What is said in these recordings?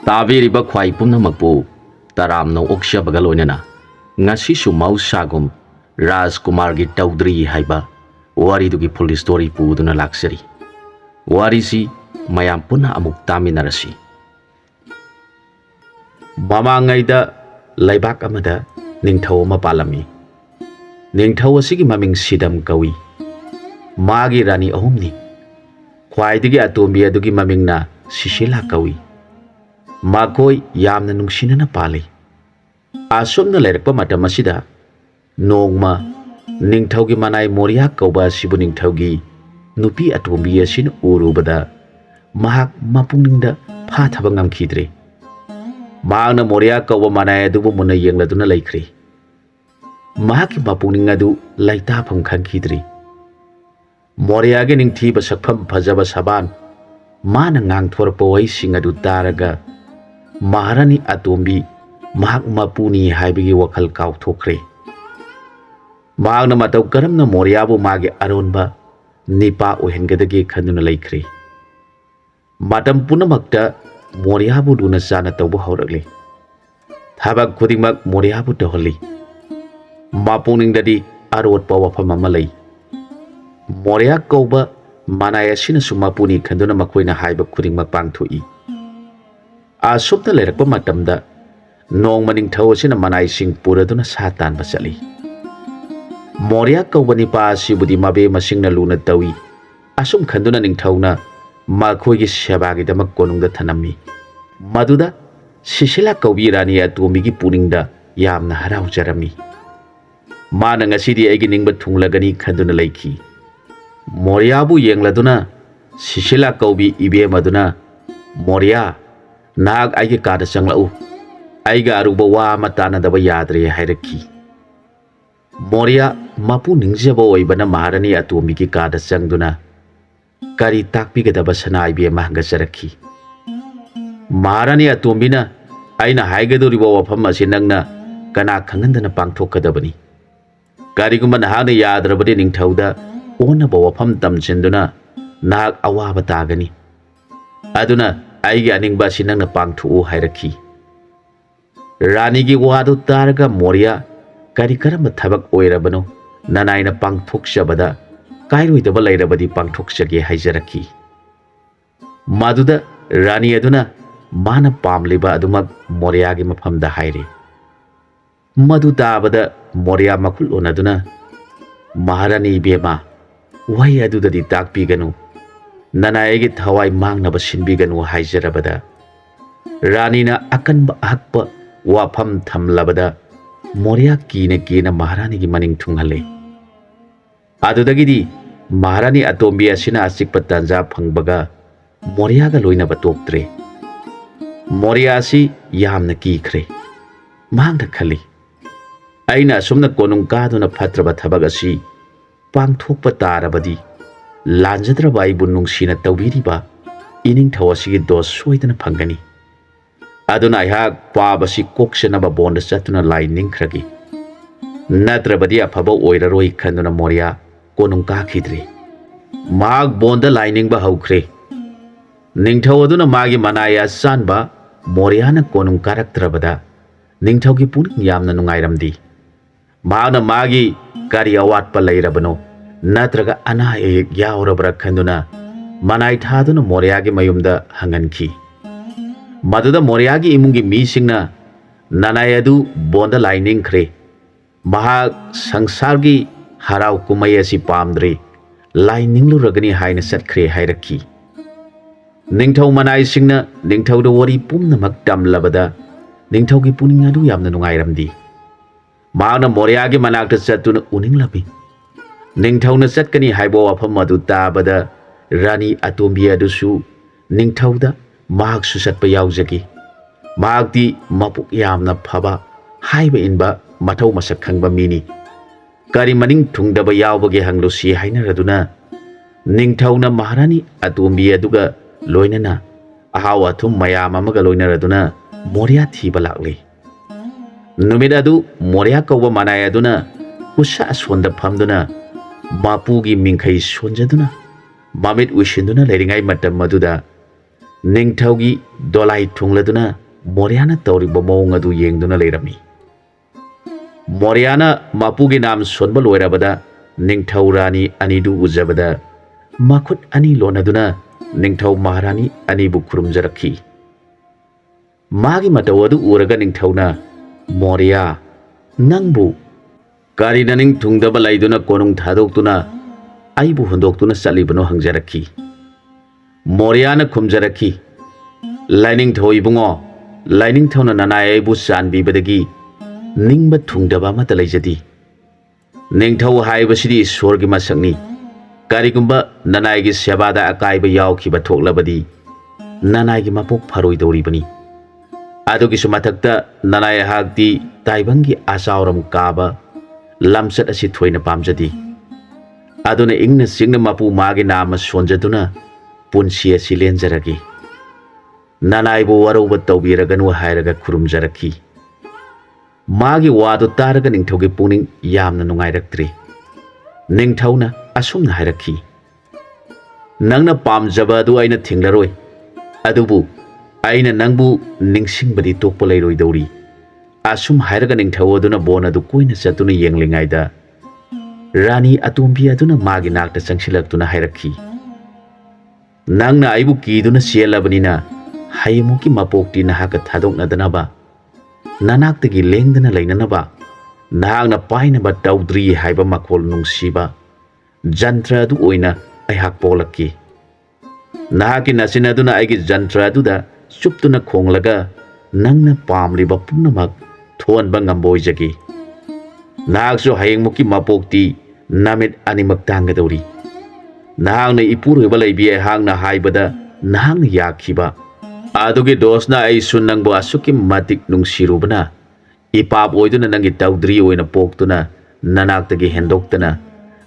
ꯇꯥꯕꯤꯔꯤꯕ ꯈ꯭ꯋꯥꯏ ꯄꯨꯝꯅꯃꯛꯄꯨ ꯇꯔꯥꯝꯅ ꯑꯣꯛꯆꯕꯒ ꯂꯣꯏꯅꯅ ꯉꯁꯤꯁꯨ ꯃꯍꯧꯁꯥꯒꯨꯝ ꯔꯥꯖꯀꯨꯃꯥꯔꯒꯤ ꯇꯧꯗ꯭ꯔꯤ ꯍꯥꯏꯕ ꯋꯥꯔꯤꯗꯨꯒꯤ ꯐꯨꯜ ꯁ꯭ꯇꯣꯔꯤ ꯄꯨꯗꯨꯅ ꯂꯥꯛꯆꯔꯤ꯫ ꯋꯥꯔꯤꯁꯤ ꯃꯌꯥꯝ ꯄꯨꯟꯅ ꯑꯃꯨꯛ ꯇꯥꯃꯤꯟꯅꯔꯁꯤ꯫ ꯃꯃꯥꯡꯉꯩꯗ ꯂꯩꯕꯥꯛ ꯑꯃꯗ ꯅꯤꯡꯊꯧ ꯑꯃ ꯄꯥꯜꯂꯝꯃꯤ꯫ ꯅꯤꯡꯊꯧ ꯑꯁꯤꯒꯤ ꯃꯃꯤꯡ ꯁꯤꯗꯝ ꯀꯧꯏ꯫ ꯃꯥꯒꯤ ꯔꯥꯅꯤ ꯑꯍꯨꯝꯅꯤ꯫ ꯈ꯭ꯋꯥꯏꯗꯒꯤ ꯑꯇꯣꯝꯕꯤ ꯑꯗꯨꯒꯤ ꯃꯃꯤꯡꯅ ꯁꯤꯁꯤꯂꯥ ꯀꯧꯏ꯫ ꯃꯈꯣꯏ ꯌꯥꯝꯅ ꯅꯨꯡꯁꯤꯅꯅ ꯄꯥꯜꯂꯤ꯫ ꯑꯁꯨꯝꯅ ꯂꯩꯔꯛꯄ ꯃꯇꯝ ꯑꯁꯤꯗ ꯅꯣꯡꯃ ꯅꯤꯡꯊꯧꯒꯤ ꯃꯅꯥꯏ ꯃꯣꯔꯤꯌꯥ ꯀꯧꯕ ꯑꯁꯤꯕꯨ ꯅꯤꯡꯊꯧꯒꯤ ꯅꯨꯄꯤ ꯑꯇꯣꯝꯕꯤ ꯑꯁꯤꯅ ꯎꯔꯨꯕꯗ ꯃꯍꯥꯛ ꯃꯄꯨꯛꯅꯤꯡꯗ ꯐꯥꯊꯕ ꯉꯝꯈꯤꯗ꯭ꯔꯦ꯫ ꯃꯍꯥꯛꯅ ꯃꯣꯔꯤꯌꯥ ꯀꯧꯕ ꯃꯅꯥꯏ ꯑꯗꯨꯕꯨ ꯃꯨꯟꯅ ꯌꯦꯡꯂꯗꯨꯅ ꯂꯩꯈ꯭ꯔꯦ꯫ ꯃꯍꯥꯛꯀꯤ ꯃꯄꯨꯛꯅꯤꯡ ꯑꯗꯨ ꯂꯩꯇꯥꯐꯝ ꯈꯪꯈꯤꯗ꯭ꯔꯤ꯫ ꯃꯣꯔꯤꯌꯥꯒꯤ ꯅꯤꯡꯊꯤꯕ ꯁꯛꯐꯝ ꯐꯖꯕ ꯁꯕꯥꯟ ꯃꯥꯅ ꯉꯥꯡꯊꯣꯔꯛꯄ ꯋꯥꯍꯩꯁꯤꯡ ꯑꯗꯨ ꯇꯥꯔꯒ ꯃꯍꯥꯔꯥꯅꯤ ꯑꯇꯣꯝꯕꯤ ꯃꯍꯥꯛ ꯃꯄꯨꯅꯤ ꯍꯥꯏꯕꯒꯤ ꯋꯥꯈꯜ ꯀꯥꯎꯊꯣꯛꯈ꯭ꯔꯦ꯫ ꯃꯍꯥꯛꯅ ꯃꯇꯧ ꯀꯔꯝꯅ ꯃꯣꯔꯤꯌꯥꯕꯨ ꯃꯥꯒꯤ ꯑꯔꯣꯟꯕ ꯅꯤꯄꯥ ꯑꯣꯏꯍꯟꯒꯗꯒꯦ ꯈꯟꯗꯨꯅ ꯂꯩꯈ꯭ꯔꯦ꯫ ꯃꯇꯝ ꯄꯨꯝꯅꯃꯛꯇ ꯃꯣꯔꯤꯌꯥꯕꯨ ꯂꯨꯅ ꯆꯥꯟꯅ ꯇꯧꯕ ꯍꯧꯔꯛꯂꯤ꯫ ꯊꯕꯛ ꯈꯨꯗꯤꯡꯃꯛ ꯃꯣꯔꯤꯌꯥꯕꯨ ꯇꯧꯍꯜꯂꯤ꯫ ꯃꯄꯨꯛꯅꯤꯡꯗꯗꯤ ꯑꯔꯣꯠꯄ ꯋꯥꯐꯝ ꯑꯃ ꯂꯩ꯫ ꯃꯣꯔꯤꯌꯥ ꯀꯧꯕ ꯃꯅꯥꯏ ꯑꯁꯤꯅꯁꯨ ꯃꯄꯨꯅꯤ ꯈꯟꯗꯨꯅ ꯃꯈꯣꯏꯅ ꯍꯥꯏꯕ ꯈꯨꯗꯤꯡꯃꯛ ꯄꯥꯡꯊꯣꯛꯏ꯫ ꯑꯁꯨꯝꯅ ꯂꯩꯔꯛꯄ ꯃꯇꯝꯗ ꯅꯣꯡꯃ ꯅꯤꯡꯊꯧ ꯑꯁꯤꯅ ꯃꯅꯥꯏꯁꯤꯡ ꯄꯨꯔꯗꯨꯅ ꯁꯥ ꯇꯥꯟꯕ ꯆꯠꯂꯤ꯫ ꯃꯣꯔꯤꯌꯥ ꯀꯧꯕ ꯅꯤꯄꯥ ꯑꯁꯤꯕꯨꯗꯤ ꯃꯕꯦꯝꯃꯁꯤꯡꯅ ꯂꯨꯅ ꯇꯧꯏ꯫ ꯑꯁꯨꯝ ꯈꯟꯗꯨꯅ ꯅꯤꯡꯊꯧꯅ ꯃꯈꯣꯏꯒꯤ ꯁꯦꯕꯥꯒꯤꯗꯃꯛ ꯀꯣꯅꯨꯡꯗ ꯊꯅꯝꯃꯤ꯫ ꯃꯗꯨꯗ ꯁꯤꯁꯤꯂꯥ ꯀꯧꯕꯤ ꯔꯥꯅꯤ ꯑꯇꯣꯝꯕꯤꯒꯤ ꯄꯨꯛꯅꯤꯡꯗ ꯌꯥꯝꯅ ꯍꯔꯥꯎꯖꯔꯝꯃꯤ꯫ ꯃꯥꯅ ꯉꯁꯤꯗꯤ ꯑꯩꯒꯤ ꯅꯤꯡꯕ ꯊꯨꯡꯂꯒꯅꯤ ꯈꯟꯗꯨꯅ ꯂꯩꯈꯤ꯫ ꯃꯣꯔꯤꯌꯥꯕꯨ ꯌꯦꯡꯂꯗꯨꯅ ꯁꯤꯁꯤꯂꯥ ꯀꯧꯕꯤ ꯏꯕꯦꯝ ꯑꯗꯨꯅ ꯃꯣꯔꯤꯌꯥ ꯅꯍꯥꯛ ꯑꯩꯒꯤ ꯀꯥꯗ ꯆꯪꯂꯛꯎ, ꯑꯩꯒ ꯑꯔꯨꯕ ꯋꯥ ꯑꯃ ꯇꯥꯟꯅꯗꯕ ꯌꯥꯗ꯭ꯔꯦ ꯍꯥꯏꯔꯛꯈꯤ꯫ ꯃꯣꯔꯤꯌꯥ ꯃꯄꯨ ꯅꯤꯡꯖꯕ ꯑꯣꯏꯕꯅ ꯃꯍꯥꯔꯥꯅꯤ ꯑꯇꯣꯝꯕꯤꯒꯤ ꯀꯥꯗ ꯆꯪꯗꯨꯅ ꯀꯔꯤ ꯇꯥꯛꯄꯤꯒꯗꯕ ꯁꯅꯥꯏꯕꯤ ꯑꯃ ꯍꯪꯒꯠꯆꯔꯛꯈꯤ꯫ ꯃꯍꯥꯔꯥꯅꯤ ꯑꯇꯣꯝꯕꯤꯅ ꯑꯩꯅ ꯍꯥꯏꯒꯗꯧꯔꯤꯕ ꯋꯥꯐꯝ ꯑꯁꯤ ꯅꯪꯅ ꯀꯅꯥ ꯈꯪꯍꯟꯗꯅ ꯄꯥꯡꯊꯣꯛꯀꯗꯕꯅꯤ꯫ ꯀꯔꯤꯒꯨꯝꯕ ꯅꯍꯥꯛꯅ ꯌꯥꯗ꯭ꯔꯕꯗꯤ ꯅꯤꯡꯊꯧꯗ ꯑꯣꯟꯅꯕ ꯋꯥꯐꯝ ꯇꯝꯁꯤꯟꯗꯨꯅ ꯅꯍꯥꯛ ꯑꯋꯥꯕ ꯇꯥꯒꯅꯤ꯫ ꯑꯗꯨꯅ ꯑꯩꯒꯤ ꯑꯅꯤꯡꯕ ꯑꯁꯤ ꯅꯪꯅ ꯄꯥꯡꯊꯣꯛꯎ ꯍꯥꯏꯔꯛꯈꯤ꯫ ꯔꯥꯅꯤꯒꯤ ꯋꯥꯗꯨ ꯇꯥꯔꯒ ꯃꯣꯔꯤꯌꯥ ꯀꯔꯤ ꯀꯔꯝꯕ ꯊꯕꯛ ꯑꯣꯏꯔꯕꯅꯣ ꯅꯅꯥꯏꯅ ꯄꯥꯡꯊꯣꯛꯆꯕꯗ ꯀꯥꯏꯔꯣꯏꯗꯕ ꯂꯩꯔꯕꯗꯤ ꯄꯥꯡꯊꯣꯛꯆꯒꯦ ꯍꯥꯏꯖꯔꯛꯈꯤ꯫ ꯃꯗꯨꯗ ꯔꯥꯅꯤ ꯑꯗꯨꯅ ꯃꯥꯅ ꯄꯥꯝꯂꯤꯕ ꯑꯗꯨꯃꯛ ꯃꯣꯔꯤꯌꯥꯒꯤ ꯃꯐꯝꯗ ꯍꯥꯏꯔꯦ꯫ ꯃꯗꯨ ꯇꯥꯕꯗ ꯃꯣꯔꯤꯌꯥ ꯃꯈꯨꯠ ꯎꯅꯗꯨꯅ ꯃꯍꯥꯔꯥꯅꯤ ꯏꯕꯦꯝꯃ, ꯋꯥꯍꯩ ꯑꯗꯨꯗꯗꯤ ꯇꯥꯛꯄꯤꯒꯅꯨ, ꯅꯅꯥꯏ ꯑꯩꯒꯤ ꯊꯋꯥꯏ ꯃꯥꯡꯅꯕ ꯁꯤꯟꯕꯤꯒꯅꯨ ꯍꯥꯏꯖꯔꯕꯗ ꯔꯥꯅꯤꯅ ꯑꯀꯟꯕ ꯑꯍꯛꯄ ꯋꯥꯐꯝ ꯊꯝꯂꯕꯗ ꯃꯣꯔꯤꯌꯥ ꯀꯤꯅ ꯀꯤꯅ ꯃꯍꯥꯔꯥꯅꯤꯒꯤ ꯃꯅꯤꯡ ꯊꯨꯡꯍꯜꯂꯦ꯫ ꯑꯗꯨꯗꯒꯤꯗꯤ ꯃꯍꯥꯔꯥꯅꯤ ꯑꯇꯣꯝꯕꯤ ꯑꯁꯤꯅ ꯑꯆꯤꯛꯄ ꯇꯥꯟꯖꯥ ꯐꯪꯕꯒ ꯃꯣꯔꯤꯌꯥꯒ ꯂꯣꯏꯅꯕ ꯇꯣꯛꯇ꯭ꯔꯦ꯫ ꯃꯣꯔꯤꯌꯥ ꯑꯁꯤ ꯌꯥꯝꯅ ꯀꯤꯈ꯭ꯔꯦ꯫ ꯃꯍꯥꯛꯅ ꯈꯜꯂꯤ, ꯑꯩꯅ ꯑꯁꯨꯝꯅ ꯀꯣꯅꯨꯡ ꯀꯥꯗꯨꯅ ꯐꯠꯇ꯭ꯔꯕ ꯊꯕꯛ ꯑꯁꯤ ꯄꯥꯡꯊꯣꯛꯄ ꯇꯥꯔꯕꯗꯤ ꯂꯥꯟꯖꯗ꯭ꯔꯕ ꯑꯩꯕꯨ ꯅꯨꯡꯁꯤꯅ ꯇꯧꯕꯤꯔꯤꯕ ꯏꯅꯤꯡꯊꯧ ꯑꯁꯤꯒꯤ ꯗꯣꯁ ꯁꯣꯏꯗꯅ ꯐꯪꯒꯅꯤ꯫ ꯑꯗꯨꯅ ꯑꯩꯍꯥꯛ ꯄꯥꯕꯁꯤ ꯀꯣꯛꯆꯅꯕ ꯕꯣꯟꯗ ꯆꯠꯇꯨꯅ ꯂꯥꯏ ꯅꯤꯡꯈ꯭ꯔꯒꯦ꯫ ꯅꯠꯇ꯭ꯔꯕꯗꯤ ꯑꯐꯕ ꯑꯣꯏꯔꯔꯣꯏ ꯈꯟꯗꯨꯅ ꯃꯣꯔꯤꯌꯥ ꯀꯣꯅꯨꯡ ꯀꯥꯈꯤꯗ꯭ꯔꯦ꯫ ꯃꯍꯥꯛ ꯕꯣꯟꯗ ꯂꯥꯏ ꯅꯤꯡꯕ ꯍꯧꯈ꯭ꯔꯦ꯫ ꯅꯤꯡꯊꯧ ꯑꯗꯨꯅ ꯃꯥꯒꯤ ꯃꯅꯥꯏ ꯑꯆꯥꯟꯕ ꯃꯣꯔꯤꯌꯥꯅ ꯀꯣꯅꯨꯡ ꯀꯥꯔꯛꯇ꯭ꯔꯕꯗ ꯅꯤꯡꯊꯧꯒꯤ ꯄꯨꯛꯅꯤꯡ ꯌꯥꯝꯅ ꯅꯨꯡꯉꯥꯏꯔꯝꯗꯦ꯫ ꯃꯍꯥꯛꯅ ꯃꯥꯒꯤ ꯀꯔꯤ ꯑꯋꯥꯠꯄ ꯂꯩꯔꯕꯅꯣ ꯅꯠꯇ꯭ꯔꯒ ꯑꯅꯥ ꯑꯌꯦꯛ ꯌꯥꯎꯔꯕ꯭ꯔꯥ ꯈꯟꯗꯨꯅ ꯃꯅꯥꯏ ꯊꯥꯗꯨꯅ ꯃꯣꯔꯤꯌꯥꯒꯤ ꯃꯌꯨꯝꯗ ꯍꯪꯍꯟꯈꯤ꯫ ꯃꯗꯨꯗ ꯃꯣꯔꯤꯌꯥꯒꯤ ꯏꯃꯨꯡꯒꯤ ꯃꯤꯁꯤꯡꯅ ꯅꯅꯥꯏ ꯑꯗꯨ ꯕꯣꯟꯗ ꯂꯥꯏ ꯅꯤꯡꯈ꯭ꯔꯦ, ꯃꯍꯥꯛ ꯁꯪꯁꯥꯔꯒꯤ ꯍꯔꯥꯎ ꯀꯨꯝꯍꯩ ꯑꯁꯤ ꯄꯥꯝꯗ꯭ꯔꯦ, ꯂꯥꯏ ꯅꯤꯡꯂꯨꯔꯒꯅꯤ ꯍꯥꯏꯅ ꯆꯠꯈ꯭ꯔꯦ ꯍꯥꯏꯔꯛꯈꯤ꯫ ꯅꯤꯡꯊꯧ ꯃꯅꯥꯏꯁꯤꯡꯅ ꯅꯤꯡꯊꯧꯗ ꯋꯥꯔꯤ ꯄꯨꯝꯅꯃꯛ ꯇꯝꯂꯕꯗ ꯅꯤꯡꯊꯧꯒꯤ ꯄꯨꯛꯅꯤꯡ ꯑꯗꯨ ꯌꯥꯝꯅ ꯅꯨꯡꯉꯥꯏꯔꯝꯗꯦ꯫ ꯃꯍꯥꯛꯅ ꯃꯣꯔꯤꯌꯥꯒꯤ ꯃꯅꯥꯛꯇ ꯆꯠꯇꯨꯅ ꯎꯅꯤꯡꯂꯝꯃꯤ꯫ ꯅꯤꯡꯊꯧꯅ ꯆꯠꯀꯅꯤ ꯍꯥꯏꯕ ꯋꯥꯐꯝ ꯑꯗꯨ ꯇꯥꯕꯗ ꯔꯥꯅꯤ ꯑꯇꯣꯝꯕꯤ ꯑꯗꯨꯁꯨ ꯅꯤꯡꯊꯧꯗ ꯃꯍꯥꯛꯁꯨ ꯆꯠꯄ ꯌꯥꯎꯖꯈꯤ꯫ ꯃꯍꯥꯛꯇꯤ ꯃꯄꯨꯛ ꯌꯥꯝꯅ ꯐꯕ, ꯍꯥꯏꯕ ꯏꯟꯕ, ꯃꯊꯧ ꯃꯁꯛ ꯈꯪꯕ ꯃꯤꯅꯤ꯫ ꯀꯔꯤ ꯃꯅꯤꯡ ꯊꯨꯡꯗꯕ ꯌꯥꯎꯕꯒꯦ ꯍꯪꯂꯨꯁꯤ ꯍꯥꯏꯅꯔꯗꯨꯅ ꯅꯤꯡꯊꯧꯅ ꯃꯍꯥꯔꯥꯅꯤ ꯑꯇꯣꯝꯕꯤ ꯑꯗꯨꯒ ꯂꯣꯏꯅꯅ ꯑꯍꯥꯎ ꯑꯊꯨꯝ ꯃꯌꯥꯝ ꯑꯃꯒ ꯂꯣꯏꯅꯔꯗꯨꯅ ꯃꯣꯔꯤꯌꯥ ꯊꯤꯕ ꯂꯥꯛꯂꯦ꯫ ꯅꯨꯃꯤꯠ ꯑꯗꯨ ꯃꯣꯔꯤꯌꯥ ꯀꯧꯕ ꯃꯅꯥꯏ ꯑꯗꯨꯅ ꯎꯁꯥ ꯑꯁꯣꯟꯗ ꯐꯝꯗꯨꯅ ꯃꯄꯨꯒꯤ ꯃꯤꯡꯈꯩ ꯁꯣꯟꯖꯗꯨꯅ ꯃꯃꯤꯠ ꯎꯏꯁꯤꯟꯗꯨꯅ ꯂꯩꯔꯤꯉꯩ ꯃꯇꯝ ꯑꯗꯨꯗ Ningthougi dolai thungladuna Moriana tawriba mawng adu yengduna leirami. Moriana mapugi nam sonba loirabada Ningthou Rani anidu ujabada makhut ani lonaduna Ningthou Maharani anibu khurumjarakhi. Magi matau adu uraga Ningthouna Moria nangbu karina Ningthungdaba laiduna konung thadoktuna aibu hundoktuna salibano hangjarakhi. Moriana khumjarakhi. Lainingthou ibungo Lainingthouna nanai aibu sanbibadagi ningba thungdaba mata laijadi. Ningthou haibasidi Ishwargi masakni. Karigumba nanaigi sebada akaiba yaukhiba thoklabadi nanaigi mapok pharoidoribani. Adugi sumathakta nanai hakti taibangi asauram kaba lamsat asi thoina pamjadi. Aduna ingna singna mapu magi nama sonjaduna punsi asi lenjaragi. Nanaibu waroba tawbiraganu hairaga khurumjarakhi. Magi wadu taraga Ningthougi puning yamna nungairaktre. Ningthouna asumna hairakhi. Nangna pamjaba adu aina thinglaroi. Adubu aina nangbu ningsingbadi tokpa leiroidori. Asum hairaga Ningthou aduna bon adu koina chatuna yenglingaida Rani atumbi aduna magi nakta changsilaktuna hairakhi. Nangna aibu kiduna sielabanina hayimuki mapokti nahaka thadoknadanaba nanaktagi lengdana lainanaba nahakna painaba Toudri haiba makhol nungsiba jantra adu oina aihak polakki. Nahaki nasinaduna aigi jantra aduda chuptuna khonglaga nangna pamliba punamak thonba ngamboijagi. Nahaksu hayengmuki mapokti namit animak tangadori. Nahakna ipuruiba laibi aihakna haibada nahakna yakhiba. Adugi dosna ai sunnangbo asuki matik nungsirubana ipap oiduna nangi Toudri oina poktuna nanaktagi hendoktana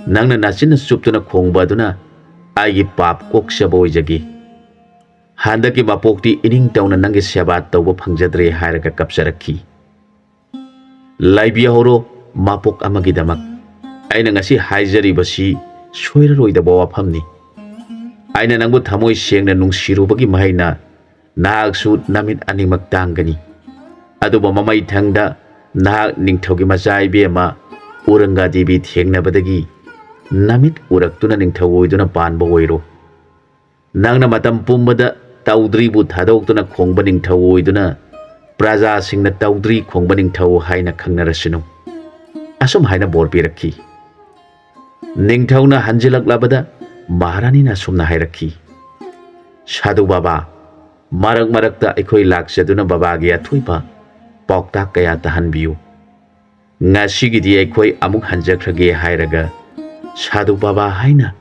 nangna nasina suptuna khongba aduna aigi pap koksaba oijagi. Handaki mapokti ining tauna nangi sebat tawba phangjadre hairaga kapsarakhi. Laibi horo mapok amagidamak aina ngasi haijaribasi soiraroidaba wafamni. Aina nangbu thamoi sengna nungsirubagi mahaina nahaksu namit animak tangani. Aduba mamai thangda nahak Ningthougi macai bema uranga dibi thengnabadagi namit uraktuna Ningthou oiduna panba oiro. Nangna matam pumbada Toudri bu thadoktuna khongba Ningthou oiduna praja singna Toudri khongba Ningthou haina khangnarasinu. Asum haina bor pirakhi. Ningthouna hanjilaklabada Maharani na sumna hairakhi. Sadhu Baba marak marakta aikhoi laksaduna babagi athuiba pauktak kaya tahanbiyu. Ngasigidi aikhoi amuk hanjakrage hairaga Sadhu Baba haina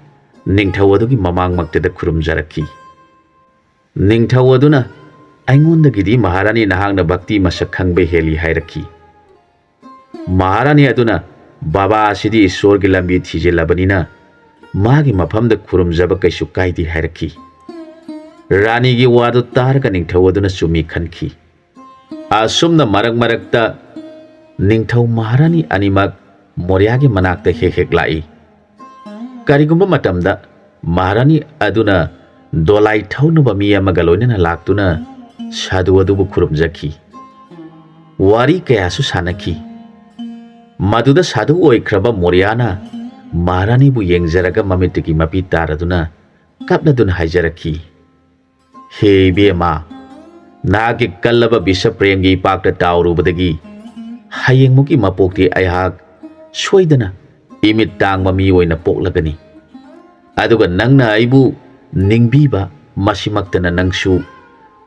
Ningthou adugi mamang maktada khurumjarakhi. Ningthou aduna aingondagidi Maharani nahakna bhakti masak khangbe heli hairakhi. Maharani aduna Baba asidi Ishwargi lambi thijelabanina magi mafamda khurumjaba kaisu kaidi hairakhi. Rani gi wadu targa Ningthou aduna sumi khankhi. Asumna marak marakta Ningthou Maharani animak Moriagi manakta hek lai. Karigumba matamda Maharani aduna dolai thaunuba mi amaga loinana laktuna Sadhu adubu khurumjakhi. Wari kayasu sanakhi. Maduda Sadhu oikraba Moriana Maharani bu yengjaraga mamitiki mapi taraduna kapnaduna haijarakhi. He bema nagi kallaba bisa premgi pakta taurubadagi hayengmuki mapokti aihak soidana imit tangba mi oina poklagani. Aduga nangna aibu ningbiba masimaktana nangsu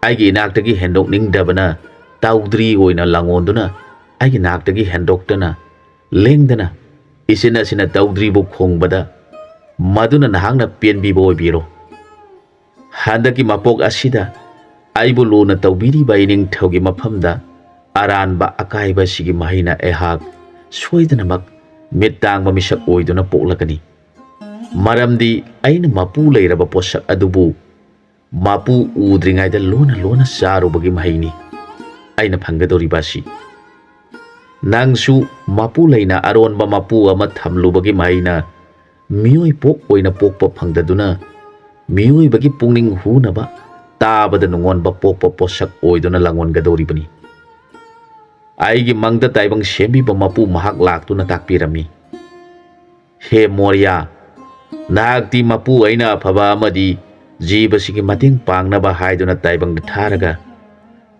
aigi inaktagi hendok ningdabana Toudri oina langonduna aigi naktagi hendoktana lengdana isina sina Toudri bu khongbada maduna nahangna pianbiba oibiro. Handaki mapok asida aibu luna tawbiriba Ningthougi mafamda aranba akaiba sigi mahina ehak soidanamak mittangba misak oiduna poklagani. Maramdi aina mapu leiraba posak adubu mapu udringaida lona lona sarubagi mahini aina phangadoribasi. Nangsu mapu leina aronba mapu ama thamlubagi mahina miyoi pok oina pokpa phangdaduna miyoi bagi pungning hunaba tabada nungonba pokpa posak oiduna langongadoribani. Aigi mangda taibang sembiba mapu mahak laktuna takpirami. He Moria, nahakti mapu aina phaba amadi jibasigi mating pangnaba haiduna taibang tharaga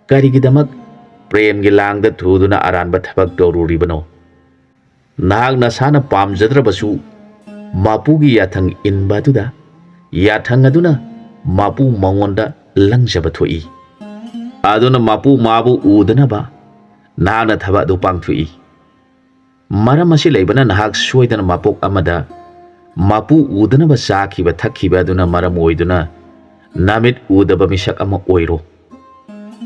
karigidamak premgi langda thuduna aranba thabak toruribano. Nahak nasana pamjadrabasu mapugi yathang inbaduda yathang aduna mapu mangonda langjaba thoi. Aduna mapu mabu udanaba nahakna thaba du pangthui. Maram asi leibana nahak soidana mapok amada mapu udanaba sakhiba thakhiba aduna maram oiduna namit udaba misak ama oiro.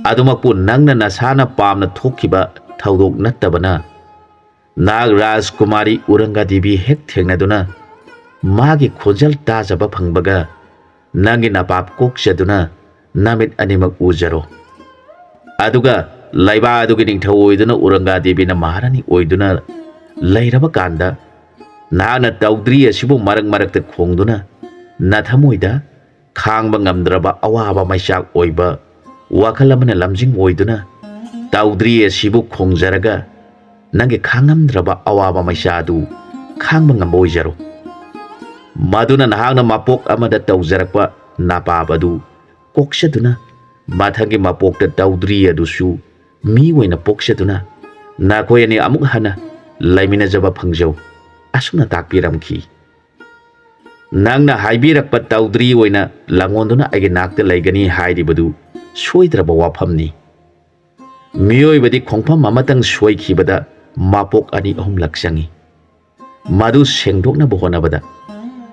Adumakpu nangna nasana pamna thokhiba thaudok nattabana nag Rajkumari Urangadevi hek thengnaduna magi khojal tajaba phangbaga nangi napap kokchaduna namit animak ujaro. Aduga laiba adugi ningthau oiduna Urangadevi na Maharani oiduna lairaba kanda nahakna Toudri asibu marak marakta khongduna nathamoida khangba ngamdraba awaba maisak oiba wakal amana lamjing oiduna Toudri asibu khongjaraga nangi khangamdraba awaba maisadu khangba ngamba oijaro. Maduna nahakna mapok amada taujarakpa napabadu kokshaduna mathangi mapokta Toudri adusu mi oina pokshaduna nakoyani amuk hana laimina jaba phangjau asuna takpiramki. Nangna haibirakpa Toudri oina langonduna aige nakta laigani hairibadu soidraba wafamni. Miyoibadi khongpham amatang soikhibada mapok ani ahum laksangi. Madu sengdoknaba honabada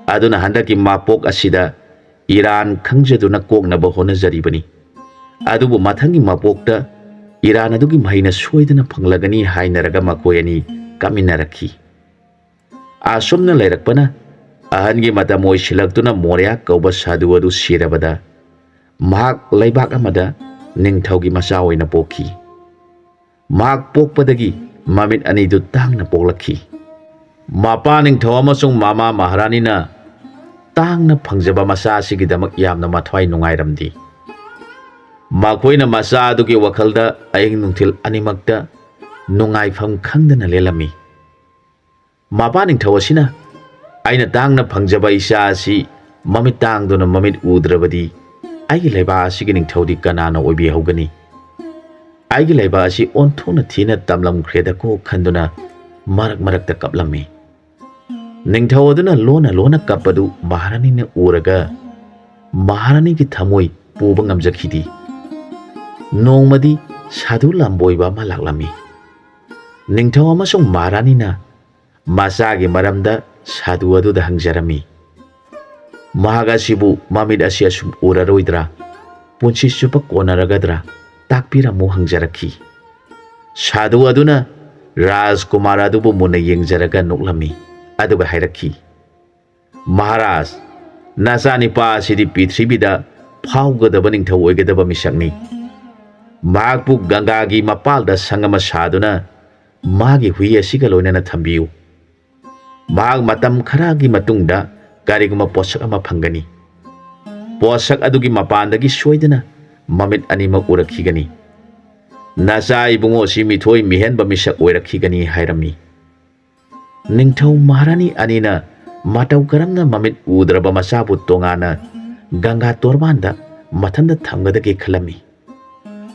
aduna handaki mapok asida Iran khangjaduna koknaba honajaribani. Adubu mathangi mapokta Iran adugi mahina soidana phanglagani hainaraga makoyani kaminarakhi. Asumna lairakpana ahangi matamoi silaktuna Moria kauba sadu adu sirabada mahak laibak amada Ningthaugi macha oina pokhi. Mahak pokpadagi mamit anidu tangna poklakhi. Mapa Ningthau amasung mama Maharani na tangna phangjaba macha asigidamak yamna mathwai nungairamdi. Makoina macha adugi wakhalda aying nungthil animakta nungaifam khangdana lelami. Mapa Ningthau asina aina tangna phangjaba isa asi mamit tangduna mamit udrabadi aigi laiba asigi Ningthaudi kanana oibi haugani. Aigi laiba asi onthona thina tamlam khreda ko khanduna marak marakta kaplami. Ningthau aduna lona kapadu Maharani na uraga Maharani ki thamoi puba ngamjakhidi. Nongmadi sadhu lamboiba ma laklami. Ningthau amasung Maharani na masagi maramda sadhu adu da hangjarami. Mahaga sibu mamid asya sum uraroidra punsi supa konaragadra takpiramu hangjarakhi. Sadhu aduna Rajkumar adubu muna yengjaraga nuklami aduga hairakhi. Maharaj nasani pa asidi Pithribida phaugadaba Ningthau oigadaba misakni. Mahakpu Gangagi mapalda sangama saduna magi hui asiga loinana thambiyu. Mahak matam kharagi matungda kariguma posak ama phangani. Posak adugi mapandagi soidana mamit animak urakhigani. Nacha ibungo si mithoi mihenba misak oirakhigani hairami. Ningthau Maharani anina matau karamna mamit udraba masabu tongana Ganga torbanda mathanda thamgadagi khalami.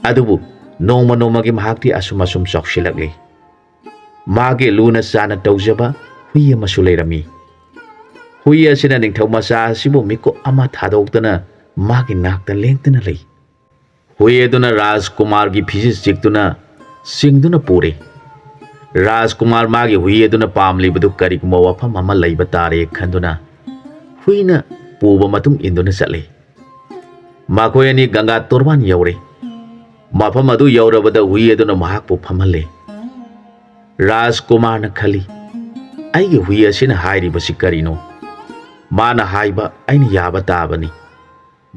Adubu nongma nongmagi mahakti asum choksilakli. Magi luna sana taujaba hui amasu leirami. Hui asina Ningthau macha asibu miko ama thadoktana magi nakta lengtana lei. Hui aduna Rajkumar gi physis jiktuna singduna pure. Rajkumar magi hui aduna pamlibadu kariguma wafam ama leiba tare khanduna huina puba matung induna chatle. Makoyani Ganga torban yaure. Mafam adu yaurabada hui aduna mahakpu phamhalle. Rajkumar na khali aigi hui asina hairibasi karino. Mana haiba aina yaba tabani.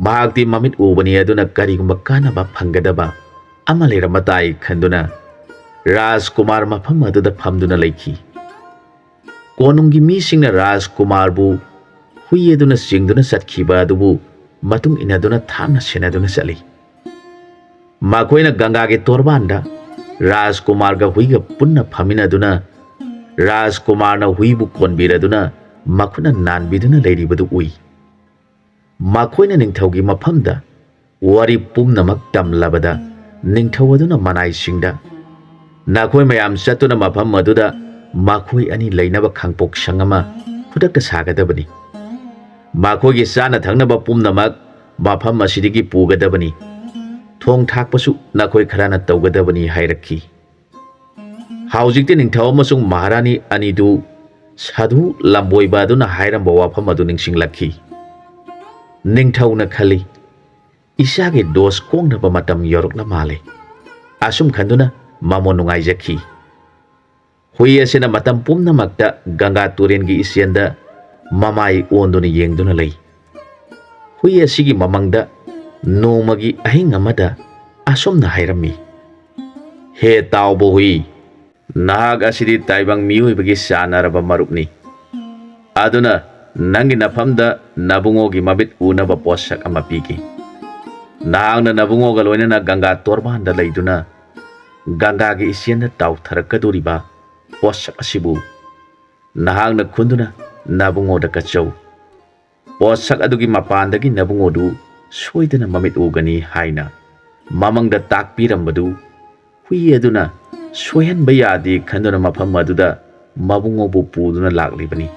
Mahakti mamit ubani aduna karigumba kanaba phangadaba ama leiramatai khanduna Rajkumar mafam aduda phamduna leikhi. Konungi misingna Rajkumar bu hui aduna singduna satkhiba adubu matung inaduna thamna senaduna chali makoina ganga ge torbanda Rajkumar ga hui ga punna phaminaduna Rajkumar na hui bu konbiraduna makhuna nanbiduna leiribadu ui makoina ningthaugi mafamda wari pumnamak tamlabada ningthau aduna manai singda nakoi mayam chatuna mafam aduda makoi ani leinaba khangpok sangama khudakta sagadabani makoi gi chana thangnaba pumnamak mafam asidigi pugadabani thong thakpasu nakoi kharana tawgadabani hairakhi haujikte ningthau amasung maharani anidu sadhu lamboiba aduna hairamba wafam adu ningsinglakhi ningthauna khali isage dos kongnaba matam yorokna male asum khanduna mamo nungai jakhi hui asena matam pumna makta ganga turen gi isienda mamai onduna yengduna lei hui asigi mamangda nomagi ahing amada asomna hairami he tawbo hui nahag asidi taibang miui bagi sanaraba marupni aduna nangi nafamda nabungo gi mabit unaba posak ama pigi nahagna nabungo ga loinana ganga torbanda leiduna ganga gi isienda taw tharakaduriba posak asibu nahagna khunduna nabungo da kachau posak adugi mapandagi nabungo du soidana mamit ugani haina mamangda takpirambadu hui aduna soyan bayadi khanduna mafam aduda mabungo bu puduna laklibani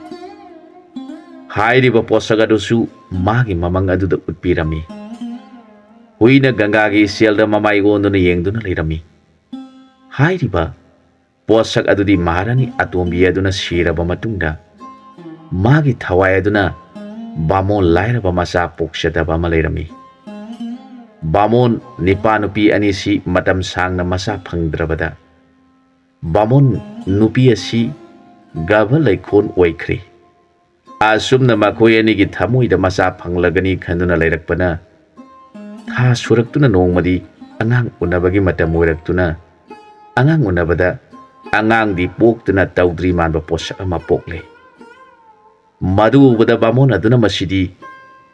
hairiba posak adusu magi mamang aduda utpirami huina ganga gi selda mamai gonduna yengduna leirami hairiba posak adudi maharani atombi aduna siraba matungda magi thawai aduna bamon lairaba masa pokshadaba ma leirami bamon nipa nupi anisi matam sangna masa phangdrabada bamon nupi asi gaba laikhon oikhri asumna makhoi ani gi thamoi da masa phanglagani khanduna leirakpana tha suraktuna nongmadi angang unabagi matam oiraktuna angang unabada angang di poktuna Toudri manba posak ama pokle madu ubada bamon aduna masidi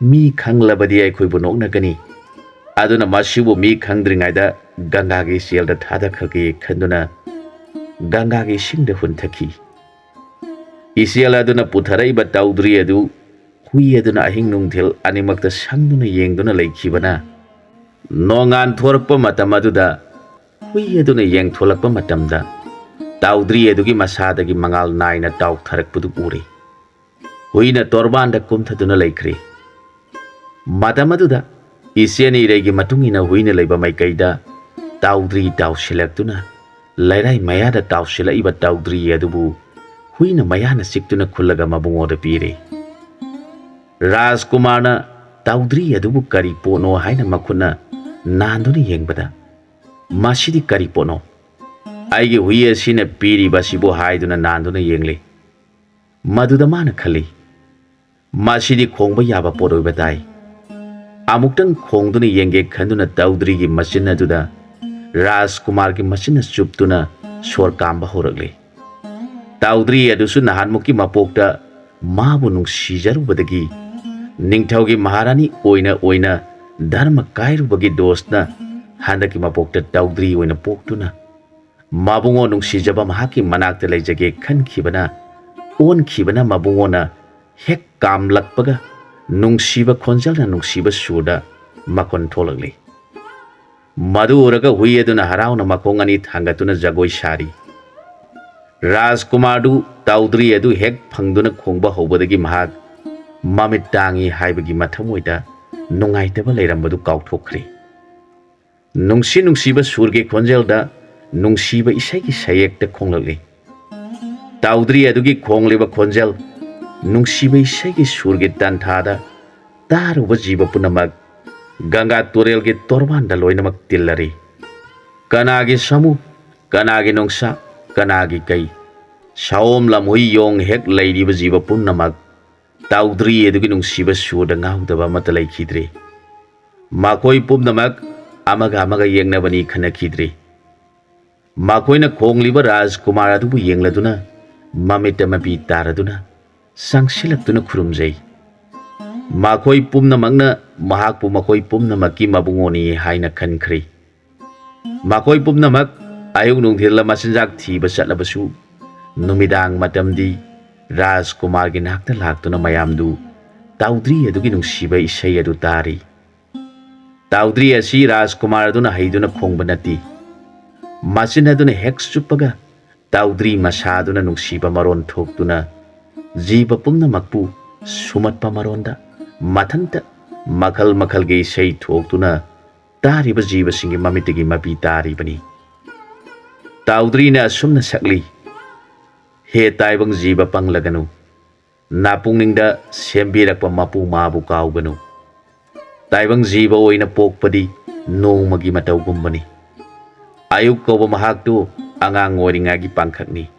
mi khanglabadi aikhoi bu noknagani aduna masibu mi khangdringaida ganga gi selda thada khagi khanduna ganga gi singda hunthaki isial aduna putharaiba Toudri adu hui aduna ahing nungthil animakta sangduna yengduna leikhibana nongan thorakpa matam aduda hui aduna yeng tholakpa matamda Toudri adugi masadagi mangal naina taw tharakpudu uri huina torbanda kumthaduna leikhri matam aduda isiani regi matungina huina leiba maikaida Toudri tawsilaktuna lairai mayada tawsila iba Toudri adubu huina mayana siktuna khulaga mabungoda pire Rajkumarna Toudri adubu kari pono haina makhuna nanduna yengbada masidi kari pono aigi hui asina piri basibu haiduna nanduna yengle maduda mana khali masidi khongba yaba poroi batai amuktang khongduna yenge khanduna Toudri gi machine aduda Rajkumar gi machine chuptuna sor kamba horakle Toudri adusu nahanmuki mapokta mabu nungsijarubadagi ningthaugi maharani oina dharma kairubagi dosna handaki mapokta Toudri oina poktuna mabungo nungsijaba mahaki manakta leijage khankhibana onkhibana mabungona hek kamlakpaga nungsiba khonjalna nungsiba surda makon tholakli madu uraga hui aduna harauna makongani thangatuna jagoi sari Rajkumar du Toudri adu hek phangduna khongba hobadagi mahak mamit tangi haibagi mathamoida nungaitaba leirambadu kauthokkhri nungsiba surge khonjelda nungsiba isaigi sayekta khonglakli Toudri adugi khongleba khonjel nungsiba isaigi surge tanthada taruba jiba punamak ganga turelge torbanda loinamak tillari kanagi samu kanagi nongsa kanagi kai saom lamhui yong hek leiriba jiba punamak Toudri adugi nungsiba surda ngaudaba mata leikhidre makoi pumnamak amaga yengnabani khanakhidre makoina khongliba Rajkumar adubu yengladuna mamita mapi taraduna sangsilaktuna khurumjai makoi pumnamakna mahakpu makoi pumnamakki mabungoni haina khankri. Makoi pumnamak ayung nungthil masinjak thiba chatlabasu numidang matamdi Rajkumar gi nakta laktuna mayamdu Toudri adugi nungsiba isai adu tari. Toudri asi Rajkumar aduna haiduna khongba nati. Masin aduna hek supaga Toudri masaduna nungsiba maron thoktuna jiba pumnamakpu sumatpa maronda mathanta makhal makhal ge isai thoktuna tariba jiba singi mamitigi mapi taribani. Toudri na asumna sakli he taibang jiba panglaganu napungningsda sembirakpa mapu mabu kauganu. Taibang jiba oina pokpadi nongmagi mataugumbani. Ayuk kauba mahaktu angang oiringagi pangkhakni.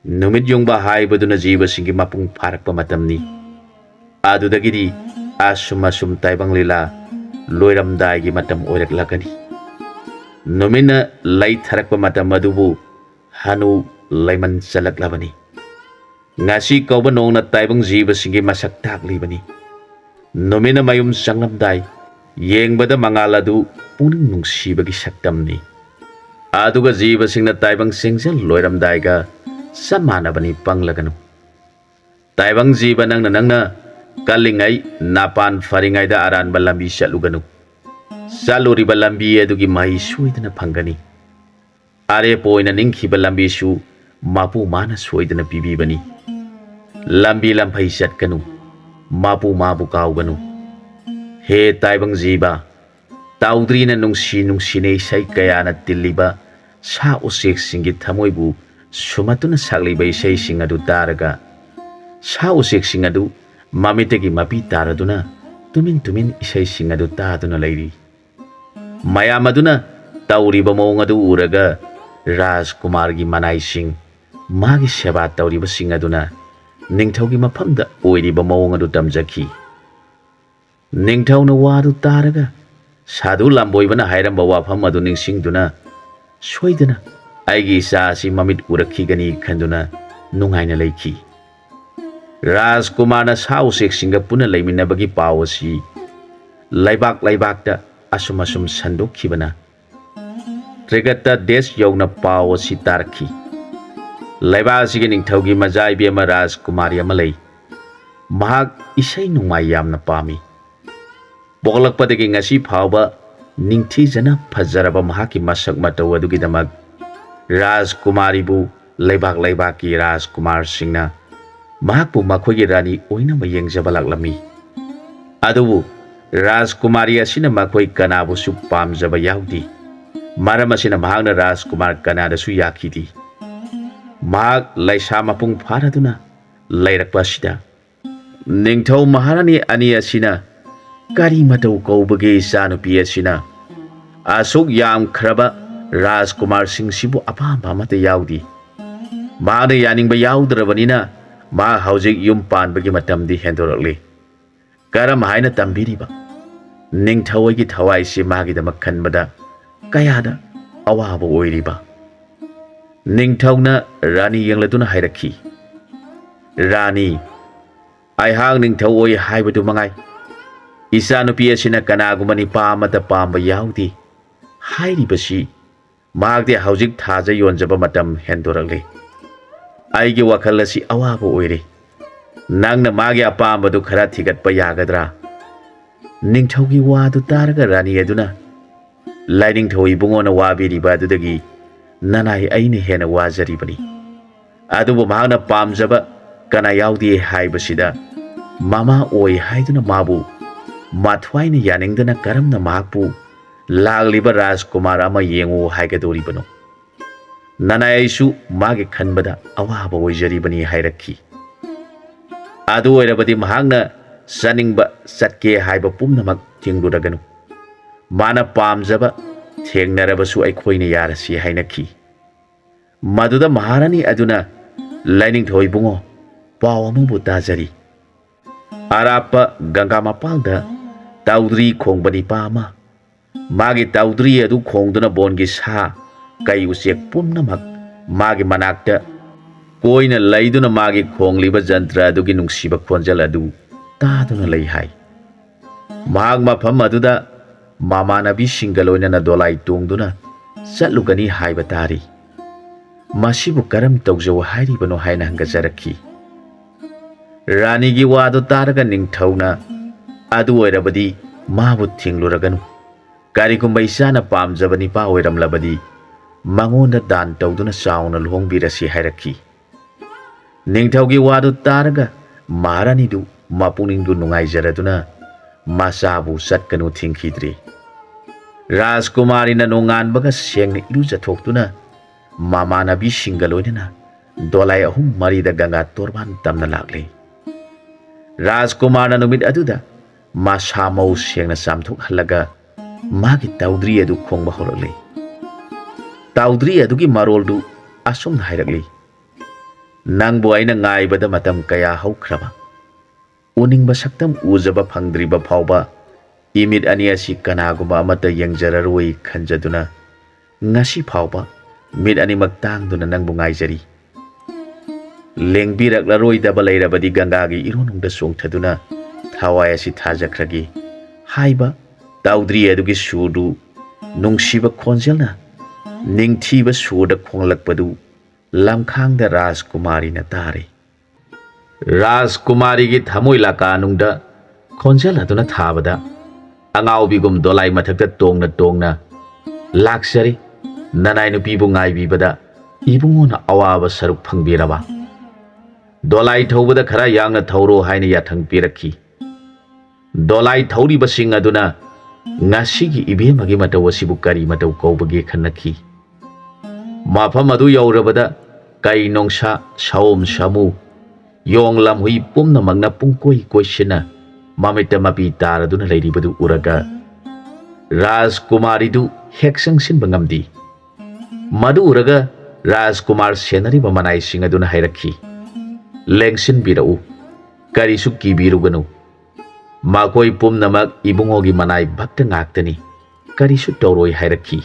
Numit yungba haibaduna jiba singi mapung pharakpa matamni. Adudagidi asum asum taibang lila loiramdaigi matam oiraklakani. Numina lai tharakpa matam adubu hanu laiman chalaklabani. Ngasi kauba nongna taibang jiba singi masak taklibani. Numina mayum sanglamdai yengbada mangaladu puning nungsibagi saktamni. Aduga jiba singna taibang singjal loiramdaiga samanabani panglaganu. Taibang jiba nangna kalingai napan faringai da aran balambi chaluganu. Saluri balambi adugi mai suidana phangani. Are poina ningkhiba lambi su mapu mana soidana pibibani. Lambi lamphai chatkanu mapu mabu kauganu. He taibang jiba Toudri na nungsine isai kayana tiliba sa usik singi thamoibu sumatuna sakliba isai singadu taraga sa usik singadu mamitegi mapi taraduna tumin isai singadu taduna lairi. Mayamaduna tauriba maungadu uraga Rajkumar gi manai sing magi seba tauriba singaduna Ningthougi mafamda oiriba maung adu tamjaki. Ningthouna wadu taraga sadu lamboibana hairamba wafam adu ningsingduna soidana aigi isa asi mamit urakhigani khanduna nungaina leikhi. Rajkumar na sa usik singa puna leiminabagi paw asi laibak da asum sandokhibana Trigata des yauna paw asi tarki. Laiba asigi Ningthougi majai bema Rajkumar yamalei. Mahak isai nungmai yamna pami. Boklakpadagi ngasi phawba Ningthijana phajaraba mahaki masak matau adugidamak Rajkumaribu laibaki Rajkumar singna mahakpu makhoigi rani oina mayengjaba laklami. Adubu Rajkumari asina makhoi kanabu su pamjaba yaudi. Maram asina mahakna Rajkumar kanada su yakhidi. Mahak laisa mapung pharaduna lairakpa asida Ningthou maharani ani asina kari matau kaubage sanupi asina asuk yam khraba Rajkumar singsibu apamba mate yaudi. Mahakna yaningba yaudrabanina ma haujik yum panbagi matamdi hendorakli. Karam haina tambiriba Ningthougi thawai si magidamak khanbada kayada awaba oiriba. Ningthouna Rani yangladuna hairakhi. Rani aihang Ningthou oi haibadu mangai. Isa nupi asina kanagumani pamata pamba yaudi. Hairibasi magde haujik thaja yonjaba matam hendorakli. Aigi wakhal asi awaba oire. Nangna magi apambadu khara thigatpa yagadra. Ningthougi wadu taraga Rani aduna Lainingthou ibungona wabiriba adudagi nanai aine hena wajaribani. Adubu mahakna pamjaba kana yaudi haibasida mama oi haiduna mabu mathwaina yaningdana karamna mahakpu lagliba Rajkumar ama yengu haigadoribano. Nanai aisu magi khanbada awaba oijaribani hairakhi. Adu oirabadi mahakna saningba satke haiba pumnamak tingduraganu. Mana pamjaba thengnarabasu aikhoina yarasi hainakhi. Maduda maharani aduna Lainingthou ibungo paw amubu tajari. Arapa Ganga mapalda Toudri khongbani pama magi Toudri adu khongduna bongi sa kai usek pumnamak magi manakta koina laiduna magi khongliba jantra adugi nungsiba khonjal adu taduna lei hai. mahak mafam aduda ꯃꯃꯥꯟꯅꯕꯤꯁꯤꯡꯒ ꯂꯣꯏꯅꯅ ꯗꯣꯂꯥꯏ ꯇꯣꯡꯗꯨꯅ ꯆꯠꯂꯨꯒꯅꯤ ꯍꯥꯏꯕ ꯇꯥꯔꯤ꯫ ꯃꯁꯤꯕꯨ ꯀꯔꯝ ꯇꯧꯖꯧ ꯍꯥꯏꯔꯤꯕꯅꯣ ꯍꯥꯏꯅ ꯍꯪꯒꯖꯔꯛꯈꯤ꯫ ꯔꯥꯅꯤꯒꯤ ꯋꯥꯗꯨ ꯇꯥꯔꯒ ꯅꯤꯡꯊꯧꯅ ꯑꯗꯨ ꯑꯣꯏꯔꯕꯗꯤ ꯃꯥꯕꯨ ꯊꯤꯡꯂꯨꯔꯒꯅꯨ, ꯀꯔꯤꯒꯨꯝꯕ ꯏꯆꯥꯅ ꯄꯥꯝꯖꯕ ꯅꯤꯄꯥ ꯑꯣꯏꯔꯝꯂꯕꯗꯤ ꯃꯉꯣꯟꯗ ꯗꯥꯟ ꯇꯧꯗꯨꯅ ꯆꯥꯎꯅ ꯂꯨꯍꯣꯡꯕꯤꯔꯁꯤ ꯍꯥꯏꯔꯛꯈꯤ꯫ ꯅꯤꯡꯊꯧꯒꯤ ꯋꯥꯗꯨ ꯇꯥꯔꯒ ꯃꯍꯥꯔꯥꯅꯤꯗꯨ ꯃꯄꯨꯛꯅꯤꯡꯗꯨ ꯅꯨꯡꯉꯥꯏꯖꯔꯗꯨꯅ ꯃꯆꯥꯕꯨ ꯆꯠꯀꯅꯨ ꯊꯤꯡꯈꯤꯗ꯭ꯔꯤ꯫ ꯔꯥꯖꯀꯨꯃꯥꯔꯤꯅ ꯅꯣꯡꯉꯥꯟꯕꯒ ꯁꯦꯡꯅ ꯏꯔꯨꯖꯊꯣꯛꯇꯨꯅ ꯃꯃꯥꯟꯅꯕꯤꯁꯤꯡꯒ ꯂꯣꯏꯅꯅ ꯗꯣꯂꯥꯏ ꯑꯍꯨꯝ ꯃꯔꯤꯗ ꯒꯪꯒꯥ ꯇꯣꯔꯕꯥꯟ ꯇꯝꯅ ꯂꯥꯛꯂꯦ꯫ ꯔꯥꯖꯀꯨꯃꯥꯔꯅ ꯅꯨꯃꯤꯠ ꯑꯗꯨꯗ ꯃꯁꯥ ꯃꯎ ꯁꯦꯡꯅ ꯆꯥꯝꯊꯣꯛꯍꯜꯂꯒ ꯃꯥꯒꯤ ꯇꯧꯗ꯭ꯔꯤ ꯑꯗꯨ ꯈꯣꯡꯕ ꯍꯧꯔꯛꯂꯦ꯫ ꯇꯧꯗ꯭ꯔꯤ ꯑꯗꯨꯒꯤ ꯃꯔꯣꯜꯗꯨ ꯑꯁꯨꯝꯅ ꯍꯥꯏꯔꯛꯂꯤ: ꯅꯪꯕꯨ ꯑꯩꯅ ꯉꯥꯏꯕꯗ ꯃꯇꯝ ꯀꯌꯥ ꯍꯧꯈ꯭ꯔꯕ, ꯎꯅꯤꯡꯕ ꯁꯛꯇꯝ ꯎꯖꯕ ꯐꯪꯗ꯭ꯔꯤꯕ ꯐꯥꯎꯕ ꯏꯃꯤꯠ ꯑꯅꯤ ꯑꯁꯤ ꯀꯅꯥꯒꯨꯝꯕ ꯑꯃꯠꯇ ꯌꯦꯡꯖꯔꯔꯣꯏ ꯈꯟꯖꯗꯨꯅ ꯉꯁꯤ ꯐꯥꯎꯕ ꯃꯤꯠ ꯑꯅꯤꯃꯛ ꯇꯥꯡꯗꯨꯅ ꯅꯪꯕꯨ ꯉꯥꯏꯖꯔꯤ꯫ ꯂꯦꯡꯕꯤꯔꯛꯂꯔꯣꯏꯗꯕ ꯂꯩꯔꯕꯗꯤ ꯒꯪꯒꯥꯒꯤ ꯏꯔꯣꯟꯅꯨꯡꯗ ꯆꯣꯡꯊꯗꯨꯅ ꯊꯋꯥꯏ ꯑꯁꯤ ꯊꯥꯖꯈ꯭ꯔꯒꯦ ꯍꯥꯏꯕ ꯇꯧꯗ꯭ꯔꯤ ꯑꯗꯨꯒꯤ ꯁꯨꯔꯗꯨ ꯅꯨꯡꯁꯤꯕ ꯈꯣꯟꯖꯦꯜꯅ ꯅꯤꯡꯊꯤꯕ ꯁꯨꯔꯗ ꯈꯣꯡꯂꯛꯄꯗꯨ ꯂꯝꯈꯥꯡꯗ ꯔꯥꯖꯀꯨꯃꯥꯔꯤꯅ ꯇꯥꯔꯦ꯫ ꯔꯥꯖꯀꯨꯃꯥꯔꯤꯒꯤ ꯊꯃꯣꯏ ꯂꯥꯀꯥꯅꯨꯡꯗ ꯈꯣꯟꯖꯦꯜ ꯑꯗꯨꯅ ꯊꯥꯕꯗ ꯑꯉꯥꯎꯕꯤꯒꯨꯝ ꯗꯣꯂꯥꯏ ꯃꯊꯛꯇ ꯇꯣꯡꯅ ꯇꯣꯡꯅ ꯂꯥꯛꯆꯔꯤ, ꯅꯅꯥꯏ ꯅꯨꯄꯤꯕꯨ ꯉꯥꯏꯕꯤꯕꯗ ꯏꯕꯨꯡꯉꯣꯅ ꯑꯋꯥꯕ ꯁꯔꯨꯛ ꯐꯪꯕꯤꯔꯕ? ꯗꯣꯂꯥꯏ ꯊꯧꯕꯗ ꯈꯔ ꯌꯥꯡꯅ ꯊꯧꯔꯣ ꯍꯥꯏꯅ ꯌꯥꯊꯪ ꯄꯤꯔꯛꯈꯤ꯫ ꯗꯣꯂꯥꯏ ꯊꯧꯔꯤꯕꯁꯤꯡ ꯑꯗꯨꯅ ꯉꯁꯤꯒꯤ ꯏꯕꯦꯝꯃꯒꯤ ꯃꯇꯧ ꯑꯁꯤꯕꯨ ꯀꯔꯤ ꯃꯇꯧ ꯀꯧꯕꯒꯦ ꯈꯟꯅꯈꯤ꯫ ꯃꯐꯝ ꯑꯗꯨ ꯌꯧꯔꯕꯗ ꯀꯩ ꯅꯣꯡꯁꯥ, ꯁꯑꯣꯝ ꯁꯥꯃꯨ, ꯌꯣꯡ ꯂꯝꯍꯨꯏ ꯄꯨꯝꯅꯃꯛꯅ ꯄꯨꯡꯀꯣꯏ ꯀꯣꯏꯁꯤꯟꯅ ꯃꯃꯤꯠꯇ ꯃꯄꯤ ꯇꯥꯔꯗꯨꯅ ꯂꯩꯔꯤꯕꯗꯨ ꯎꯔꯒ ꯔꯥꯖꯀꯨꯃꯥꯔꯤꯗꯨ ꯍꯦꯛ ꯆꯪꯁꯤꯟꯕ ꯉꯝꯗꯦ꯫ ꯃꯗꯨ ꯎꯔꯒ ꯔꯥꯖꯀꯨꯃꯥꯔ ꯁꯦꯟꯅꯔꯤꯕ ꯃꯅꯥꯏꯁꯤꯡ ꯑꯗꯨꯅ ꯍꯥꯏꯔꯛꯈꯤ: ꯂꯦꯡꯁꯤꯟꯕꯤꯔꯛꯎ, ꯀꯔꯤꯁꯨ ꯀꯤꯕꯤꯔꯨꯒꯅꯨ, ꯃꯈꯣꯏ ꯄꯨꯝꯅꯃꯛ ꯏꯕꯨꯡꯉꯣꯒꯤ ꯃꯅꯥꯏ ꯚꯛꯇ ꯉꯥꯛꯇꯅꯤ, ꯀꯔꯤꯁꯨ ꯇꯧꯔꯣꯏ ꯍꯥꯏꯔꯛꯈꯤ꯫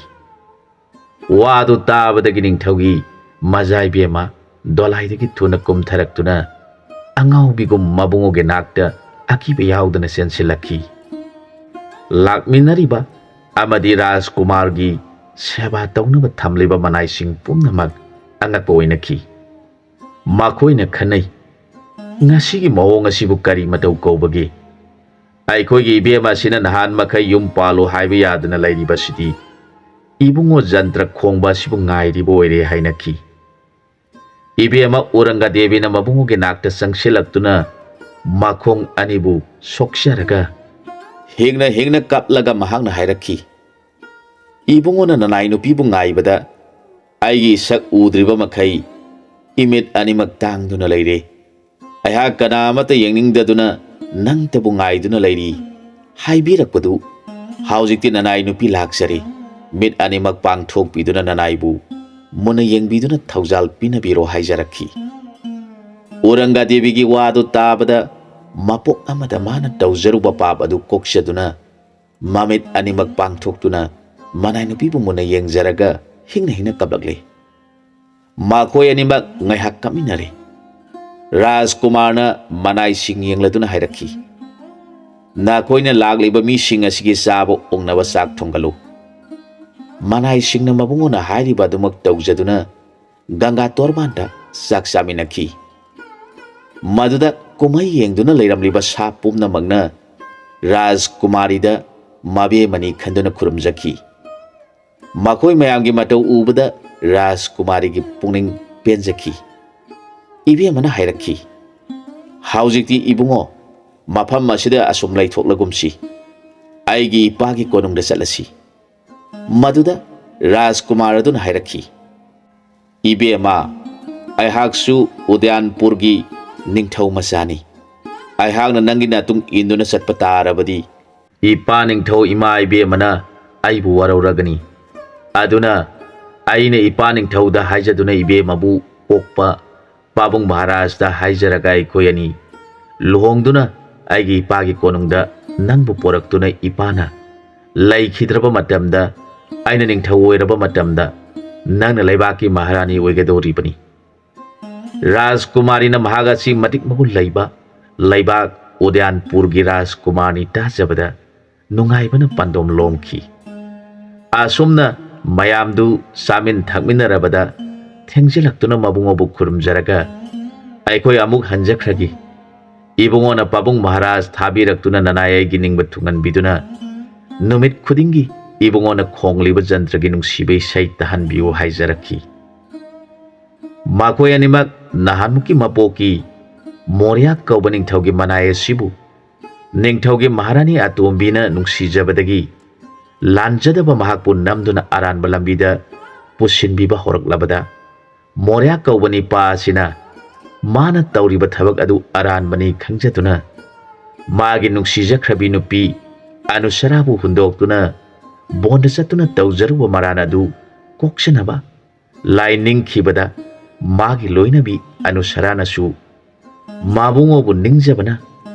ꯋꯥꯗꯨ ꯇꯥꯕꯗꯒꯤ ꯅꯤꯡꯊꯧꯒꯤ ꯃꯖꯥꯏꯕꯦꯝꯃ ꯗꯣꯂꯥꯏꯗꯒꯤ ꯊꯨꯅ ꯀꯨꯝꯊꯔꯛꯇꯨꯅ ꯑꯉꯥꯎꯕꯤꯒꯨꯝ ꯃꯕꯨꯡꯉꯣꯒꯤ ꯅꯥꯛꯇ ꯑꯀꯤꯕ ꯌꯥꯎꯗꯅ ꯆꯦꯟꯁꯤꯜꯂꯛꯈꯤ꯫ ꯂꯥꯛꯃꯤꯟꯅꯔꯤꯕ ꯑꯃꯗꯤ ꯔꯥꯖꯀꯨꯃꯥꯔꯒꯤ ꯁꯦꯕꯥ ꯇꯧꯅꯕ ꯊꯝꯂꯤꯕ ꯃꯅꯥꯏꯁꯤꯡ ꯄꯨꯝꯅꯃꯛ ꯑꯉꯛꯄ ꯑꯣꯏꯅꯈꯤ꯫ ꯃꯈꯣꯏꯅ ꯈꯟꯅꯩ, ꯉꯁꯤꯒꯤ ꯃꯑꯣꯡ ꯑꯁꯤꯕꯨ ꯀꯔꯤ ꯃꯇꯧ ꯀꯧꯕꯒꯦ? ꯑꯩꯈꯣꯏꯒꯤ ꯏꯕꯦꯝꯃ ꯑꯁꯤꯅ ꯅꯍꯥꯟ ꯃꯈꯩ ꯌꯨꯝ ꯄꯥꯜꯂꯨ ꯍꯥꯏꯕ ꯌꯥꯗꯅ ꯂꯩꯔꯤꯕꯁꯤꯗꯤ ꯏꯕꯨꯡꯉꯣ ꯖꯟꯇ꯭ꯔ ꯈꯣꯡꯕ ꯑꯁꯤꯕꯨ ꯉꯥꯏꯔꯤꯕ ꯑꯣꯏꯔꯦ ꯍꯥꯏꯅꯈꯤ꯫ ꯏꯕꯦꯝꯃ ꯎꯔꯪꯒꯗꯦꯕꯤꯅ ꯃꯕꯨꯡꯉꯣꯒꯤ ꯅꯥꯛꯇ ꯆꯪꯁꯤꯜꯂꯛꯇꯨꯅ ꯃꯈꯣꯡ ꯑꯅꯤꯕꯨ ꯁꯣꯛꯆꯔꯒ ꯍꯤꯡꯅ ꯍꯤꯡꯅ ꯀꯞꯂꯒ ꯃꯍꯥꯛꯅ ꯍꯥꯏꯔꯛꯈꯤ: ꯏꯕꯨꯡꯉꯣꯅ ꯅꯅꯥꯏ ꯅꯨꯄꯤꯕꯨ ꯉꯥꯏꯕꯗ ꯑꯩꯒꯤ ꯁꯛ ꯎꯗ꯭ꯔꯤꯕ ꯃꯈꯩ ꯏꯃꯤꯠ ꯑꯅꯤꯃꯛ ꯇꯥꯡꯗꯨꯅ ꯂꯩꯔꯦ꯫ ꯑꯩꯍꯥꯛ ꯀꯅꯥ ꯑꯃꯠꯇ ꯌꯦꯡꯅꯤꯡꯗꯗꯨꯅ ꯅꯪꯇꯕꯨ ꯉꯥꯏꯗꯨꯅ ꯂꯩꯔꯤ ꯍꯥꯏꯕꯤꯔꯛꯄꯗꯨ ꯍꯧꯖꯤꯛꯇꯤ ꯅꯅꯥꯏ ꯅꯨꯄꯤ ꯂꯥꯛꯆꯔꯦ, ꯃꯤꯠ ꯑꯅꯤꯃꯛ ꯄꯥꯡꯊꯣꯛꯄꯤꯗꯨꯅ ꯅꯅꯥꯏꯕꯨ ꯃꯨꯟꯅ ꯌꯦꯡꯕꯤꯗꯨꯅ ꯊꯧꯖꯥꯜ ꯄꯤꯅꯕꯤꯔꯣ ꯍꯥꯏꯖꯔꯛꯈꯤ꯫ ꯎꯔꯪꯒꯗꯦꯕꯤꯒꯤ ꯋꯥꯗꯨ ꯇꯥꯕꯗ ꯃꯄꯣꯛ ꯑꯃꯗ ꯃꯥꯅ ꯇꯧꯖꯔꯨꯕ ꯄꯥꯞ ꯑꯗꯨ ꯀꯣꯛꯆꯗꯨꯅ ꯃꯃꯤꯠ ꯑꯅꯤꯃꯛ ꯄꯥꯡꯊꯣꯛꯇꯨꯅ ꯃꯅꯥꯏ ꯅꯨꯄꯤꯕꯨ ꯃꯨꯟꯅ ꯌꯦꯡꯖꯔꯒ ꯍꯤꯡꯅ ꯍꯤꯡꯅ ꯀꯞꯂꯛꯂꯦ꯫ ꯃꯈꯣꯏ ꯑꯅꯤꯃꯛ ꯉꯥꯏꯍꯥꯛ ꯀꯞꯃꯤꯟꯅꯔꯦ꯫ ꯔꯥꯖꯀꯨꯃꯥꯔꯅ ꯃꯅꯥꯏꯁꯤꯡ ꯌꯦꯡꯂꯗꯨꯅ ꯍꯥꯏꯔꯛꯈꯤ: ꯅꯈꯣꯏꯅ ꯂꯥꯛꯂꯤꯕ ꯃꯤꯁꯤꯡ ꯑꯁꯤꯒꯤ ꯆꯥꯕ ꯑꯣꯡꯅꯕ ꯆꯥꯛ ꯊꯣꯡꯒꯠꯂꯨ꯫ ꯃꯅꯥꯏꯁꯤꯡꯅ ꯃꯕꯨꯡꯉꯣꯅ ꯍꯥꯏꯔꯤꯕ ꯑꯗꯨꯃꯛ ꯇꯧꯖꯗꯨꯅ ꯒꯪꯒꯥ ꯇꯣꯔꯕꯥꯟꯗ ꯆꯥꯛ ꯆꯥꯃꯤꯟꯅꯈꯤ꯫ ꯃꯗꯨꯗ ꯀꯨꯝꯍꯩ ꯌꯦꯡꯗꯨꯅ ꯂꯩꯔꯝꯂꯤꯕ ꯁꯥ ꯄꯨꯝꯅꯃꯛꯅ ꯔꯥꯖꯀꯨꯃꯥꯔꯤꯗ ꯃꯕꯦꯃꯅꯤ ꯈꯟꯗꯨꯅ ꯈꯨꯔꯨꯝꯖꯈꯤ꯫ ꯃꯈꯣꯏ ꯃꯌꯥꯝꯒꯤ ꯃꯇꯧ ꯎꯕꯗ ꯔꯥꯖꯀꯨꯃꯥꯔꯤꯒꯤ ꯄꯨꯛꯅꯤꯡ ꯄꯦꯟꯖꯈꯤ꯫ ꯏꯕꯦꯝꯃꯅ ꯍꯥꯏꯔꯛꯈꯤ: ꯍꯧꯖꯤꯛꯇꯤ ꯏꯕꯨꯡꯉꯣ, ꯃꯐꯝ ꯑꯁꯤꯗ ꯑꯁꯨꯝ ꯂꯩꯊꯣꯛꯂꯒꯨꯝꯁꯤ, ꯑꯩꯒꯤ ꯏꯄꯥꯒꯤ ꯀꯣꯅꯨꯡꯗ ꯆꯠꯂꯁꯤ꯫ ꯃꯗꯨꯗ ꯔꯥꯖꯀꯨꯃꯥꯔ ꯑꯗꯨꯅ ꯍꯥꯏꯔꯛꯈꯤ: ꯏꯕꯦꯝꯃ, ꯑꯩꯍꯥꯛꯁꯨ ꯎꯗꯌꯥꯟꯄꯨꯔꯒꯤ ꯅꯤꯡꯊꯧ ꯃꯆꯥꯅꯤ꯫ ꯑꯩꯍꯥꯛꯅ ꯅꯪꯒꯤ ꯅꯇꯨꯡ ꯏꯟꯗꯨꯅ ꯆꯠꯄ ꯇꯥꯔꯕꯗꯤ ꯏꯄꯥ ꯅꯤꯡꯊꯧ ꯏꯃꯥ ꯏꯕꯦꯝꯃꯅ ꯑꯩꯕꯨ ꯋꯥꯔꯧꯔꯒꯅꯤ꯫ ꯑꯗꯨꯅ ꯑꯩꯅ ꯏꯄꯥ ꯅꯤꯡꯊꯧꯗ ꯍꯥꯏꯖꯗꯨꯅ ꯏꯕꯦꯝꯃꯕꯨ ꯄꯣꯛꯄ ꯄꯥꯕꯨꯡ ꯃꯍꯥꯔꯥꯖꯗ ꯍꯥꯏꯖꯔꯒ ꯑꯩꯈꯣꯏ ꯑꯅꯤ ꯂꯨꯍꯣꯡꯗꯨꯅ ꯑꯩꯒꯤ ꯏꯄꯥꯒꯤ ꯀꯣꯅꯨꯡꯗ ꯅꯪꯕꯨ ꯄꯣꯔꯛꯇꯨꯅ ꯏꯄꯥꯅ ꯂꯩꯈꯤꯗ꯭ꯔꯕ ꯃꯇꯝꯗ, ꯑꯩꯅ ꯅꯤꯡꯊꯧ ꯑꯣꯏꯔꯕ ꯃꯇꯝꯗ ꯅꯪꯅ ꯂꯩꯕꯥꯛꯀꯤ ꯃꯍꯥꯔꯥꯅꯤ ꯑꯣꯏꯒꯗꯧꯔꯤꯕꯅꯤ꯫ ꯔꯥꯖꯀꯨꯃꯥꯔꯤꯅ ꯃꯍꯥꯛ ꯑꯁꯤ ꯃꯇꯤꯛ ꯃꯒꯨꯟ ꯂꯩꯕ ꯂꯩꯕꯥꯛ ꯎꯗꯌꯥꯟꯄꯨꯔꯒꯤ ꯔꯥꯖꯀꯨꯃꯥꯔꯅꯤ ꯇꯥꯖꯕꯗ ꯅꯨꯡꯉꯥꯏꯕꯅ ꯄꯥꯟꯗꯣꯝ ꯂꯣꯝꯈꯤ꯫ ꯑꯁꯨꯝꯅ ꯃꯌꯥꯝꯗꯨ ꯆꯥꯃꯤꯟ ꯊꯛꯃꯤꯟꯅꯔꯕꯗ ꯊꯦꯡꯖꯤꯜꯂꯛꯇꯨꯅ ꯃꯕꯨꯡꯉꯣꯕꯨ ꯈꯨꯔꯨꯝꯖꯔꯒ ꯑꯩꯈꯣꯏ ꯑꯃꯨꯛ ꯍꯟꯖꯈ꯭ꯔꯒꯦ꯫ ꯏꯕꯨꯡꯉꯣꯅ ꯄꯥꯕꯨꯡ ꯃꯍꯥꯔꯥꯖ ꯊꯥꯕꯤꯔꯛꯇꯨꯅ ꯅꯅꯥꯏ ꯑꯩꯒꯤ ꯅꯤꯡꯕ ꯊꯨꯡꯍꯟꯕꯤꯗꯨꯅ ꯅꯨꯃꯤꯠ ꯈꯨꯗꯤꯡꯒꯤ ꯏꯕꯨꯡꯉꯣꯅ ꯈꯣꯡꯂꯤꯕ ꯖꯟꯇ꯭ꯔꯒꯤ ꯅꯨꯡꯁꯤꯕ ꯏꯁꯩ ꯇꯥꯍꯟꯕꯤꯌꯨ ꯍꯥꯏꯖꯔꯛꯈꯤ꯫ ꯃꯈꯣꯏ ꯑꯅꯤꯃꯛ ꯅꯍꯥꯟꯃꯨꯛꯀꯤ ꯃꯄꯣꯛꯀꯤ ꯃꯣꯔꯤꯌꯥ ꯀꯧꯕ ꯅꯤꯡꯊꯧꯒꯤ ꯃꯅꯥꯏ ꯑꯁꯤꯕꯨ ꯅꯤꯡꯊꯧꯒꯤ ꯃꯍꯥꯔꯥꯅꯤ ꯑꯇꯣꯝꯕꯤꯅ ꯅꯨꯡꯁꯤꯖꯕꯗꯒꯤ ꯂꯥꯟꯖꯗꯕ ꯃꯍꯥꯛꯄꯨ ꯅꯝꯗꯨꯅ ꯑꯔꯥꯟꯕ ꯂꯝꯕꯤꯗ ꯄꯨꯁꯤꯟꯕꯤꯕ ꯍꯧꯔꯛꯂꯕꯗ ꯃꯣꯔꯤꯌꯥ ꯀꯧꯕ ꯅꯤꯄꯥ ꯑꯁꯤꯅ ꯃꯥꯅ ꯇꯧꯔꯤꯕ ꯊꯕꯛ ꯑꯗꯨ ꯑꯔꯥꯟꯕꯅꯤ ꯈꯪꯖꯗꯨꯅ ꯃꯥꯒꯤ ꯅꯨꯡꯁꯤꯖꯈ꯭ꯔꯕꯤ ꯅꯨꯄꯤ ꯑꯅꯨꯁꯔꯥꯕꯨ ꯍꯨꯟꯗꯣꯛꯇꯨꯅ ꯕꯣꯟꯗ ꯆꯠꯇꯨꯅ ꯇꯧꯖꯔꯨꯕ ꯃꯔꯥꯟ ꯑꯗꯨ ꯀꯣꯛꯁꯟꯅꯕ ꯂꯥꯏ ꯅꯤꯡꯈꯤꯕꯗ ꯃꯥꯒꯤ ꯂꯣꯏꯅꯕꯤ ꯑꯅꯨꯁꯔꯥꯅꯁꯨ ꯃꯕꯨꯡꯉꯣꯕꯨ ꯅꯤꯡꯖꯕꯅ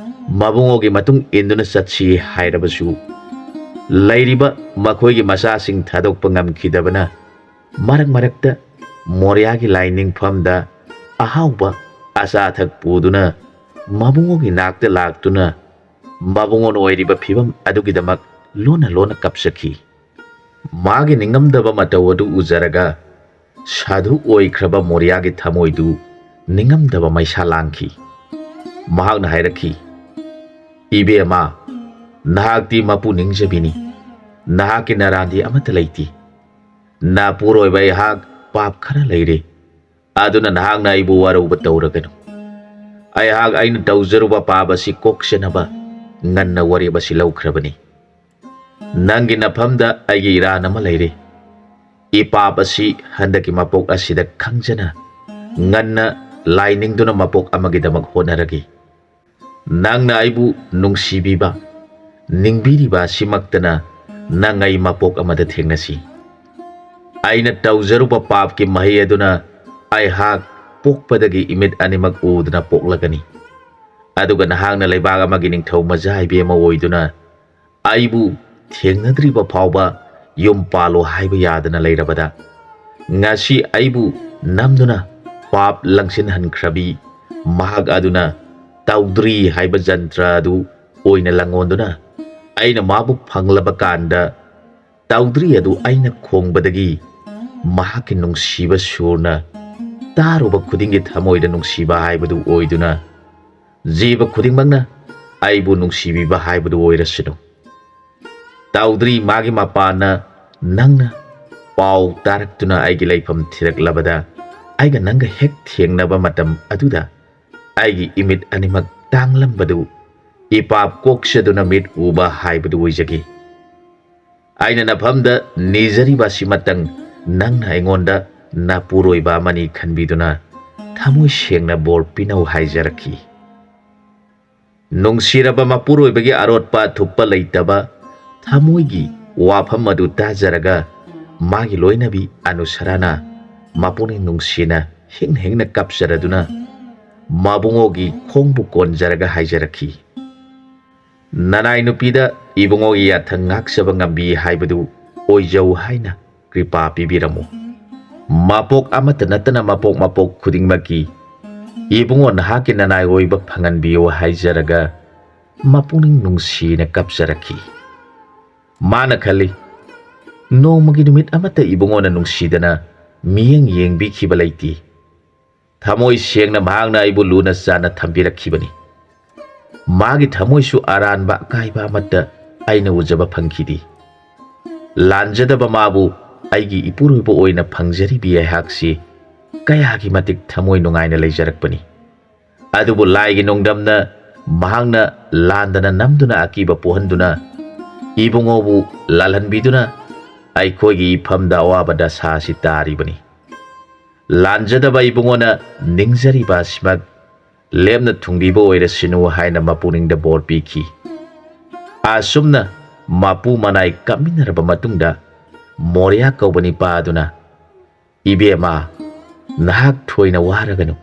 ꯃꯕꯨꯡꯉꯣꯒꯤ ꯃꯇꯨꯡ ꯏꯟꯗꯨꯅ ꯆꯠꯁꯤ ꯍꯥꯏꯔꯕꯁꯨ ꯂꯩꯔꯤꯕ ꯃꯈꯣꯏꯒꯤ ꯃꯆꯥꯁꯤꯡ ꯊꯥꯗꯣꯛꯄ ꯉꯝꯈꯤꯗꯕꯅ ꯃꯔꯛ ꯃꯔꯛꯇ ꯃꯣꯔꯤꯌꯥꯒꯤ ꯂꯥꯏ ꯅꯤꯡꯐꯝꯗ ꯑꯍꯥꯎꯕ ꯑꯆꯥ ꯑꯊꯛ ꯄꯨꯗꯨꯅ ꯃꯕꯨꯡꯉꯣꯒꯤ ꯅꯥꯛꯇ ꯂꯥꯛꯇꯨꯅ ꯃꯕꯨꯡꯉꯣꯅ ꯑꯣꯏꯔꯤꯕ ꯐꯤꯕꯝ ꯑꯗꯨꯒꯤꯗꯃꯛ ꯂꯣꯟꯅ ꯂꯣꯟꯅ ꯀꯞꯆꯈꯤ꯫ ꯃꯥꯒꯤ ꯅꯤꯡꯉꯝꯗꯕ ꯃꯇꯧ ꯑꯗꯨ ꯎꯖꯔꯒ ꯁꯥꯙꯨ ꯑꯣꯏꯈ꯭ꯔꯕ ꯃꯣꯔꯤꯌꯥꯒꯤ ꯊꯃꯣꯏꯗꯨ ꯅꯤꯡꯉꯝꯗꯕ ꯃꯩꯁꯥ ꯂꯥꯡꯈꯤ꯫ ꯃꯍꯥꯛꯅ ꯍꯥꯏꯔꯛꯈꯤ, ꯏꯕꯦꯝꯃ, ꯅꯍꯥꯛꯇꯤ ꯃꯄꯨ ꯅꯤꯡꯖꯕꯤꯅꯤ, ꯅꯍꯥꯛꯀꯤ ꯅꯔꯥꯟꯗꯤ ꯑꯃꯠꯇ ꯂꯩꯇꯦ꯫ ꯅꯄꯨꯔꯣꯏꯕ ꯑꯩꯍꯥꯛ ꯄꯥꯞ ꯈꯔ ꯂꯩꯔꯦ, ꯑꯗꯨꯅ ꯅꯍꯥꯛꯅ ꯑꯩꯕꯨ ꯋꯥꯔꯧꯕ ꯇꯧꯔꯒꯅꯨ꯫ ꯑꯩꯍꯥꯛ ꯑꯩꯅ ꯇꯧꯖꯔꯨꯕ ꯄꯥꯞ ꯑꯁꯤ ꯀꯣꯛꯁꯟꯅꯕ ꯉꯟꯅ ꯋꯥꯔꯦꯞ ꯑꯁꯤ ꯂꯧꯈ꯭ꯔꯕꯅꯤ꯫ ꯅꯪꯒꯤ ꯅꯐꯝꯗ ꯑꯩꯒꯤ ꯏꯔꯥꯟ ꯑꯃ ꯂꯩꯔꯦ꯫ ꯏꯄꯥꯞ ꯑꯁꯤ ꯍꯟꯗꯛꯀꯤ ꯃꯄꯣꯛ ꯑꯁꯤꯗ ꯈꯪꯖꯅ ꯉꯟꯅ ꯂꯥꯏ ꯅꯤꯡꯗꯨꯅ ꯃꯄꯣꯛ ꯑꯃꯒꯤꯗꯃꯛ ꯍꯣꯠꯅꯔꯒꯦ꯫ ꯅꯪꯅ ꯑꯩꯕꯨ ꯅꯨꯡꯁꯤꯕꯤꯕ ꯅꯤꯡꯕꯤꯔꯤꯕ ꯑꯁꯤꯃꯛꯇꯅ ꯅꯪ ꯑꯩ ꯃꯄꯣꯛ ꯑꯃꯗ ꯊꯦꯡꯅꯁꯤ꯫ ꯑꯩꯅ ꯇꯧꯖꯔꯨꯕ ꯄꯥꯞꯀꯤ ꯃꯍꯩ ꯑꯗꯨꯅ ꯑꯩꯍꯥꯛ ꯄꯣꯛꯄꯗꯒꯤ ꯏꯃꯤꯠ ꯑꯅꯤꯃꯛ ꯎꯗꯨꯅ ꯄꯣꯛꯂꯒꯅꯤ꯫ ꯑꯗꯨꯒ ꯅꯍꯥꯛꯅ ꯂꯩꯕꯥꯛ ꯑꯃꯒꯤ ꯅꯤꯡꯊꯧ ꯃꯖꯥ ꯏꯕꯦꯝꯃ ꯑꯣꯏꯗꯨꯅ ꯑꯩꯕꯨ ꯊꯦꯡꯅꯗ꯭ꯔꯤꯕ ꯐꯥꯎꯕ ꯌꯨꯝ ꯄꯥꯜꯂꯣ ꯍꯥꯏꯕ ꯌꯥꯗꯅ ꯂꯩꯔꯕꯗ ꯉꯁꯤ ꯑꯩꯕꯨ ꯅꯝꯗꯨꯅ ꯄꯥꯞ ꯂꯪꯁꯤꯟꯍꯟꯈ꯭ꯔꯕꯤ ꯃꯍꯥꯛ ꯑꯗꯨꯅ ꯇꯧꯗ꯭ꯔꯤ ꯍꯥꯏꯕ ꯖꯟꯇ꯭ꯔ ꯑꯗꯨ ꯑꯣꯏꯅ ꯂꯪꯉꯣꯟꯗꯨꯅ ꯑꯩꯅ ꯃꯥꯕꯨ ꯐꯪꯂꯕ ꯀꯥꯟꯗ ꯇꯧꯗ꯭ꯔꯤ ꯑꯗꯨ ꯑꯩꯅ ꯈꯣꯡꯕꯗꯒꯤ ꯃꯍꯥꯛꯀꯤ ꯅꯨꯡꯁꯤꯕ ꯁꯨꯔꯅ ꯇꯥꯔꯨꯕ ꯈꯨꯗꯤꯡꯒꯤ ꯊꯃꯣꯏꯗ ꯅꯨꯡꯁꯤꯕ ꯍꯥꯏꯕꯗꯨ ꯑꯣꯏꯗꯨꯅ ꯖꯤꯕ ꯈꯨꯗꯤꯡꯃꯛꯅ ꯑꯩꯕꯨ ꯅꯨꯡꯁꯤꯕꯤꯕ ꯍꯥꯏꯕꯗꯨ ꯑꯣꯏꯔꯁꯅꯨ꯫ ꯇꯧꯗ꯭ꯔꯤ ꯃꯥꯒꯤ ꯃꯄꯥꯅ ꯅꯪꯅ ꯄꯥꯎ ꯇꯥꯔꯛꯇꯨꯅ ꯑꯩꯒꯤ ꯂꯩꯐꯝ ꯊꯤꯔꯛꯂꯕꯗ ꯑꯩꯒ ꯅꯪꯒ ꯍꯦꯛ ꯊꯦꯡꯅꯕ ꯃꯇꯝ ꯑꯗꯨꯗ ꯑꯩꯒꯤ ꯏꯃꯤꯠ ꯑꯅꯤꯃꯛ ꯇꯥꯡꯂꯝꯕꯗꯨ ꯏꯄꯥꯞ ꯀꯣꯛꯁꯗꯨꯅ ꯃꯤꯠ ꯎꯕ ꯍꯥꯏꯕꯗꯨ ꯑꯣꯏꯖꯒꯦ꯫ ꯑꯩꯅ ꯅꯐꯝꯗ ꯅꯤꯖꯔꯤꯕ ꯑꯁꯤꯃꯇꯪ ꯅꯪꯅ ꯑꯩꯉꯣꯟꯗ ꯅꯄꯨꯔꯣꯏꯕ ꯑꯃꯅꯤ ꯈꯟꯕꯤꯗꯨꯅ ꯊꯃꯣꯏ ꯁꯦꯡꯅ ꯕꯣꯔ ꯄꯤꯅꯧ ꯍꯥꯏꯖꯔꯛꯈꯤ꯫ ꯅꯨꯡꯁꯤꯔꯕ ꯃꯄꯨꯔꯣꯏꯕꯒꯤ ꯑꯔꯣꯠꯄ ꯑꯊꯨꯞꯄ ꯂꯩꯇꯕ ꯊꯃꯣꯏꯒꯤ ꯋꯥꯐꯝ ꯑꯗꯨ ꯇꯥꯖꯔꯒ ꯃꯥꯒꯤ ꯂꯣꯏꯅꯕꯤ ꯑꯅꯨꯁꯔꯥꯅ ꯃꯄꯨꯛꯅꯤꯡ ꯅꯨꯡꯁꯤꯅ ꯍꯤꯡ ꯍꯤꯡꯅ ꯀꯞꯆꯔꯗꯨꯅ ꯃꯕꯨꯡꯉꯣꯒꯤ ꯈꯣꯡꯕꯨ ꯀꯣꯟꯖꯔꯒ ꯍꯥꯏꯖꯔꯛꯈꯤ, ꯅꯅꯥꯏ ꯅꯨꯄꯤꯗ ꯏꯕꯨꯡꯉꯣꯒꯤ ꯌꯥꯊꯪ ꯉꯥꯛꯆꯕ ꯉꯝꯕꯤ ꯍꯥꯏꯕꯗꯨ ꯑꯣꯏꯖꯧ ꯍꯥꯏꯅ ꯀ꯭ꯔꯤꯄꯥ ꯄꯤꯕꯤꯔꯝꯃꯨ꯫ ꯃꯄꯣꯛ ꯑꯃꯠꯇ ꯅꯠꯇꯅ ꯃꯄꯣꯛ ꯃꯄꯣꯛ ꯈꯨꯗꯤꯡꯃꯛꯀꯤ ꯏꯕꯨꯡꯉꯣ ꯅꯍꯥꯛꯀꯤ ꯅꯅꯥꯏ ꯑꯣꯏꯕ ꯐꯪꯍꯟꯕꯤꯌꯨ ꯍꯥꯏꯖꯔꯒ ꯃꯄꯨꯛꯅꯤꯡ ꯅꯨꯡꯁꯤꯅ ꯀꯞꯆꯔꯛꯈꯤ꯫ ꯃꯥꯅ ꯈꯜꯂꯤ, ꯅꯣꯡꯃꯒꯤ ꯅꯨꯃꯤꯠ ꯑꯃꯠꯇ ꯏꯕꯨꯡꯉꯣꯅ ꯅꯨꯡꯁꯤꯗꯅ ꯃꯤꯠꯌꯦꯡ ꯌꯦꯡꯕꯤꯈꯤꯕ ꯂꯩꯇꯦ꯫ ꯊꯃꯣꯏ ꯁꯦꯡꯅ ꯃꯍꯥꯛꯅ ꯑꯩꯕꯨ ꯂꯨꯅ ꯆꯥꯟꯅ ꯊꯝꯕꯤꯔꯛꯈꯤꯕꯅꯤ꯫ ꯃꯥꯒꯤ ꯊꯃꯣꯏꯁꯨ ꯑꯔꯥꯟꯕ ꯑꯀꯥꯏꯕ ꯑꯃꯠꯇ ꯑꯩꯅ ꯎꯖꯕ ꯐꯪꯈꯤꯗꯦ꯫ ꯂꯥꯟꯖꯗꯕ ꯃꯥꯕꯨ ꯑꯩꯒꯤ ꯏꯄꯨꯔꯣꯏꯕ ꯑꯣꯏꯅ ꯐꯪꯖꯔꯤꯕꯤ ꯑꯩꯍꯥꯛꯁꯤ ꯀꯌꯥꯒꯤ ꯃꯇꯤꯛ ꯊꯃꯣꯏ ꯅꯨꯡꯉꯥꯏꯅ ꯂꯩꯖꯔꯛꯄꯅꯤ꯫ ꯑꯗꯨꯕꯨ ꯂꯥꯏꯒꯤ ꯅꯣꯡꯗꯝꯅ ꯃꯍꯥꯛꯅ ꯂꯥꯟꯗꯅ ꯅꯝꯗꯨꯅ ꯑꯀꯤꯕ ꯄꯣꯛꯍꯟꯗꯨꯅ ꯏꯕꯨꯡꯉꯣꯕꯨ ꯂꯥꯜꯍꯟꯕꯤꯗꯨꯅ ꯑꯩꯈꯣꯏꯒꯤ ꯏꯐꯝꯗ ꯑꯋꯥꯕ ꯗꯁꯥ ꯑꯁꯤ ꯇꯥꯔꯤꯕꯅꯤ꯫ ꯂꯥꯟꯖꯗꯕ ꯏꯕꯨꯡꯉꯣꯅ ꯅꯤꯡꯖꯔꯤꯕ ꯑꯁꯤꯃꯛ ꯂꯦꯝꯅ ꯊꯨꯡꯕꯤꯕ ꯑꯣꯏꯔꯁꯅꯨ ꯍꯥꯏꯅ ꯃꯄꯨꯛꯅꯤꯡꯗ ꯕꯣꯔ ꯄꯤꯈꯤ꯫ ꯑꯁꯨꯝꯅ ꯃꯄꯨ ꯃꯅꯥꯏ ꯀꯞꯃꯤꯟꯅꯔꯕ ꯃꯇꯨꯡꯗ ꯃꯣꯔꯤꯌꯥ ꯀꯧꯕ ꯅꯤꯄꯥ ꯑꯗꯨꯅ, ꯏꯕꯦꯝꯃ, ꯅꯍꯥꯛ ꯊꯣꯏꯅ ꯋꯥꯔꯒꯅꯨ,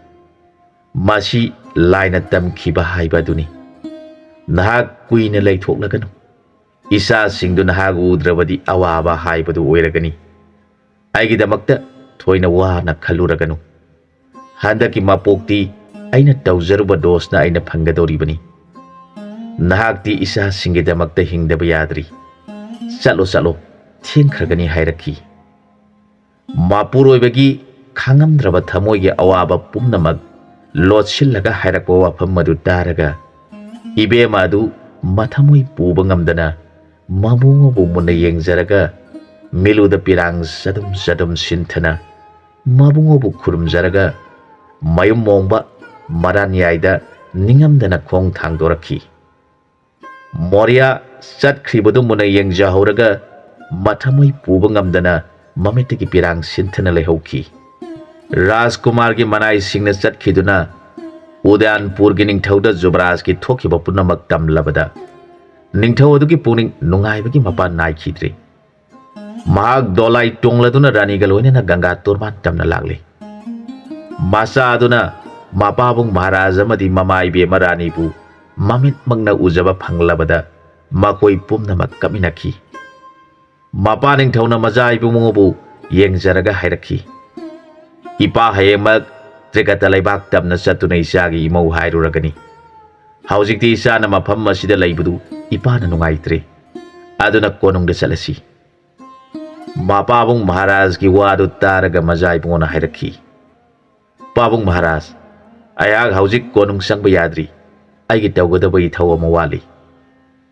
ꯃꯁꯤ ꯂꯥꯏꯅ ꯇꯝꯈꯤꯕ ꯍꯥꯏꯕ ꯑꯗꯨꯅꯤ꯫ ꯅꯍꯥꯛ ꯀꯨꯏꯅ ꯂꯩꯊꯣꯛꯂꯒꯅꯨ, ꯏꯆꯥꯁꯤꯡꯗꯨ ꯅꯍꯥꯛ ꯎꯗ꯭ꯔꯕꯗꯤ ꯑꯋꯥꯕ ꯍꯥꯏꯕꯗꯨ ꯑꯣꯏꯔꯒꯅꯤ꯫ ꯑꯩꯒꯤꯗꯃꯛꯇ ꯊꯣꯏꯅ ꯋꯥꯅ ꯈꯜꯂꯨꯔꯒꯅꯨ꯫ ꯍꯟꯗꯛꯀꯤ ꯃꯄꯣꯛꯇꯤ ꯑꯩꯅ ꯇꯧꯖꯔꯨꯕ ꯗꯣꯁꯅ ꯑꯩꯅ ꯐꯪꯒꯗꯧꯔꯤꯕꯅꯤ꯫ Nahakti isa singgidamakta hingdaba yadri. Chalo chalo thengkhragani hairakhi. Mapuroibagi khangamdraba thamoigi awaba pumnamak lotchillaga hairakwa wafam madu taraga ibema adu mathamoi puba ngamdana mabungobu munna yengjaraga miluda pirang sadum sinthana mabungobu khurumjaraga mayum mongba maran yaida ningamdana khong thangdorakhi. Moria chatkribadu munna yengjahoraga mathamoi puba ngamdana mamitigi pirang sinthana lehauki. Rajkumar ki manai singna chatkiduna Udayanpur ki Ningthouja Jubraj ki thokiba punamak tamlabada Ningthou adugi puning nungaibagi mapa naikhidre. Mahak dolai tongladuna rani ga loinena Ganga Torban tamna lagle. Masa aduna mapabung Maharaja amadi mamaibe marani bu mamit magna ujaba phanglabada makoi pumnamak kaminakhi. Mapa Ningthouna majaibu mongobu yengjaraga hairakhi. Ipa hayemak trikata laibak tamna satuna isagi imau hairuragani. Haujikti isana mafam asida laibudu ipana nungaitre. Aduna konungda salasi. Mapabung Maharaj ki wadu taraga majaibungona hairakhi. Pabung Maharaj, ayag haujik konung sangba yadri. Aigi tawgadaba ithau ama wali.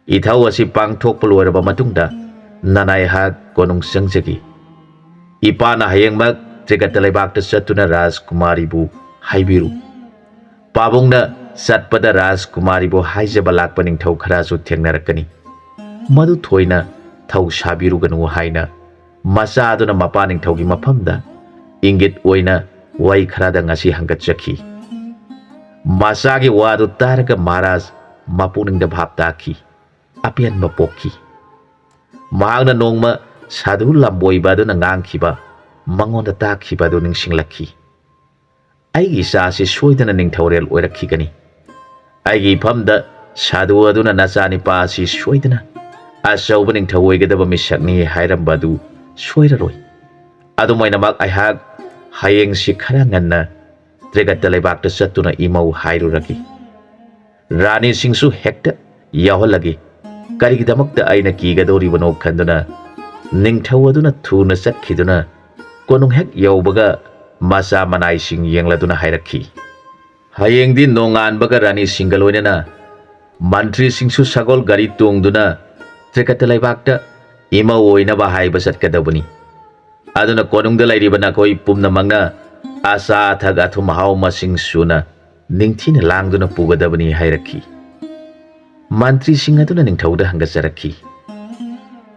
Ithau asi pangthokpa loiraba matungda nanai hak konung sangjagi. Ipana hayengmak trikata laibakta satuna Rajkumari bu haibiru. Pabungna satpada Rajkumari bu haijaba lakpa Ningthou kharasu thengnarakani. Madu thoina thau sabiruganu haina masa aduna mapa Ningthougi mafamda ingit oina wai kharada ngasi hangatchakhi. Masagi wadu taraga Maharaj mapuningda bhap takhi. Apian mapokhi. Mahagna nongma sadhu lamboiba aduna ngangkhiba mangonda takhiba adu ningsinglakhi. Aigi saasi soidana Ningthourel oirakhigani. Aigi famda sadhu aduna nachani paasi soidana achauba Ningthou oigadaba misakni hairamba adu soiraroi. Adumainamak aihak hayengsi khara nganna trikata laibakta satuna imau hairuragi. Rani singsu hekta yaholagi. Karigidamakta aina kigadoribano khanduna Ningthou aduna thuna chakhiduna konung hek yaubaga masa manai sing yengladuna hairakhi. Hayengdi nonganbaga rani singaloinena mantri singsu sagol gari tungduna trikata laibakta imau oinaba haiba chatkadabani. Aduna konungda lairibana koi pumnamangna asa thaga thum hauma sing suna ningthina langduna pugadabani hairakhi. Mantri sing aduna Ningthouda hangacharakhi.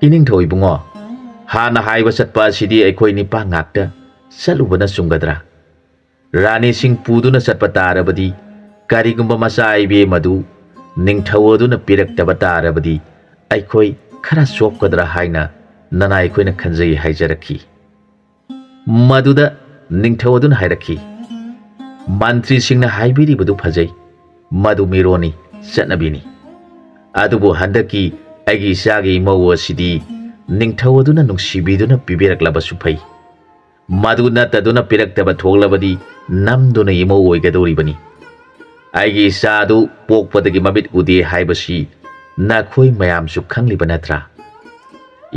Iningthou ibungo hana haiba chatpa asidi aikoi nipa ngakta chalubana chunggadra. Rani sing puduna chatpa tarabadi karigumba masa aibe madu Ningthou aduna piraktaba tarabadi aikoi khara chopkadra haina nana aikoina khanjai haijarakhi. Maduda Ningthou aduna hairakhi. Mantri singna haibiribadu phajai madu mironi chatnabini. Adubu handaki aigi isagi imau asidi Ningthou aduna nungsibiduna pibiraklabasu phai. Madu nataduna piraktaba thoglabadi namduna imau oigadoribani. Aigi isa adu pokpadagi mabit ude haibasi nakhoi mayamsu khangliba natra.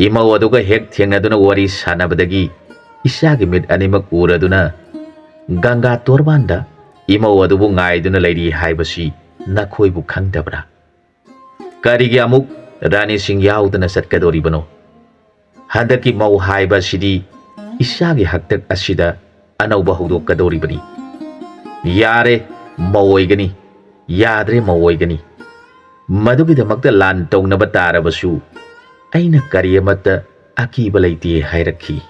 Imau aduga hek thengnaduna wari sanabadagi isagi mit animak uraduna Ganga Torbanda imau adubu ngaiduna lairi haibasi nakhoibu khangdabra. Karigi amuk Rani sing yaudana satkadoribano. Handaki mau haiba sidi isagi haktak asida anauba hudokadoribani. Yare mawoigani yadre mawoigani. Madugidamakta lan tongnaba tarabasu aina kariyamata akiba laiti hairakhi.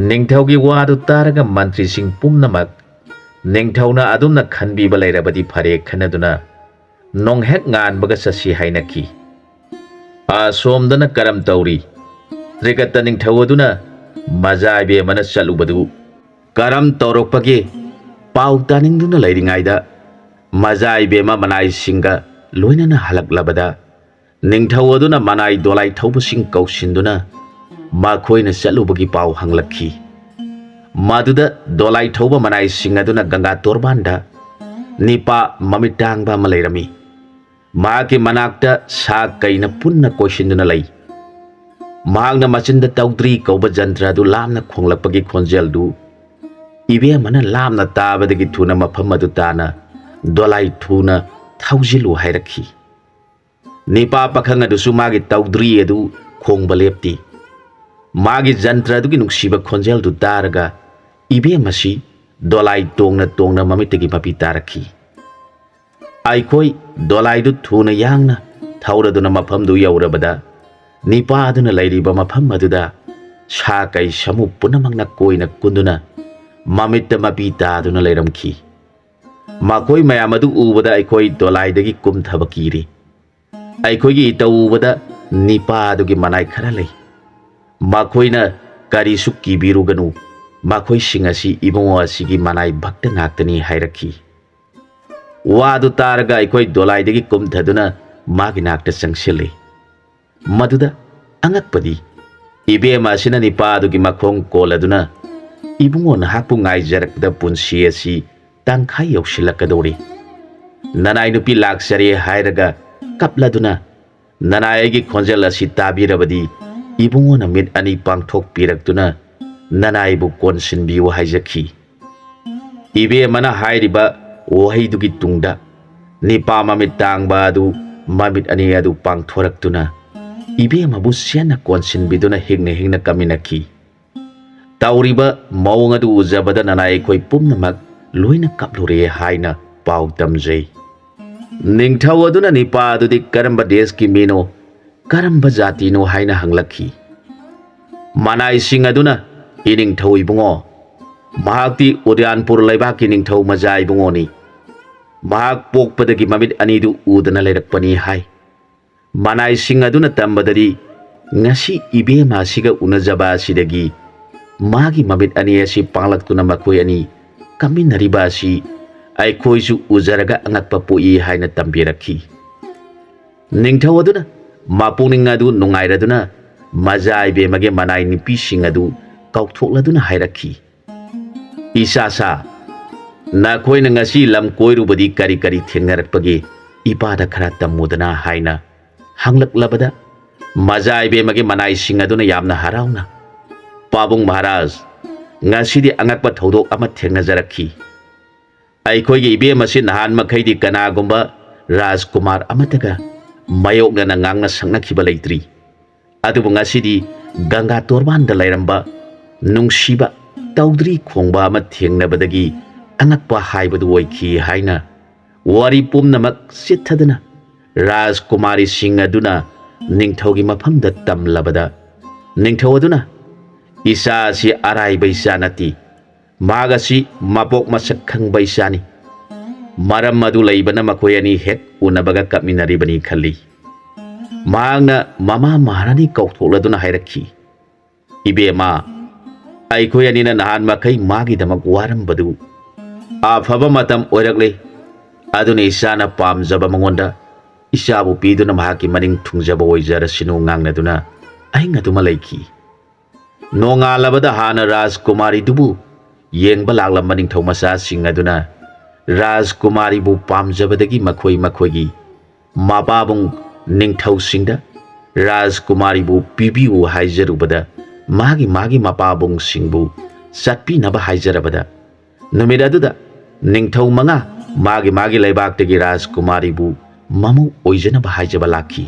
Ningthougi wadu taraga mantri sing pumnamak Ningthouna adumna khanbiba lairabadi phare khanaduna nonghek nganbaga sasi hainakhi. Asomdana karam tauri trikata Ningthou aduna majaibe mana chalubadu karam taurokpagi pau taningduna lairingaida majaibe ma manai singa loinana halaklabada Ningthou aduna manai dolai thobusing kausinduna makhoina chalubagi pau hanglakhi. Maduda dolai thoba manai singaduna Ganga Torbanda nipa mamitangba malairami. Mahaki manakta sa kaina punna koisinduna lay. Mahagna machinda Toudri kauba jantra du lamna khonglakpagi khonjel du ibe mana lamna tabadagi thuna mafam adu tana dolai thuna thaujilu hairakhi. Nipa pakhang adusu magi Toudri adu khongba lepti. Magi jantra du gi nungsiba khonjel du taraga ibe masi dolai tongna mamitagi mapi tarakhi. Aikoi dolai du thuna yangna thauraduna mafam du yaurabada nipa aduna lairiba mafam aduda sa kai samu punamangna koina kunduna mamitta mapi taduna lairamki. Makoi mayamadu ubada aikoi dolai dagi kum thabakiri. Aikoi gi tawubada nipa adugi manai khara lay. Makoi na kari sukki biruganu makoi singasi ibongo asigi manai bhakta ngaktani hairakhi. Wadu taraga aikoi dolai dagi kum thaduna magi nakta sangsili. Maduda angakpadi ibe masina nipa adugi makhong koladuna ibungo nahakpu ngaijarakda punsi asi tangkhai yausilakadori. Nanai nupi laksari hairaga kapladuna nanai gi khonjel asi tabirabadi ibungo na mit ani pangthok piraktuna nanai bu konsin biu haijakhi. Ibe mana hairiba wahaidugi tungda nipa mamit tangba adu mamit ani adu pangthoraktuna ibe mabu siana konsin biduna hingna kaminaki. Tauriba mawang adu uzabada nanai koi pumnamak loina kaplure haina pau tamjay. Ningthau aduna nipa adudi karamba deski mino karamba jati no haina hanglakhi. Manai sing aduna iningthau ibungo mahakti Udyanpur laibaki ningthau majai ibungo ni. Mahak pokpadagi mamit anidu udana leirakpani hai. Manai sing aduna tambadari ngasi ibe masiga unajaba asidagi magi mamit ani asi panglaktuna makoi ani kaminariba asi aikoisu uzaraga angakpa poi haina tambirakhi. Ningthau aduna mapuning adu nungairaduna majai be mage manai nipi sing adu kautthokladuna hairakhi. Isasa na koina ngasi lam koirubadi kari thengarakpagi ipada khara tamudana haina hanglak majai be mage manai sing aduna yamna harauna. Pabung Maharaj ngasidi angakpa thodok ama thengnajarakhi. Aikhoigi ibe masi nahan makhaidi kanagumba Rajkumar amataga mayokna na ngangna sangnakhiba leitri. Adubu ngasidi Ganga torbanda lairamba nungsiba Toudri khongba ama thengnabadagi angakpa haibadu oikhi haina wari pumnamak sithadana Rajkumari sing aduna ningthaugi mafamda tamlabada ningthau aduna isa si arai baisanati magasi mapok masak khang baisani maram madu laibana makoyani hek unabaga kapminari bani khali. Magna mama maharani kautholaduna hairakhi. Ibe ma aikoyani na nahan makai magi damak waram badu afaba matam oirakle aduna isana pamjaba mangonda isabu piduna mahaki maning thungjaba oijarasinu ngangnaduna aingaduma laiki. Nongalabada hana Rajkumari dubu yengba laklam maningthau masa sing aduna Rajkumari bu pamjabadagi makhoigi mapabung ningthau singda Rajkumari bu pibiu haijarubada magi mapabung singbu satpi naba haijarabada numid aduda ningthau manga magi laibaktagi Rajkumari bu mamu oijanaba haijaba lakhi.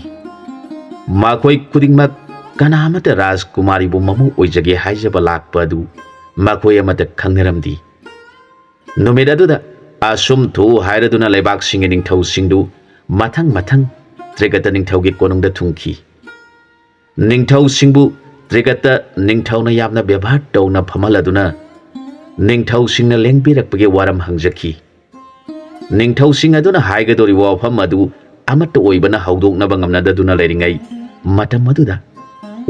Makhoi kudingmak kanamata Rajkumari bu mamu oijage haijaba lakpadu makhoi amata khangnaramdi. Numid aduda asum thu hairaduna laibak singe ningthau singdu mathang Trigata ningthaugi konungda thungki. Ningthau singbu Trigata ningthauna yamna byabhar tawna phamaladuna ningthau singna lengbirakpagi waram hangjaki. Ningthau sing aduna haigadori wafam adu amata oibana haudoknaba ngamnadaduna lairingai matam aduda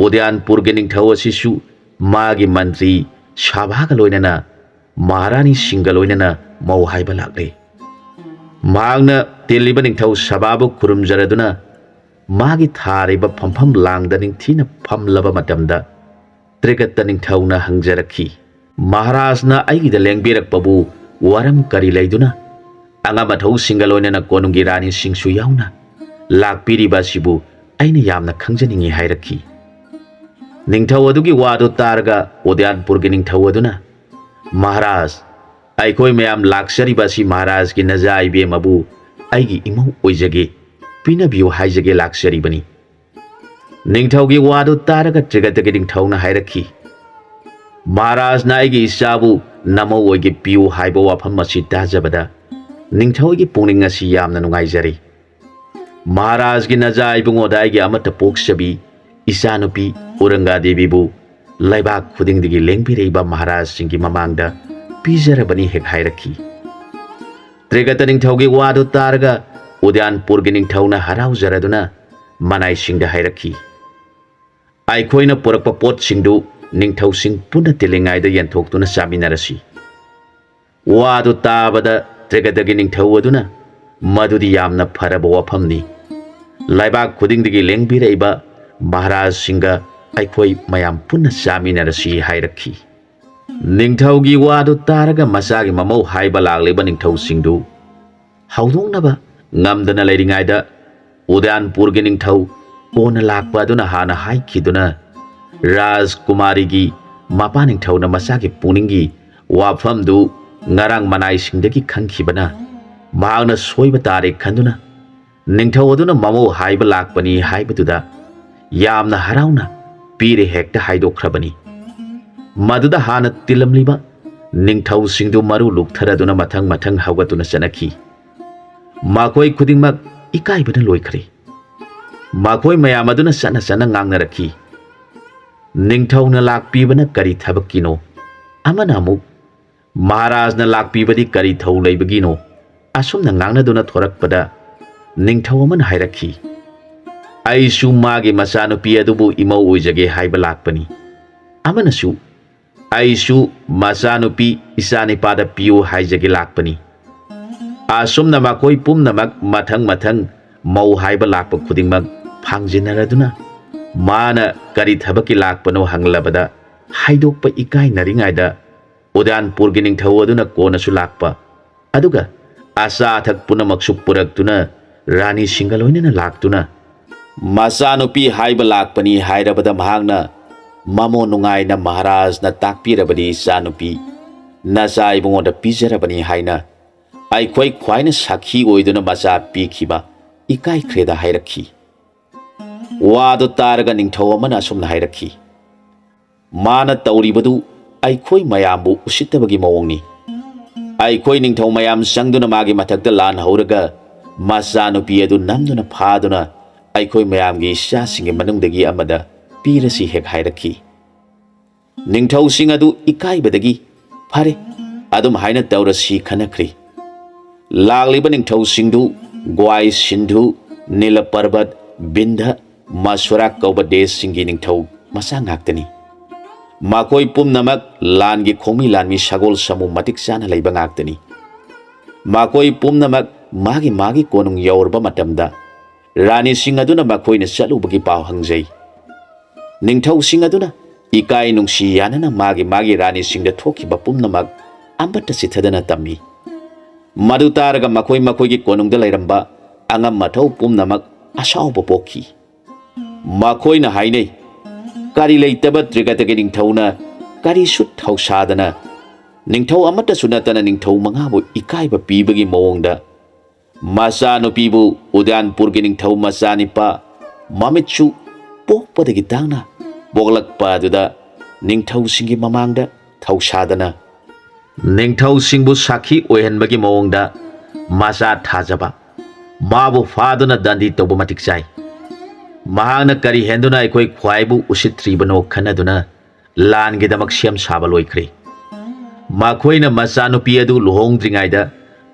Udyanpurgi ningthau asisu magi mantri sabhaga loinana Maharani singa loinana mau haiba lakle. Magna teliba ningthau sababu kurumjaraduna magi thariba phampham langda ningthina phamlaba matamda Trigata ningthauna hangjarakhi. Maharajna aigida lengbirakpabu waram kari laiduna anga mathau singa loinana konungi rani singsu yauna lakpiriba asibu aina yamna khangjaningi hairaki. Ningthau adugi wadu targa Udyanpurgi ningthau aduna Maharaj aikoi mayam laksariba si Maharaj ki naja ibem abu aigi imau oijage pinabiu haijage laksaribani. Ningthaugi wadu taraga trigatagi ningthauna hairaki. Maharaj na aigi isabu namo oige piu haiba wafam asi tajabada Ningthaugi pungning asi yamna nungaijari. Maharaj ki naja ibungoda aigi amata poksabi isanupi Auranggadevi bu laibak khudingdagi lengpireiba Maharaj singgi mamangda pijarabani hek hairaki. Trigata ningthaugi wadu taraga Udyanpurgi ningthauna haraujaraduna manai singda hairaki. Aikhoina purakpa pot singdu ningthau sing puna tilingaida yanthokduna saminarasi. Wadu tabada trigatagi ningthau aduna madudi yamna pharaba wafamni. Laibak khudingdagi lengpireiba Maharaj singa aikhoi mayam puna saminarasi hairaki. Ningthaugi wadu taraga masagi mamau haiba lagliba ningthau singdu haudongnaba ngamdana leiringaida Udyanpurgi ningthau kona lakpa aduna hana haikiduna Rajkumari mapa ningthauna masagi puningi wafamdu ngarang manai singdagi khangkhibana mahakna soiba tare khanduna ningthau aduna mamau haiba lakpani haibaduda yamna harauna pire hekta haidokhrabani. Maduda hana tilamliba ningthau singdu maru lukthraduna mathang mathang haugatuna chanakhi. Makoi khudingmak ikaibana loikhre. Makoi mayam aduna sana sana ngangnaraki. Ningthauna lakpibana kari thabakino amana amuk Maharajna lakpibadi kari thau leibagino asumna ngangnaduna thorakpada ningthau amana hairaki. Aisu magi masanupi adubu imau oijage haiba lakpani. Amanasu Aisu masanupi isanipada piu haijage lakpani. Asumna makoi pumnamak mathang mathang mau haiba lakpa khudingmak phangjinaraduna mana kari thabaki lakpano hanglabada haidokpa ikai naringaida Udyanpurgi ningthau aduna konasu lakpa aduga asa athak punamaksu puraktuna Rani singa loinana laktuna masanupi haiba lakpani hairabada mahangna mamo nungaina Maharajna takpirabadi sanupi naja ibungoda pijarabani haina aikhoi khwaina sakhi oiduna maja pikhiba ikai khreda hairakhi. Wadu taraga ningthau amana asumna hairakhi. Mana tauribadu aikhoi mayambu usittabagi mawongni. Aikhoi ningthau mayam sangduna magi mathakta lan hauraga masanupi adu namduna phaduna aikhoi mayamgi isasingi manungdagi amada pirasi hek hairakhi. Ningthau sing adu ikaibadagi phare adum haina taurasi khanakhri. Lagliba ningthau singdu Gwai Sindhu Nila Parbat Bindha Maswarak kauba desh singi ningthau masa ngaktani. Makoi pumnamak langi khomi lanmi sagol samu matik sana leiba ngaktani. Makoi pumnamak magi magi konung yaurba matamda Rani sing aduna makoina chalubagi pau hangjai. Ningthau sing aduna ikai nungsi yanana magi magi Rani singda thokiba pumnamak ambata sithadana tammi. Madu taraga makoi makoigi konungda lairamba angam mathau pumnamak asauba pokhi. Makoina hainei kari leitaba trigatagi ningthauna kari sut thausadana ningthau amata sunatana ningthau mangabu ikaiba pibagi mawongda masanupibu Udyanpurgi ningthau masanipa mamitsu pokpadagi tangna boglakpa aduda ningthau singi mamangda thausadana ningthau singbu sakhi oihanbagi mawongda masa thajaba mabu faduna dandi toba matik chai. Mahangna kari henduna aikoi khwaibu usitribano khanaduna langidamak siam saba loikhre. Makhoina masanupi adu luhongdringaida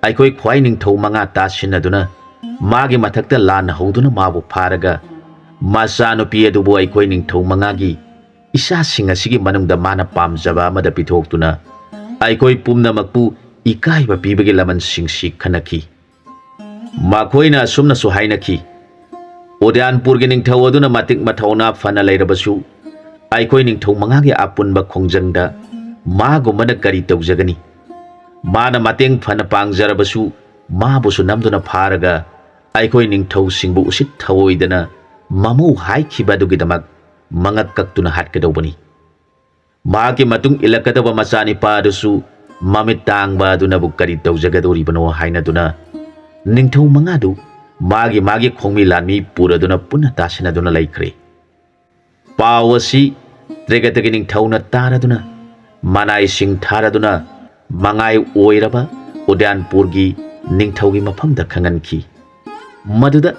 aikoi khwai ningthau manga tasinaduna magi mathakta lan hauduna mabu pharaga masanupi adu bu aikoi ningthau mangagi isa singa sigi manungda mana pamjaba amada pithoktuna aikoi pumnamakpu ikaiba pibagi laman singsi khanaki. Makhoina asumna su hainaki Udyanpurgi ningthau aduna matik mathauna fana leirabasu aikoi ningthau mangagi apunba khongjangda magumada kari tawjagani. Mana mateng fana pangjarabasu mabusu namduna pharaga ꯑꯩꯈꯣꯏ ꯅꯤꯡꯊꯧꯁꯤꯡꯕꯨ ꯎꯁꯤꯠ ꯊꯑꯣꯏꯗꯅ ꯃꯃꯧ ꯍꯥꯏꯈꯤꯕꯗꯨꯒꯤꯗꯃꯛ ꯃꯉꯛ ꯀꯛꯇꯨꯅ ꯍꯥꯠꯀꯗꯧꯕꯅꯤ꯫ ꯃꯍꯥꯛꯀꯤ ꯃꯇꯨꯡ ꯏꯜꯂꯛꯀꯗꯕ ꯃꯆꯥꯅꯤꯄꯥ ꯑꯗꯨꯁꯨ ꯃꯃꯤꯠ ꯇꯥꯡꯕ ꯑꯗꯨꯅꯕꯨ ꯀꯔꯤ ꯇꯧꯖꯒꯗꯧꯔꯤꯕꯅꯣ ꯍꯥꯏꯅꯗꯨꯅ ꯅꯤꯡꯊꯧ ꯃꯉꯥꯗꯨ ꯃꯥꯒꯤ ꯈꯣꯡꯃꯤ ꯂꯥꯟꯃꯤ ꯄꯨꯔꯗꯨꯅ ꯄꯨꯟꯅ ꯇꯥꯁꯤꯟꯅꯗꯨꯅ ꯂꯩꯈ꯭ꯔꯦ꯫ ꯄꯥꯎ ꯑꯁꯤ ꯇ꯭ꯔꯦꯒꯇꯒꯤ ꯅꯤꯡꯊꯧꯅ ꯇꯥꯔꯗꯨꯅ ꯃꯅꯥꯏꯁꯤꯡ ꯊꯥꯔꯗꯨꯅ ꯃꯉꯥꯏ ꯑꯣꯏꯔꯕ ꯎꯗꯌꯥꯟꯄꯨꯔꯒꯤ ꯅꯤꯡꯊꯧꯒꯤ ꯃꯐꯝꯗ ꯈꯪꯍꯟꯈꯤ꯫ ꯃꯗꯨꯗ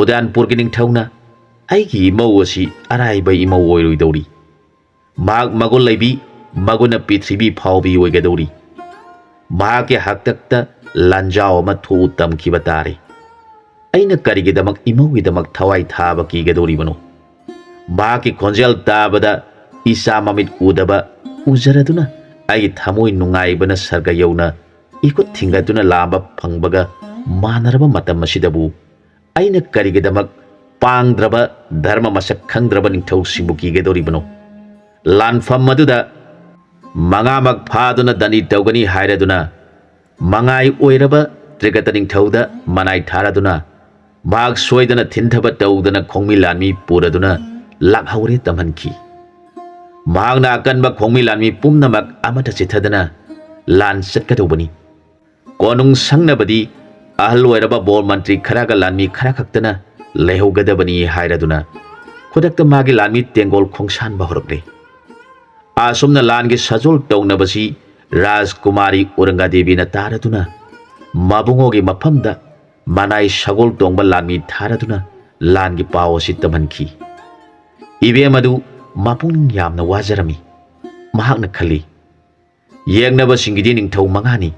ꯎꯗꯌꯥꯟꯄꯨꯔꯒꯤ ꯅꯤꯡꯊꯧꯅ ꯑꯩꯒꯤ ꯏꯃꯧ ꯑꯁꯤ ꯑꯔꯥꯏꯕ ꯏꯃꯧ ꯑꯣꯏꯔꯣꯏꯗꯧꯔꯤ꯫ ꯃꯍꯥꯛ ꯃꯒꯨꯟ ꯂꯩꯕꯤ ꯃꯒꯨꯟꯅ ꯄ꯭ꯔꯤꯊꯤꯕꯤ ꯐꯥꯎꯕꯤ ꯑꯣꯏꯒꯗꯧꯔꯤ꯫ ꯃꯍꯥꯛꯀꯤ ꯍꯥꯛꯇꯛꯇ ꯂꯥꯟꯖꯥꯎ ꯑꯃ ꯊꯣꯛꯎ ꯇꯝꯈꯤꯕ ꯇꯥꯔꯦ꯫ ꯑꯩꯅ ꯀꯔꯤꯒꯤꯗꯃꯛ ꯏꯃꯧꯒꯤꯗꯃꯛ ꯊꯋꯥꯏ ꯊꯥꯕ ꯀꯤꯒꯗꯧꯔꯤꯕꯅꯣ? ꯃꯍꯥꯛꯀꯤ ꯈꯣꯟꯖꯦꯜ ꯇꯥꯕꯗ ꯏꯆꯥ ꯃꯃꯤꯠ ꯎꯗꯕ ꯎꯖꯔꯗꯨꯅ ꯑꯩꯒꯤ ꯊꯃꯣꯏ ꯅꯨꯡꯉꯥꯏꯕꯅ ꯁꯔꯒ ꯌꯧꯅ ꯏꯈꯨꯠ ꯊꯤꯡꯒꯠꯇꯨꯅ ꯂꯥꯝꯕ ꯐꯪꯕꯒ ꯃꯥꯟꯅꯔꯕ ꯃꯇꯝ ꯑꯁꯤꯗꯕꯨ ꯑꯩꯅ ꯀꯔꯤꯒꯤꯗꯃꯛ ꯄꯥꯡꯗ꯭ꯔꯕ ꯙꯔꯃ ꯃꯁꯛ ꯈꯪꯗ꯭ꯔꯕ ꯅꯤꯡꯊꯧꯁꯤꯡꯕꯨ ꯀꯤꯒꯗꯧꯔꯤꯕꯅꯣ? ꯂꯥꯟꯐꯝ ꯑꯗꯨꯗ ꯃꯉꯥꯃꯛ ꯐꯥꯗꯨꯅ ꯗꯟꯗꯤ ꯇꯧꯒꯅꯤ ꯍꯥꯏꯔꯗꯨꯅ ꯃꯉꯥꯏ ꯑꯣꯏꯔꯕ ꯇ꯭ꯔꯤꯒꯇ ꯅꯤꯡꯊꯧꯗ ꯃꯅꯥꯏ ꯊꯥꯔꯗꯨꯅ ꯃꯍꯥꯛ ꯁꯣꯏꯗꯅ ꯊꯤꯟꯊꯕ ꯇꯧꯗꯅ ꯈꯣꯡꯃꯤ ꯂꯥꯟꯃꯤ ꯄꯨꯔꯗꯨꯅ ꯂꯥꯛꯍꯧꯔꯦ ꯇꯝꯍꯟꯈꯤ꯫ ꯃꯍꯥꯛꯅ ꯑꯀꯟꯕ ꯈꯣꯡꯃꯤ ꯂꯥꯟꯃꯤ ꯄꯨꯝꯅꯃꯛ ꯑꯃꯠꯇ ꯆꯤꯊꯗꯅ ꯂꯥꯟ ꯆꯠꯀꯗꯧꯕꯅꯤ꯫ ꯀꯣꯅꯨꯡ ꯁꯪꯅꯕꯗꯤ ꯑꯍꯜ ꯑꯣꯏꯔꯕ ꯕꯣꯔ ꯃꯟꯇ꯭ꯔꯤ ꯈꯔꯒ ꯂꯥꯟꯃꯤ ꯈꯔ ꯈꯛꯇꯅ ꯂꯩꯍꯧꯒꯗꯕꯅꯤ ꯍꯥꯏꯔꯗꯨꯅ ꯈꯨꯗꯛꯇ ꯃꯥꯒꯤ ꯂꯥꯟꯃꯤ ꯇꯦꯡꯒꯣꯜ ꯈꯣꯡꯁꯥꯟꯕ ꯍꯧꯔꯛꯂꯦ꯫ ꯑꯁꯨꯝꯅ ꯂꯥꯟꯒꯤ ꯁꯥꯖꯣꯜ ꯇꯧꯅꯕꯁꯤ ꯔꯥꯖꯀꯨꯃꯥꯔꯤ ꯎꯔꯪꯒꯗꯦꯕꯤꯅ ꯇꯥꯔꯗꯨꯅ ꯃꯕꯨꯡꯉꯣꯒꯤ ꯃꯐꯝꯗ ꯃꯅꯥꯏ ꯁꯒꯣꯜ ꯇꯣꯡꯕ ꯂꯥꯟꯃꯤ ꯊꯥꯔꯗꯨꯅ ꯂꯥꯟꯒꯤ ꯄꯥꯎ ꯑꯁꯤ ꯇꯝꯍꯟꯈꯤ꯫ ꯏꯕꯦꯝ ꯑꯗꯨ ꯃꯄꯨꯡꯅꯤꯡ ꯌꯥꯝꯅ ꯋꯥꯖꯔꯝꯃꯤ꯫ ꯃꯍꯥꯛꯅ ꯈꯜꯂꯤ, ꯌꯦꯡꯅꯕꯁꯤꯡꯒꯤꯗꯤ ꯅꯤꯡꯊꯧ ꯃꯉꯥꯅꯤ,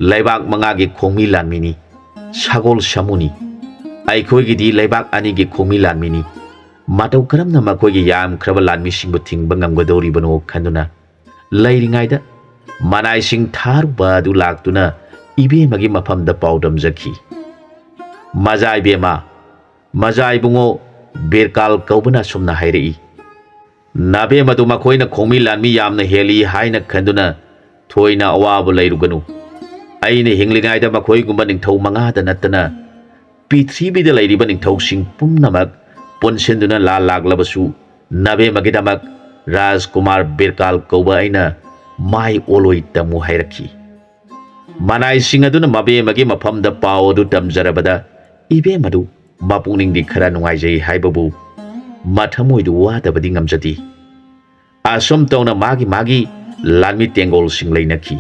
ꯂꯩꯕꯥꯛ ꯃꯉꯥꯒꯤ ꯈꯣꯡꯃꯤ ꯂꯥꯟꯃꯤꯅꯤ, ꯁꯒꯣꯜ ꯁꯥꯃꯨꯅꯤ꯫ ꯑꯩꯈꯣꯏꯒꯤꯗꯤ ꯂꯩꯕꯥꯛ ꯑꯅꯤꯒꯤ ꯈꯣꯡꯃꯤ ꯂꯥꯟꯃꯤꯅꯤ꯫ ꯃꯇꯧ ꯀꯔꯝꯅ ꯃꯈꯣꯏꯒꯤ ꯌꯥꯝꯈ꯭ꯔꯕ ꯂꯥꯟꯃꯤꯁꯤꯡꯕꯨ ꯊꯤꯡꯕ ꯉꯝꯒꯗꯧꯔꯤꯕꯅꯣ ꯈꯟꯗꯨꯅ ꯂꯩꯔꯤꯉꯩꯗ ꯃꯅꯥꯏꯁꯤꯡ ꯊꯥꯔꯨꯕ ꯑꯗꯨ ꯂꯥꯛꯇꯨꯅ ꯏꯕꯦꯝꯃꯒꯤ ꯃꯐꯝꯗ ꯄꯥꯎꯗꯝꯖꯈꯤ꯫ ꯃꯖꯥ ꯏꯕꯦꯝꯃ, ꯃꯖꯥ ꯏꯕꯨꯡꯉꯣ ꯕꯤꯔꯀꯥꯜ ꯀꯧꯕꯅ ꯑꯁꯨꯝꯅ ꯍꯥꯏꯔꯛꯏ, ꯅꯕꯦꯝ ꯑꯗꯨ ꯃꯈꯣꯏꯅ ꯈꯣꯡꯃꯤ ꯂꯥꯟꯃꯤ ꯌꯥꯝꯅ ꯍꯦꯜꯂꯤ ꯍꯥꯏꯅ ꯈꯟꯗꯨꯅ ꯊꯣꯏꯅ ꯑꯋꯥꯕ ꯂꯩꯔꯨꯒꯅꯨ꯫ ꯑꯩꯅ ꯍꯤꯡꯂꯤꯉꯩꯗ ꯃꯈꯣꯏꯒꯨꯝꯕ ꯅꯤꯡꯊꯧ ꯃꯉꯥꯗ ꯅꯠꯇꯅ ꯄ꯭ꯔꯤꯊꯤꯕꯤꯗ ꯂꯩꯔꯤꯕ ꯅꯤꯡꯊꯧꯁꯤꯡ ꯄꯨꯝꯅꯃꯛ ꯄꯨꯟꯁꯤꯟꯗꯨꯅ ꯂꯥꯛꯂꯕꯁꯨ ꯅꯕꯦꯝꯃꯒꯤꯗꯃꯛ ꯔꯥꯖꯀꯨꯃꯥꯔ ꯕꯤꯔꯀꯥꯜ ꯀꯧꯕ ꯑꯩꯅ ꯃꯥꯏ ꯑꯣꯜꯂꯣꯏ ꯇꯝꯃꯨ ꯍꯥꯏꯔꯛꯈꯤ꯫ ꯃꯅꯥꯏꯁꯤꯡ ꯑꯗꯨꯅ ꯃꯕꯦꯝꯃꯒꯤ ꯃꯐꯝꯗ ꯄꯥꯎ ꯑꯗꯨ ꯇꯝꯖꯔꯕꯗ ꯏꯕꯦꯝ ꯑꯗꯨ ꯃꯄꯨꯛꯅꯤꯡꯗꯤ ꯈꯔ ꯅꯨꯡꯉꯥꯏꯖꯩ ꯍꯥꯏꯕꯕꯨ ꯃꯊꯃꯣꯏꯗꯨ ꯋꯥꯗꯕꯗꯤ ꯉꯝꯖꯗꯦ꯫ ꯑꯁꯨꯝ ꯇꯧꯅ ꯃꯥꯒꯤ ꯂꯥꯟꯃꯤ ꯇꯦꯡꯒꯣꯜꯁꯤꯡ ꯂꯩꯅꯈꯤ꯫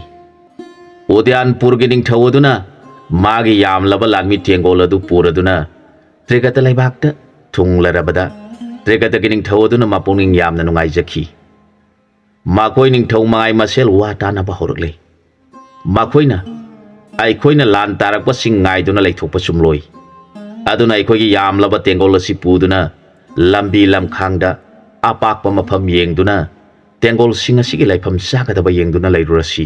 ꯎꯗꯌꯥꯟꯄꯨꯔꯒꯤ ꯅꯤꯡꯊꯧ ꯑꯗꯨꯅ ꯃꯥꯒꯤ ꯌꯥꯝꯂꯕ ꯂꯥꯟꯃꯤ ꯇꯦꯡꯒꯣꯜ ꯑꯗꯨ ꯄꯨꯔꯗꯨꯅ ꯇ꯭ꯔꯤꯒꯇ ꯂꯩꯕꯥꯛꯇ ꯊꯨꯡꯂꯔꯕꯗ ꯇ꯭ꯔꯤꯒꯇꯒꯤ ꯅꯤꯡꯊꯧ ꯑꯗꯨꯅ ꯃꯄꯨꯛꯅꯤꯡ ꯌꯥꯝꯅ ꯅꯨꯡꯉꯥꯏꯖꯈꯤ꯫ ꯃꯈꯣꯏ ꯅꯤꯡꯊꯧ ꯃꯉꯥꯏ ꯃꯁꯦꯜ ꯋꯥ ꯇꯥꯅꯕ ꯍꯧꯔꯛꯂꯦ꯫ ꯃꯈꯣꯏꯅ ꯑꯩꯈꯣꯏꯅ ꯂꯥꯟ ꯇꯥꯔꯛꯄꯁꯤꯡ ꯉꯥꯏꯗꯨꯅ ꯂꯩꯊꯣꯛꯄ ꯆꯨꯝꯂꯣꯏ꯫ ꯑꯗꯨꯅ ꯑꯩꯈꯣꯏꯒꯤ ꯌꯥꯝꯂꯕ ꯇꯦꯡꯒꯣꯜ ꯑꯁꯤ ꯄꯨꯗꯨꯅ ꯂꯝꯕꯤ ꯂꯝꯈꯥꯡꯗ ꯑꯄꯥꯛꯄ ꯃꯐꯝ ꯌꯦꯡꯗꯨꯅ ꯇꯦꯡꯒꯣꯜꯁꯤꯡ ꯑꯁꯤꯒꯤ ꯂꯩꯐꯝ ꯆꯥꯒꯗꯕ ꯌꯦꯡꯗꯨꯅ ꯂꯩꯔꯨꯔꯁꯤ꯫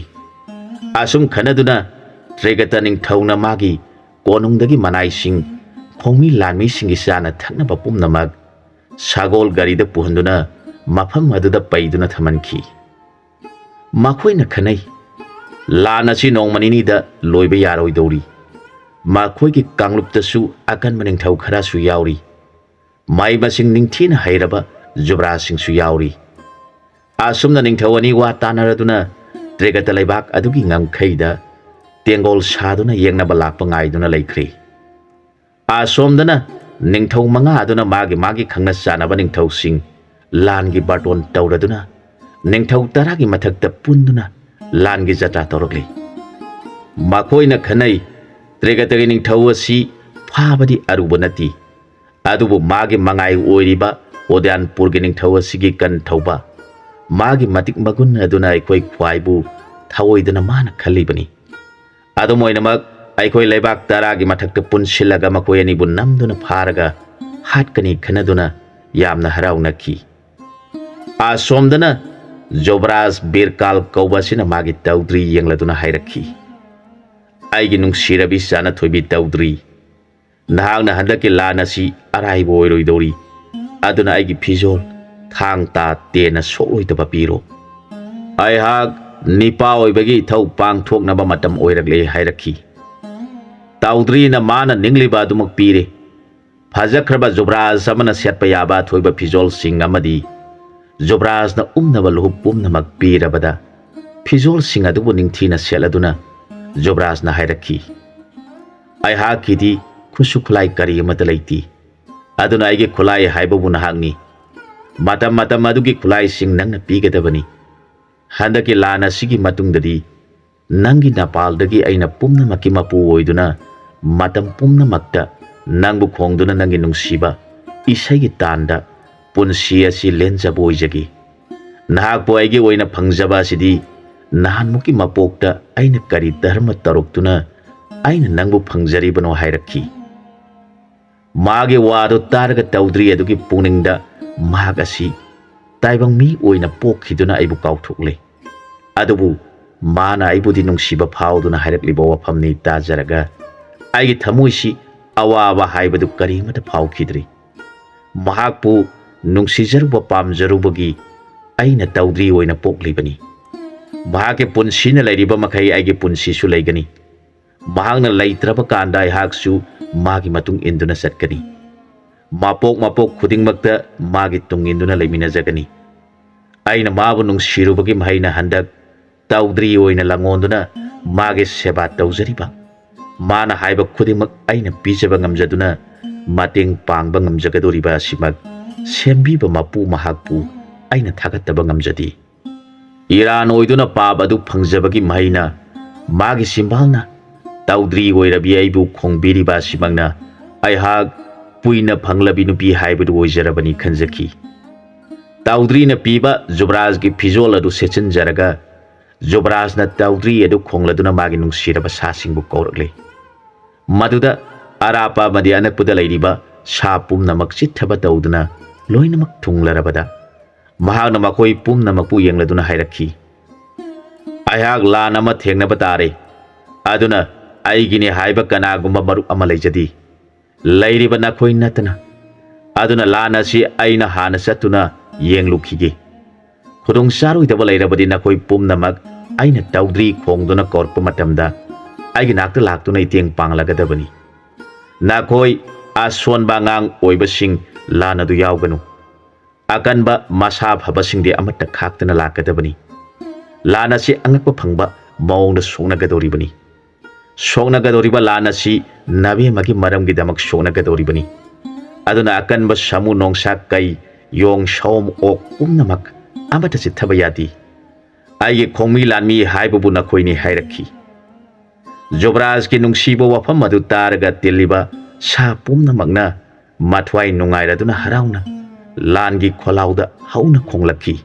ꯑꯁꯨꯝ ꯈꯟꯅꯗꯨꯅ ꯇ꯭ꯔꯤꯒꯇ ꯅꯤꯡꯊꯧꯅ ꯃꯥꯒꯤ ꯀꯣꯅꯨꯡꯗꯒꯤ ꯃꯅꯥꯏꯁꯤꯡ ꯈꯣꯡꯃꯤ ꯂꯥꯟꯃꯤꯁꯤꯡꯒꯤ ꯆꯥꯅ ꯊꯛꯅꯕ ꯄꯨꯝꯅꯃꯛ ꯁꯒꯣꯜ ꯒꯥꯔꯤꯗ ꯄꯨꯍꯟꯗꯨꯅ ꯃꯐꯝ ꯑꯗꯨꯗ ꯄꯩꯗꯨꯅ ꯊꯝꯍꯟꯈꯤ꯫ ꯃꯈꯣꯏꯅ ꯈꯟꯅꯩ, ꯂꯥꯟ ꯑꯁꯤ ꯅꯣꯡꯃ ꯅꯤꯅꯤꯗ ꯂꯣꯏꯕ ꯌꯥꯔꯣꯏꯗꯧꯔꯤ꯫ ꯃꯈꯣꯏꯒꯤ ꯀꯥꯡꯂꯨꯞꯇꯁꯨ ꯑꯀꯟꯕ ꯅꯤꯡꯊꯧ ꯈꯔꯁꯨ ꯌꯥꯎꯔꯤ꯫ ꯃꯍꯩ ꯃꯁꯤꯡ ꯅꯤꯡꯊꯤꯅ ꯍꯩꯔꯕ ꯖꯨꯕ꯭ꯔꯥꯖꯁꯤꯡꯁꯨ ꯌꯥꯎꯔꯤ꯫ ꯑꯁꯨꯝꯅ ꯅꯤꯡꯊꯧ ꯑꯅꯤ ꯋꯥ ꯇꯥꯅꯔꯗꯨꯅ ꯇ꯭ꯔꯤꯒꯇ ꯂꯩꯕꯥꯛ ꯑꯗꯨꯒꯤ ꯉꯝꯈꯩꯗ ꯇꯦꯡꯒꯣꯜ ꯁꯥꯗꯨꯅ ꯌꯦꯡꯅꯕ ꯂꯥꯛꯄ ꯉꯥꯏꯗꯨꯅ ꯂꯩꯈ꯭ꯔꯦ꯫ ꯑꯁꯣꯝꯗꯅ ꯅꯤꯡꯊꯧ ꯃꯉꯥ ꯑꯗꯨꯅ ꯃꯥꯒꯤ ꯈꯪꯅ ꯆꯥꯟꯅꯕ ꯅꯤꯡꯊꯧꯁꯤꯡ ꯂꯥꯟꯒꯤ ꯕꯥꯔꯇꯣꯟ ꯇꯧꯔꯗꯨꯅ ꯅꯤꯡꯊꯧ 10ꯒꯤ ꯃꯊꯛꯇ ꯄꯨꯟꯗꯨꯅ ꯂꯥꯟꯒꯤ ꯖꯇ꯭ꯔꯥ ꯇꯧꯔꯛꯂꯤ꯫ ꯃꯈꯣꯏꯅ ꯈꯟꯅꯩ, ꯇ꯭ꯔꯤꯒꯇꯒꯤ ꯅꯤꯡꯊꯧ ꯑꯁꯤ ꯐꯥꯕꯗꯤ ꯑꯔꯨꯕ ꯅꯠꯇꯦ, ꯑꯗꯨꯕꯨ ꯃꯥꯒꯤ ꯃꯉꯥꯏ ꯑꯣꯏꯔꯤꯕ ꯎꯗꯌꯥꯟꯄꯨꯔꯒꯤ ꯅꯤꯡꯊꯧ ꯑꯁꯤꯒꯤ ꯀꯟ ꯊꯧꯕ ꯃꯥꯒꯤ ꯃꯇꯤꯛ ꯃꯒꯨꯟ ꯑꯗꯨꯅ ꯑꯩꯈꯣꯏ ꯈ꯭ꯋꯥꯏꯕꯨ ꯊꯑꯣꯏꯗꯅ ꯃꯥꯅ ꯈꯜꯂꯤꯕꯅꯤ꯫ ꯑꯗꯨꯝ ꯑꯣꯏꯅꯃꯛ ꯑꯩꯈꯣꯏ ꯂꯩꯕꯥꯛ 10ꯒꯤ ꯃꯊꯛꯇ ꯄꯨꯟꯁꯤꯜꯂꯒ ꯃꯈꯣꯏ ꯑꯅꯤꯕꯨ ꯅꯝꯗꯨꯅ ꯐꯥꯔꯒ ꯍꯥꯠꯀꯅꯤ ꯈꯟꯅꯗꯨꯅ ꯌꯥꯝꯅ ꯍꯔꯥꯎꯅꯈꯤ꯫ ꯑꯁꯣꯝꯗꯅ ꯖꯣꯕ꯭ꯔꯥꯖ ꯕꯤꯔꯀꯥꯜ ꯀꯧꯕ ꯑꯁꯤꯅ ꯃꯥꯒꯤ ꯇꯧꯗ꯭ꯔꯤ ꯌꯦꯡꯂꯗꯨꯅ ꯍꯥꯏꯔꯛꯈꯤ, ꯑꯩꯒꯤ ꯅꯨꯡꯁꯤꯔꯕꯤ ꯆꯥꯅꯊꯣꯏꯕꯤ ꯇꯧꯗ꯭ꯔꯤ, ꯅꯍꯥꯛꯅ ꯍꯟꯗꯛꯀꯤ ꯂꯥꯟ ꯑꯁꯤ ꯑꯔꯥꯏꯕ ꯑꯣꯏꯔꯣꯏꯗꯧꯔꯤ꯫ ꯑꯗꯨꯅ ꯑꯩꯒꯤ ꯐꯤꯖꯣꯜ, ꯊꯥꯡ ꯇꯥ ꯇꯦꯟꯅ ꯁꯣꯛꯂꯣꯏꯗꯕ ꯄꯤꯔꯣ꯫ ꯑꯩꯍꯥꯛ ꯅꯤꯄꯥ ꯑꯣꯏꯕꯒꯤ ꯏꯊꯧ ꯄꯥꯡꯊꯣꯛꯅꯕ ꯃꯇꯝ ꯑꯣꯏꯔꯛꯂꯦ ꯍꯥꯏꯔꯛꯈꯤ꯫ Toudri mana ningliba dumak pire. Fajakraba Zubraz amana setpa yaba thoiba fizol sing amadi. Zubraz na umnaba luhup umnamak pirabada. Fizol sing adubu ningthina seladuna. Zubraz na hairaki. Ai hakidi khusu khulai kari amata laiti. Aduna aige khulai haibabu nahangni. Matam adugi khulai sing nangna pigadabani. Handaki lana sigi matungdadi. Nangi napaldagi aina pumnamaki mapu oiduna. Matam pumnamakta nangbu khongduna nangi nungsiba. Isagi tanda punsi asi lenjaba oijagi. Nahakpo aige oina phangjaba asidi. Nahanmuki mapokta aina kari dharma taruktuna. Aina nangbu phangjaribano hairaki. Mage wado targa Toudri adugi puningda mahagasi taibang mi oina pokhiduna aibu kauthukle. Adubu mana aibudi nungsiba phauduna hairakliba wafamni tajaraga aigi thamoisi awaba haibadu karimata phaukhidri. Mahakpu nungsijaruba pamjarubagi aina Toudri oina poklibani. Mahake punsina lairiba makai aigi punsisu laigani. Mahakna laitraba kanda aihaksu magi matung induna satkani. Mapok khudingmakta magi tung induna laiminajagani. Aina mabu nungsirubagi mahaina handak Toudri oina langonduna magi seba taujariba. Mana haiba khudingmak aina pijaba ngamjaduna mateng pangba ngamjagadoriba asimak sembiba mapu mahakpu aina thagattaba ngamjadi. Iran oiduna pab adu phangjabagi mahaina magi simbalna Toudri oirabi aibu khongbiriba asimangna aihak puina phanglabi nupi haibadu oijarabani khanjaki. Toudri na piba Zubraz gi fizol adu sechanjaraga Zubraz na Toudri adu khongladuna magi nungsiraba sasingbu kaurakle. Maduda arapa madi anakpuda lairiba sa pumnamak chithaba tauduna loinamak thunglarabada mahakna makoi pumnamakpu yengladuna hairaki. Aihak lan ama thengnaba tare. Aduna aigini haiba kanagumba marup ama laijadi. Lairiba nakhoi natana. Aduna lana si aina hana satuna yenglukhige. Khudong saruidaba lairabadi nakhoi pumnamak aina Toudri khongduna korpa matamda aigi nakta laktuna iteng panglagadabani. Nakhoi aswan bangang oibasing lana du yauganu. Akanba masa phabasingde amata khaktana lakadabani. Lana si angakpa phangba maungda songnagadoribani. Songnagadoriba lana si nabi magi maramgidamak songnagadoribani. Aduna akanba samu nongsak kai yong shawm ok pumnamak amata chithaba yadi. Aige khongmi lanmi haibabu nakhoini hairaki. Zubraz ki nungsiba wafam adu taraga tiliba sa pumnamakna mathwai nungairaduna harauna langi kholauda hauna khonglaki.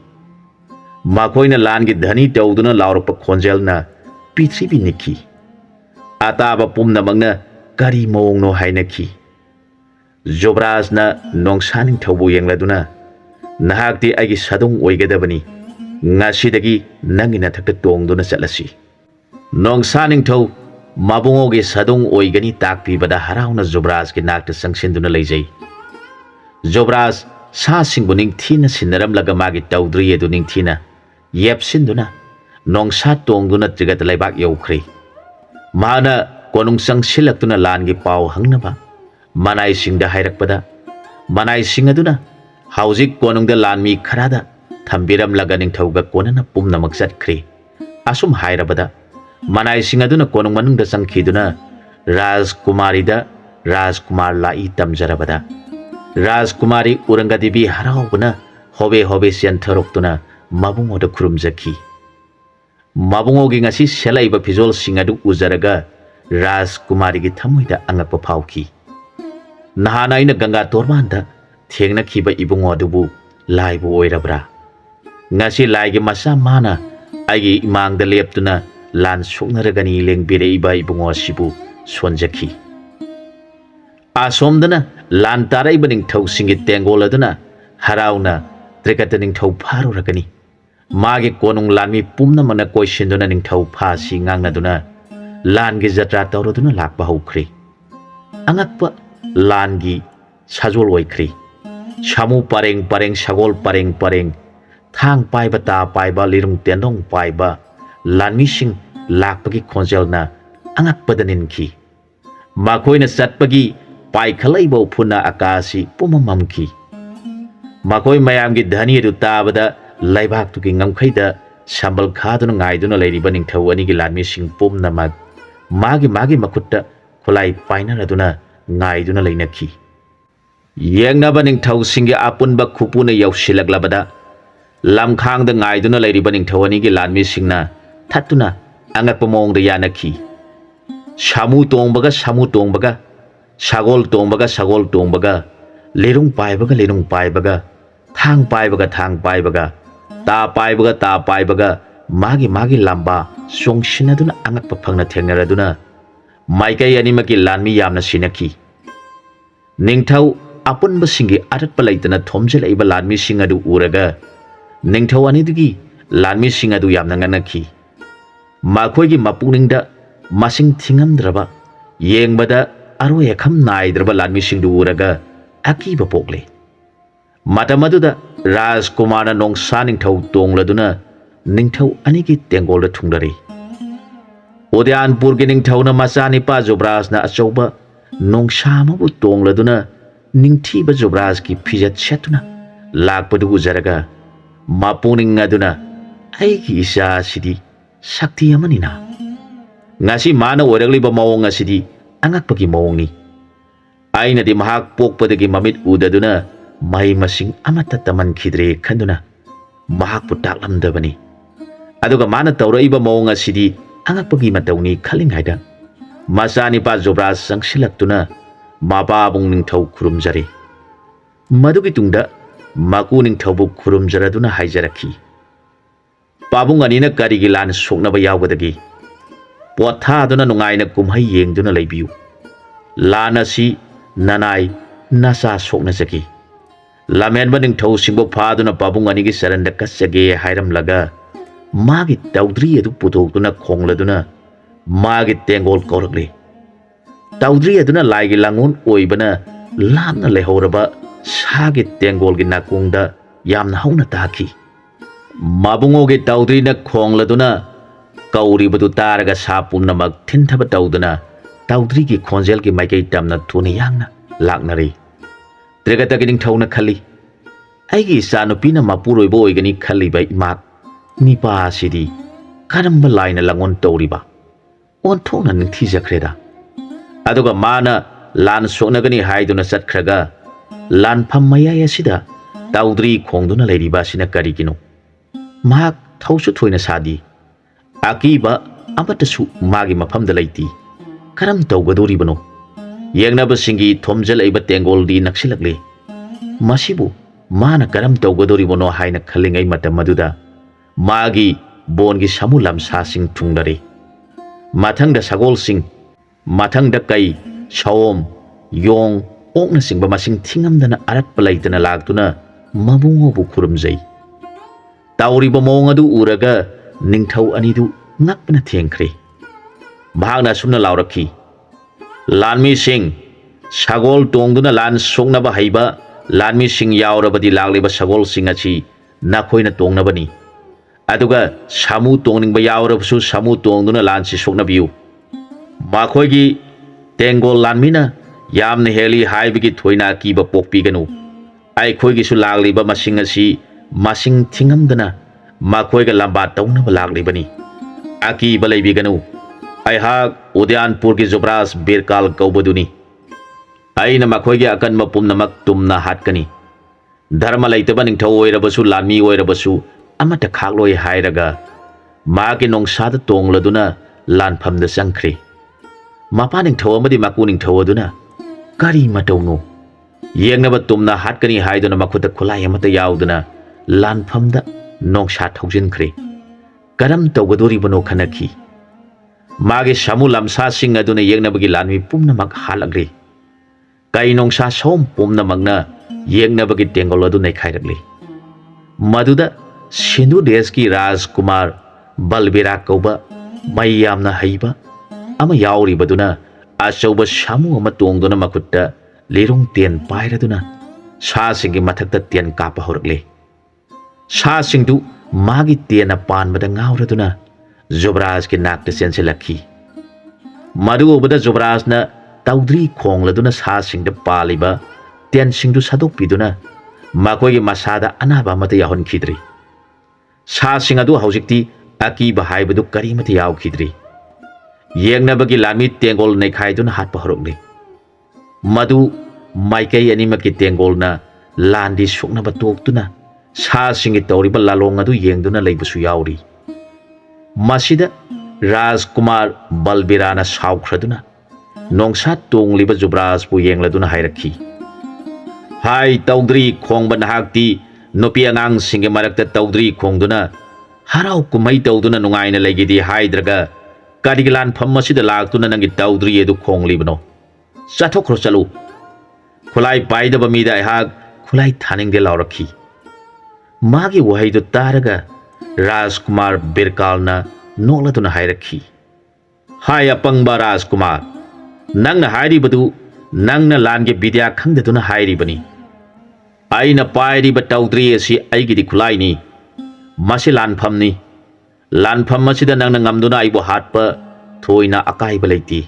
Makoina langi dhani tauduna laurapa khonjelna pithribi nikhi. Ataba pumnamakna kari maungno hainaki. Zubraz na nongsaning thaubu yengladuna nahakti aigi sadung oigadabani. Ngasidagi nangi nathakta tongduna chatlasi. Nongsaning thau mabungogi sadung oigani takpibada harauna Zubraz ki nakta sangsinduna leijai. Zubraz sa singbu ningthina sinaramlaga magi Toudri edu ningthina yepsinduna nongsa tongduna trigat laibak yaukhre. Mana konungsang silaktuna langi pau hangnaba manai singda hairakpada manai singaduna haujik konungda lanmi kharada thambiramlaga ningthauga konana pumnamak chatkre. Asum hairabada manai singaduna konung manungda sangkhiduna Rajkumarida Rajkumar lai tamjarabada. Rajkumari Urangadibi haraubuna hobe siantharoktuna mabungoda khurumjaki. Mabungogi ngasi selaiba fizol singadu uzaraga Rajkumari gi thamoida angakpa phauki. Nahana ina Ganga tormanda thengna khiba ibungo adubu laibu oirabra. Ngasi laigi masa mana aigi imangda leptuna lan soknaragani lengbire iba ibungo asibu sonjaki. Asomdana lan taraiba ningthau singi tengoladuna harauna trekata ningthau pharuragani. Magi konung lanmi pumna mana koisinduna ningthau phasi ngangnaduna langi jatra tauraduna lakpa haukre. Angakpa langi sajol oikre. Samu pareng sagol pareng thang paiba ta paiba lirung tendong paiba lanmi sing lakpagi khonjelna angakpada ninki. Makoina satpagi pai khalaibo phuna akasi pumamamki. Makoi mayamgi dhani du tabada laibak tu ki ngamkhaida sambal khaduna ngaiduna leiriba ningthau ani gi lanmi sing pumna magi makutta khulai painaraduna ngaiduna leinakhi. Yengnaba ningthau singi apunba khupuna yausilaglabada lamkhangda ngaiduna leiriba ningthau ani gi lanmi singna thattuna angakpa mongda yanakhi. Samu tongbaga sagol tongbaga lerung paibaga thang paibaga ta paibaga magi lamba songsinaduna angakpa phangna thengnaraduna maikai animaki lanmi yamna sinakhi. Ningthau apunba singi aratpa leitana thomjelaiba lanmi singadu uraga ningthau anidugi lanmi singadu yamna nganakhi. Makhoigi mapungingda masing thingamdraba yengbada aroi akham naidraba lanmi singdu uraga akiba pokle. Matamaduda Rajkumar na nongsa ningthau tongladuna ningthau anigi tengolda thungdari. Udyanpur gi ningthau na machani pa Jubraj na achauba nongsa mabu tongladuna ningthiba Jubraj ki phijat setuna lakpadu ujaraga mapuning aduna aigi isa sidi sakti amanina. Ngasi mana oiragliba mawong asidi angakpagi mawongni. Aina di mahak pokpadagi mamit udaduna mai masing amata taman khidre khanduna mahak putaklamdabani. Aduga mana tauraiba mawong asidi angakpagi matawni khalingaida machani pa Jubraj sangsilaktuna mapabung ningthau khurumjari. Madugi tungda maku ningthaubu khurumjaraduna haijarakhi. Pabung anina karigi lan soknaba yawgadagi pothaduna nungaina kumhai yengduna leibiu. Lan asi nanai nasa soknajagi. Lamenba ningthau singbo phaduna pabung anigi saranda kasjage hairamlaga magi Toudri adu putokduna khongladuna magi tengol koragli. Toudri aduna laigi langon oibana lamna lehoraba sagi tengol gi nakungda yamna hauna taki. Mabungoge Toudri na khongladuna kauri batu taraga sapunamak thinthaba tawduna Toudri ki khonjel ki maikai tamna thuni yangna laknari. Tregatagi ningthauna khali aigi sanupina mapuroibo oigani khaliba imak nipa asidi karamba laina langon tawriba onthona ningthijakreda. Aduga mana lan soknagani haiduna chatkhraga lan pham mayai asida Toudri khongduna leiriba sina karigino mahak thausu thoina sadi. Akiba amatasu magi mafamda laiti karam tawgadoribano yengnaba singi thomjalaiba tengoldi naksilakle masibu mana karam tawgadoribano haina khalingai matamaduda magi bongi samulam sasing thungdare. Mathangda sagol sing mathangda kai shawom yong okna singba masing thingamdana aratpa laitana laktuna mabungobu khurumjai. Tauriba mawngadu uraga ningthau anidu ngakpana thengkhre. Mahakna sumna laurakhi lanmi sing sagol tongduna lan soknaba haiba lanmi sing yaurabadi lagliba sagol sing achi nakhoina tongnabani. Aduga samu tongningba yaurabasu samu tongduna lan si soknabiu. Makhoigi tengol lanmina yamna heli haibigi thoina kiba pokpiganu. Aikhoigi su lagliba masing asi masing thingamdana makhoiga lamba tawnaba laglibani. Aki balai biganu aihak Udyanpur ki Jubraj Birkal kaubaduni. Aina makhoigi akan mapum namak tumna hatkani. Dharma laitaba ningthau oirabasu lanmi oirabasu amata khakloi hairaga magi nongsada tongladuna lanphamda changkhre. Mapa ningthau amadi maku ningthau aduna kari matauno yengnaba tumna hatkani haiduna makhuta khulai amata yauduna lanphamda nongsa thaujinkre. Karam tawgadoribano khanakhi. Magi samu lamsa sing aduna yengnabagi lanmi pumnamak halagre. Kai nongsa som pumnamakna yengnabagi tengol adu naikhairagle. Maduda Sindhu deski Rajkumar balbira kauba mayamna haiba ama yauribaduna achauba samu ama tongduna makutta lerong ten pairaduna sa singi mathakta ten kapa horakle. Sa singdu magi tena panbada ngauraduna Jubraj ki nakta sensilakhi. Madu obada Jubraj na Toudri khongladuna sa singda paliba ten singdu sadokpiduna makoigi masada anaba mata yahon khidri sa singadu haujikti akiba haibadu karimata yaw khidri yengnabagi lami tengol nekhaiduna hatpa horokli madu maikai animaki tengolna landi suknaba toktuna sa singi tawriba lalong adu yengduna leibusu yauri masida Rajkumar Balbirana saukhraduna nongsa tongliba Jubrajpu yengladuna hairakhi hai Toudri khongba nahakti nopi angang singe marakta Toudri khongduna harau kumai tawduna nungaina legidi haidraga kadigilan phammasida laktuna nangi Toudri edu khonglibano chathokro chalu khulai paidaba mida hak khulai thaningde laurakhi magi wahaidu taraga Rajkumar Birkalna nokladuna hairakhi hai apangba Rajkumar nangna hairibadu nangna lange bidya khangdaduna hairibani aina pairiba Toudri asi aigidi khulaini masi lanphamni lanpham asida nangna ngamduna aibo hatpa thoina akaiba leiti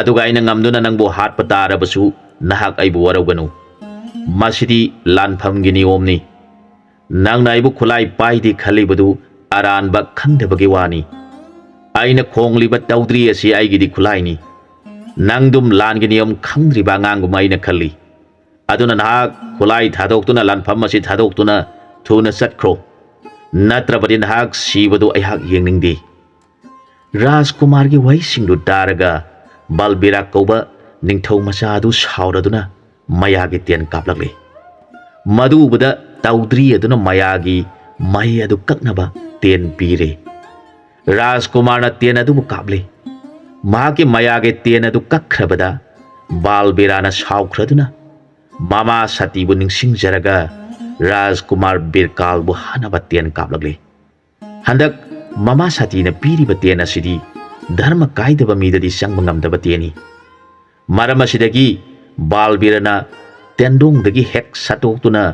aduga aina ngamduna nangbo hatpa tarabasu nahak aibo waroganu masidi lanphamgi niyomni nangna aibo khulai paidi khalibadu aranba khangdabagi wani aina khongliba Toudri asi aigidi khulaini nangdum langi niyom khangdriba ngangum aina khalli aduna nahak khulai thadoktuna lanpham asi thadoktuna thuna satkro natrabadi nahak sibadu aihak yengningdi Rajkumar gi waisingdu taraga Balbira kauba Ningthouja adu sauraduna mayagi ten kaplakle madu bada Toudri aduna mayagi mai adu kaknaba ten pire Rajkumar na ten adu kaple mahaki mayagi ten adu kakhrabada Balbira na saukraduna mama satibu ningsingjaraga Rajkumar Birkalbu hanaba ten kaplakle handak mama sati na piriba ten asidi dharma kaidaba midadi sangba ngamdaba teni maram asidagi Balbirana tendongdagi hek satoktuna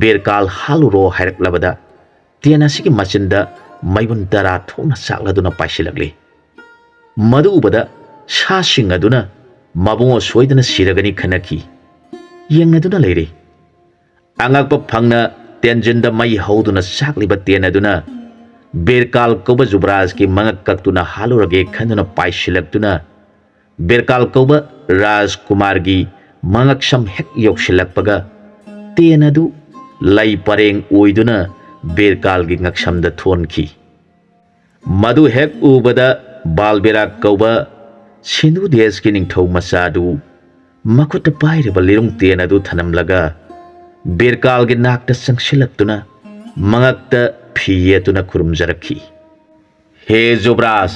Birkal haluro hairaklabada ten asigi machinda maibun tara thona sakladuna paisilakle madu ubada sa sing aduna mabungo soidana siragani khanaki yengaduna leire angakpa phangna tenjinda mai hauduna sakliba ten aduna Birkal kauba Jubraj ki mangak kaktuna halurage khanduna paisilaktuna Birkal kauba Rajkumar gi mangak sam hek yoksilakpaga ten adu lai pareng oiduna Birkal gi ngaksamda thonki madu hek ubada Balbira kauba Sindu desh ki Ningthouja adu makuta pairaba lirung ten adu thanamlaga Birkal gi nakta sangsilaktuna mangakta phiyetuna khurumjarakhi he Jubraj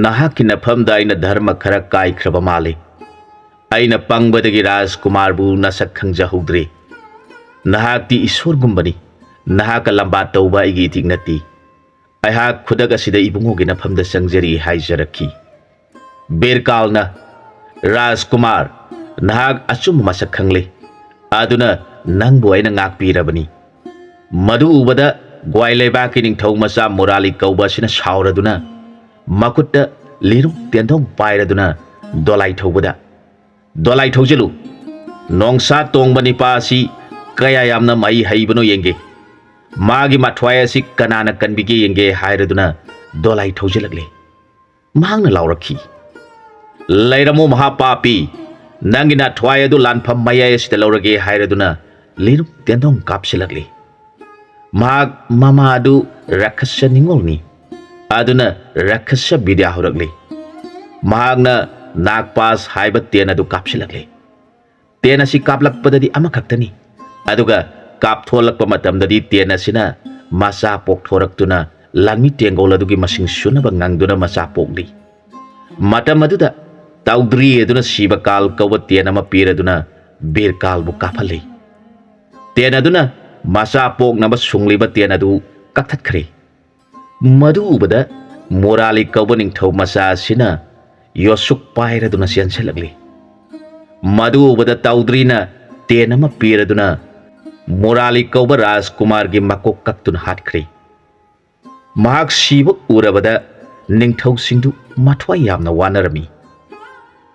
nahaki nafamda aina dharma khara kaikhraba male aina pangbadagi Rajkumar bu nasak khangjahudre nahakti isor gumbani nahaka lamba tauba igi thignati aihak khudaga sida ibungogi nafamda sangjari haijarakhi Birkalna Rajkumar nahak achum masak khangle aduna nangbu aina ngakpirabani madu ubada Gwaileba ki Ningthouja Morali kauba sina sauraduna makutta liru tendong pairaduna dolai thaujalu nongsa tongba nipa si kaya yamna mai haibano yenge magi mathwaya si kanana kanbige yenge hairaduna dolai thaujalakle mangna laurakhi lairamo mahapapi nangina thwaya du lanpham maya sida laurage hairaduna liru tendong kapsilakle mahak mama adu rakasa ningolni aduna rakasa bidya horakle mahakna nakpas haiba ten adu kapsilakle ten asi kaplakpadadi amakaktani aduga kaptholakpa matamdadi ten asina masa pokthoraktuna lanmi tengol adugi masing sunaba ngangduna masa pokli matam aduda Toudri aduna sibakal kawa ten ama piraduna Birkal bu kapale ten aduna masa pok naba sungliba ten adu kakthakre madu ubada Morali kauba Ningthouja sina yosuk pairaduna sianselakle madu ubada Toudri na ten ama piraduna Morali kauba Rajkumar gi makok kaktuna hatkre mahak sibak urabada Ningthou singdu mathwai yamna wanarami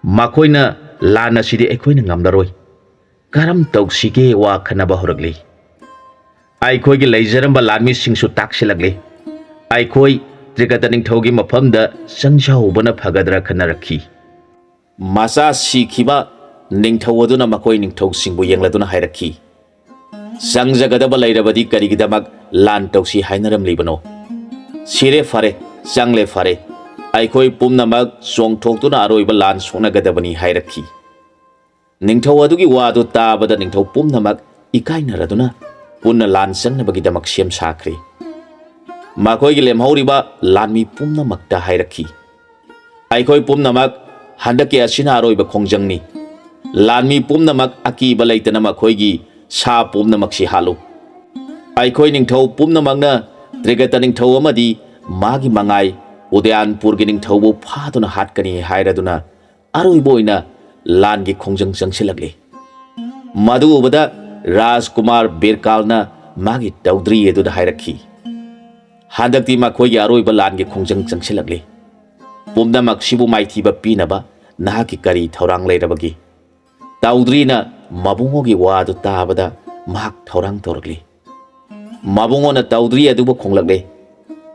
Makoina lana sidi aikoina ngamdaroi. Karam tauksige wa khanaba horagli. Aikoi gi leijaramba lanmi singsu taksilagli. Aikoi Trigata Ningthougi mafamda sangshahubana phagadra khanarakhi. Masa sikhiba Ningthou aduna makoi Ningthou singbu yengladuna hairakhi. Sangjagadaba lairabadi karigidamak lan tausi hainaramlibano. Sire fare, sangle fare. Aikoi pumnamak songthoktuna aroiba lan songnagadabani hairakhi. Ningthou adugi wadu tabada Ningthou pumnamak ikainaraduna punna lan sangnabagidamak siam sakri. Makoi gi lemhauriba lanmi pumnamakta hairakhi. Aikoi pumnamak handaki asina aroiba khongjangni. Lanmi pumnamak akiba leitana makoi gi sa pumnamak si halu. Aikoi Ningthou pumnamakna Trigata Ningthou amadi magi mangai Udyanpur gi Ningthou bu phaduna hatkani hairaduna aroiba oina langi khongjang changsilagli. Madu ubada Rajkumar Birkalna magi Toudri eduda hairakhi. Handakti makoi aroiba langi khongjang changsilagli. Pumnamak sibu maithiba pinaba nahaki kari thaurang leirabagi. Toudri na mabungogi wadu tabada mahak thaurang toragli. Mabungo na Toudri aduba khonglagli.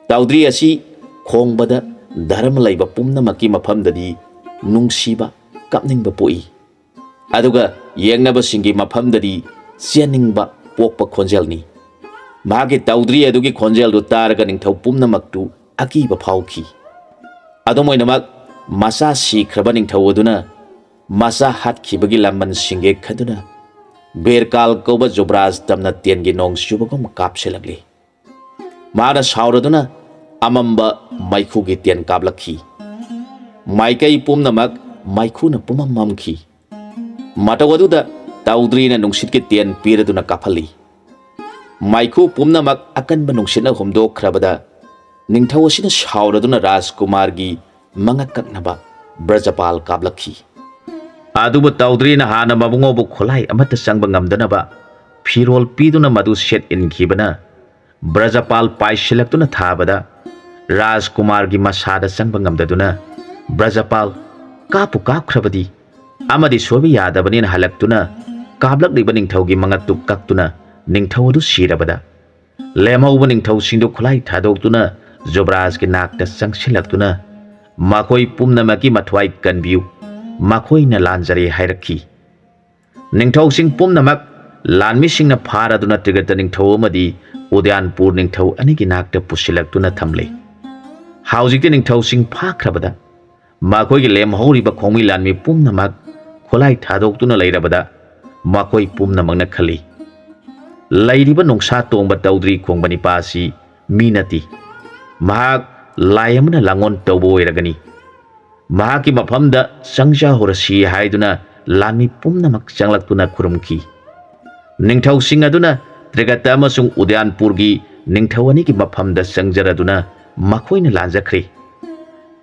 Toudri asi khongbada dharma laiba pumnamaki mafamdadi nungsiba kapningba poi. Aduga yengnaba singi mafamdadi sianingba pokpa khonjelni. Magi Toudri adugi khonjel du taraga Ningthou pumnamaktu akiba phauki. Adomoinamak masa sikraba Ningthou aduna masa hatkibagi lamban singe khaduna Berkal koba Jobraj tamna tiengi nong subagom kapselagli. Mana sauraduna amamba maikhugi tien kablakhi. Maikai pumnamak maikhuna pumamamki. Matawaduda Toudri na nungsitki tien piraduna kaphali. Maikhu pumnamak akanba nungsitna humdokhrabada Ningthou asina sauraduna Rajkumar gi mangakaknaba Brajapal kablakhi. Aduba Toudri na hana mabungobu khulai amata sangba ngamdanaba phirol piduna madu set inkhibana Brajapal paisilaktuna thabada Rajkumar gi masada sangba ngamdaduna Brajapal kapu kapkhrabadi amadi sobi yadabani na halaktuna kablak liba Ningthou gi mangatuk kaktuna Ningthou adu sirabada lemhauba Ningthou singdu khulai thadoktuna Jobraj ki nakta sangsilaktuna makoi pumnamaki mathwai kanbiu makoi na lanjare hairakhi. Ningthou sing pumnamak lanmi singna pharaduna Trigata Ningthou amadi Udyanpur Ningthou anigi nakta pusilaktuna thamle. Haujikti Ningthou sing phakhrabada makoi gi lemhauriba khongmi lanmi pumnamak khulai thadoktuna leirabada makoi pumnamakna khali. Lairiba nongsa tongba Toudri khongbani pasi minati. Mahak layamna langon tawbo iragani. Mahaki mafamda sangsha horasi haiduna lami pumnamak changlaktuna khurumki. Ningthou sing aduna Trigata amasung Udyanpur gi Ningthou anigi mafamda sangjaraduna makoina lanjakhri.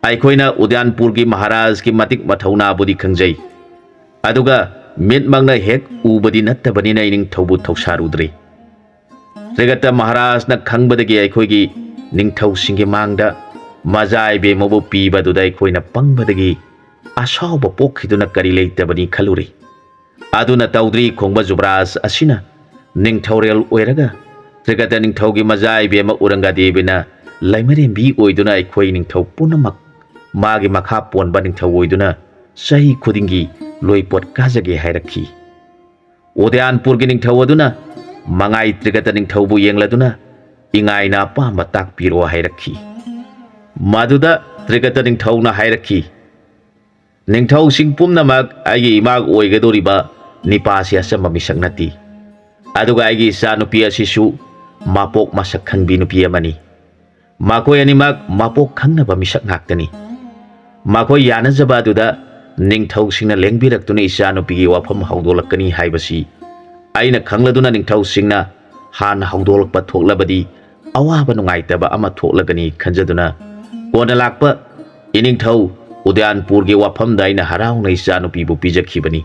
Aikoina Udyanpur gi Maharaj ki matik mathauna budi khangjai. Aduga mitmangna hek ubadi nattabani na Ningthou bu thosarudre. Trigata Maharaj na khangbadagi aikoi gi Ningthou singi mangda majai be mobu piba dudai koina pangbadagi asauba pokhiduna kari leitabani khaluri. Aduna Toudri khongba Jobraj asina Ningthourel oiraga Trigata Ningthou gi majai be ma uranga debina laimarembi oiduna aikoi Ningthou punamak magi makha ponba Ningthou oiduna sahi khudingi loipot kajage hairakhi. Udyanpur gi Ningthou aduna mangai Trigata Ningthou bu yengladuna ingaina pamba takpiro hairakhi. Maduda Trigata Ningthou na hairakhi. Ningthou sing pumnamak aigi imag oigadoriba nipasi asamba misak nati. Aduga aigi isa nupi asisu mapok masak khangbi nupi amani. Makoi animak mapok khangnaba misak ngaktani. Makoi yanajaba aduda Ningthou singna lengbirak isa nupi gi wafam haudolakani haibasi aina khangladuna Ningthou singna han haudolakpa thoklabadi awaba nungaitaba ama thoklagani khanjaduna kona lakpa Ningthou Udyanpur gi wafamda aina harauna isa nupi bu pijakhibani.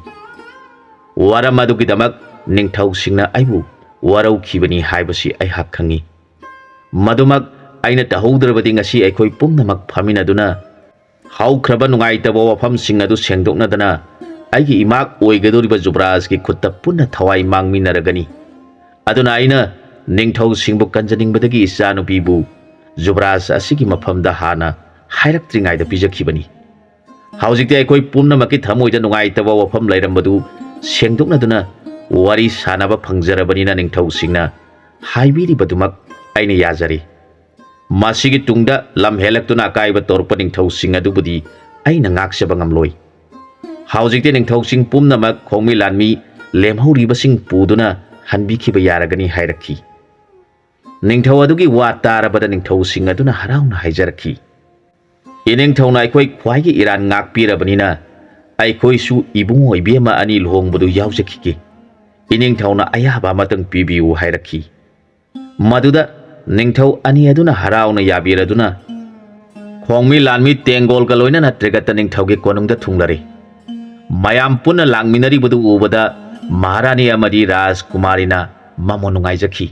Waram adugidamak Ningthou singna aibu warau khibani haibasi ai hak khangi. Madumak aina tahoudrabadi ngasi aikoi pumnamak phaminaduna ꯍꯧꯈ꯭ꯔꯕ ꯅꯨꯡꯉꯥꯏꯇꯕ ꯋꯥꯐꯝꯁꯤꯡ ꯑꯗꯨ ꯁꯦꯡꯗꯣꯛꯅꯗꯅ ꯑꯩꯒꯤ ꯏꯃꯥꯛ ꯑꯣꯏꯒꯗꯧꯔꯤꯕ ꯖꯨꯕ꯭ꯔꯥꯖꯒꯤ ꯈꯨꯠꯇ ꯄꯨꯟꯅ ꯊꯋꯥꯏ ꯃꯥꯡꯃꯤꯟꯅꯔꯒꯅꯤ ꯑꯗꯨꯅ ꯑꯩꯅ ꯅꯤꯡꯊꯧꯁꯤꯡꯕꯨ ꯀꯟꯖꯅꯤꯡꯕꯗꯒꯤ ꯏꯆꯥꯅꯨꯄꯤꯕꯨ ꯖꯨꯕ꯭ꯔꯥꯖ ꯑꯁꯤꯒꯤ ꯃꯐꯝꯗ ꯍꯥꯟꯅ ꯍꯥꯏꯔꯛꯇ꯭ꯔꯤꯉꯩꯗ ꯄꯤꯖꯈꯤꯕꯅꯤ ꯍꯧꯖꯤꯛꯇꯤ ꯑꯩꯈꯣꯏ ꯄꯨꯝꯅꯃꯛꯀꯤ ꯊꯃꯣꯏꯗ ꯅꯨꯡꯉꯥꯏꯇꯕ ꯋꯥꯐꯝ ꯂꯩꯔꯝꯕꯗꯨ ꯁꯦꯡꯗꯣꯛꯅꯗꯨꯅ ꯋꯥꯔꯤ ꯁꯥꯅꯕ ꯐꯪꯖꯔꯕꯅꯤꯅ ꯅꯤꯡꯊꯧꯁꯤꯡꯅ ꯍꯥꯏꯕꯤꯔꯤꯕꯗꯨꯃꯛ ꯑꯩꯅ ꯌꯥꯖꯔꯤ ꯃꯁꯤꯒꯤ ꯇꯨꯡꯗ ꯂꯝ ꯍꯦꯜꯂꯛꯇꯨꯅ ꯑꯀꯥꯏꯕ ꯇꯧꯔꯛꯄ ꯅꯤꯡꯊꯧꯁꯤꯡ ꯑꯗꯨꯕꯨꯗꯤ ꯑꯩꯅ ꯉꯥꯛꯆꯕ ꯉꯝꯂꯣꯏ ꯍꯧꯖꯤꯛꯇꯤ ꯅꯤꯡꯊꯧꯁꯤꯡ ꯄꯨꯝꯅꯃꯛ ꯈꯣꯡꯃꯤ ꯂꯥꯟꯃꯤ ꯂꯦꯝꯍꯧꯔꯤꯕꯁꯤꯡ ꯄꯨꯗꯨꯅ ꯍꯟꯕꯤꯈꯤꯕ ꯌꯥꯔꯒꯅꯤ ꯍꯥꯏꯔꯛꯈꯤ ꯅꯤꯡꯊꯧ ꯑꯗꯨꯒꯤ ꯋꯥ ꯇꯥꯔꯕꯗ ꯅꯤꯡꯊꯧꯁꯤꯡ ꯑꯗꯨꯅ ꯍꯔꯥꯎꯅ ꯍꯥꯏꯖꯔꯛꯈꯤ ꯏꯅꯤꯡꯊꯧꯅ ꯑꯩꯈꯣꯏ ꯈ꯭ꯋꯥꯏꯒꯤ ꯏꯔꯥꯟ ꯉꯥꯛꯄꯤꯔꯕꯅꯤꯅ ꯑꯩꯈꯣꯏꯁꯨ ꯏꯕꯨꯡꯉꯣ ꯏꯕꯦꯝꯃ ꯑꯅꯤ ꯂꯨꯍꯣꯡꯕꯗꯨ ꯌꯥꯎꯖꯈꯤꯒꯦ ꯏꯅꯤꯡꯊꯧꯅ ꯑꯌꯥꯕ ꯑꯃꯇꯪ ꯄꯤꯕꯤꯌꯨ ꯍꯥꯏꯔꯛꯈꯤ ꯃꯗꯨꯗ ꯅꯤꯡꯊꯧ ꯑꯅꯤ ꯑꯗꯨꯅ ꯍꯔꯥꯎꯅ ꯌꯥꯕꯤꯔꯗꯨꯅ ꯈꯣꯡꯃꯤ ꯂꯥꯟꯃꯤ ꯇꯦꯡꯒꯣꯜꯒ ꯂꯣꯏꯅꯅ ꯇ꯭ꯔꯦꯒꯠꯇ ꯅꯤꯡꯊꯧꯒꯤ ꯀꯣꯅꯨꯡꯗ ꯊꯨꯡꯂꯔꯦ ꯃꯌꯥꯝ ꯄꯨꯟꯅ ꯂꯥꯡꯃꯤꯟꯅꯔꯤꯕꯗꯨ ꯎꯕꯗ ꯃꯍꯥꯔꯥꯅꯤ ꯑꯃꯗꯤ ꯔꯥꯖꯀꯨꯃꯥꯔꯤꯅ ꯃꯃꯣꯟ ꯅꯨꯡꯉꯥꯏꯖꯈꯤ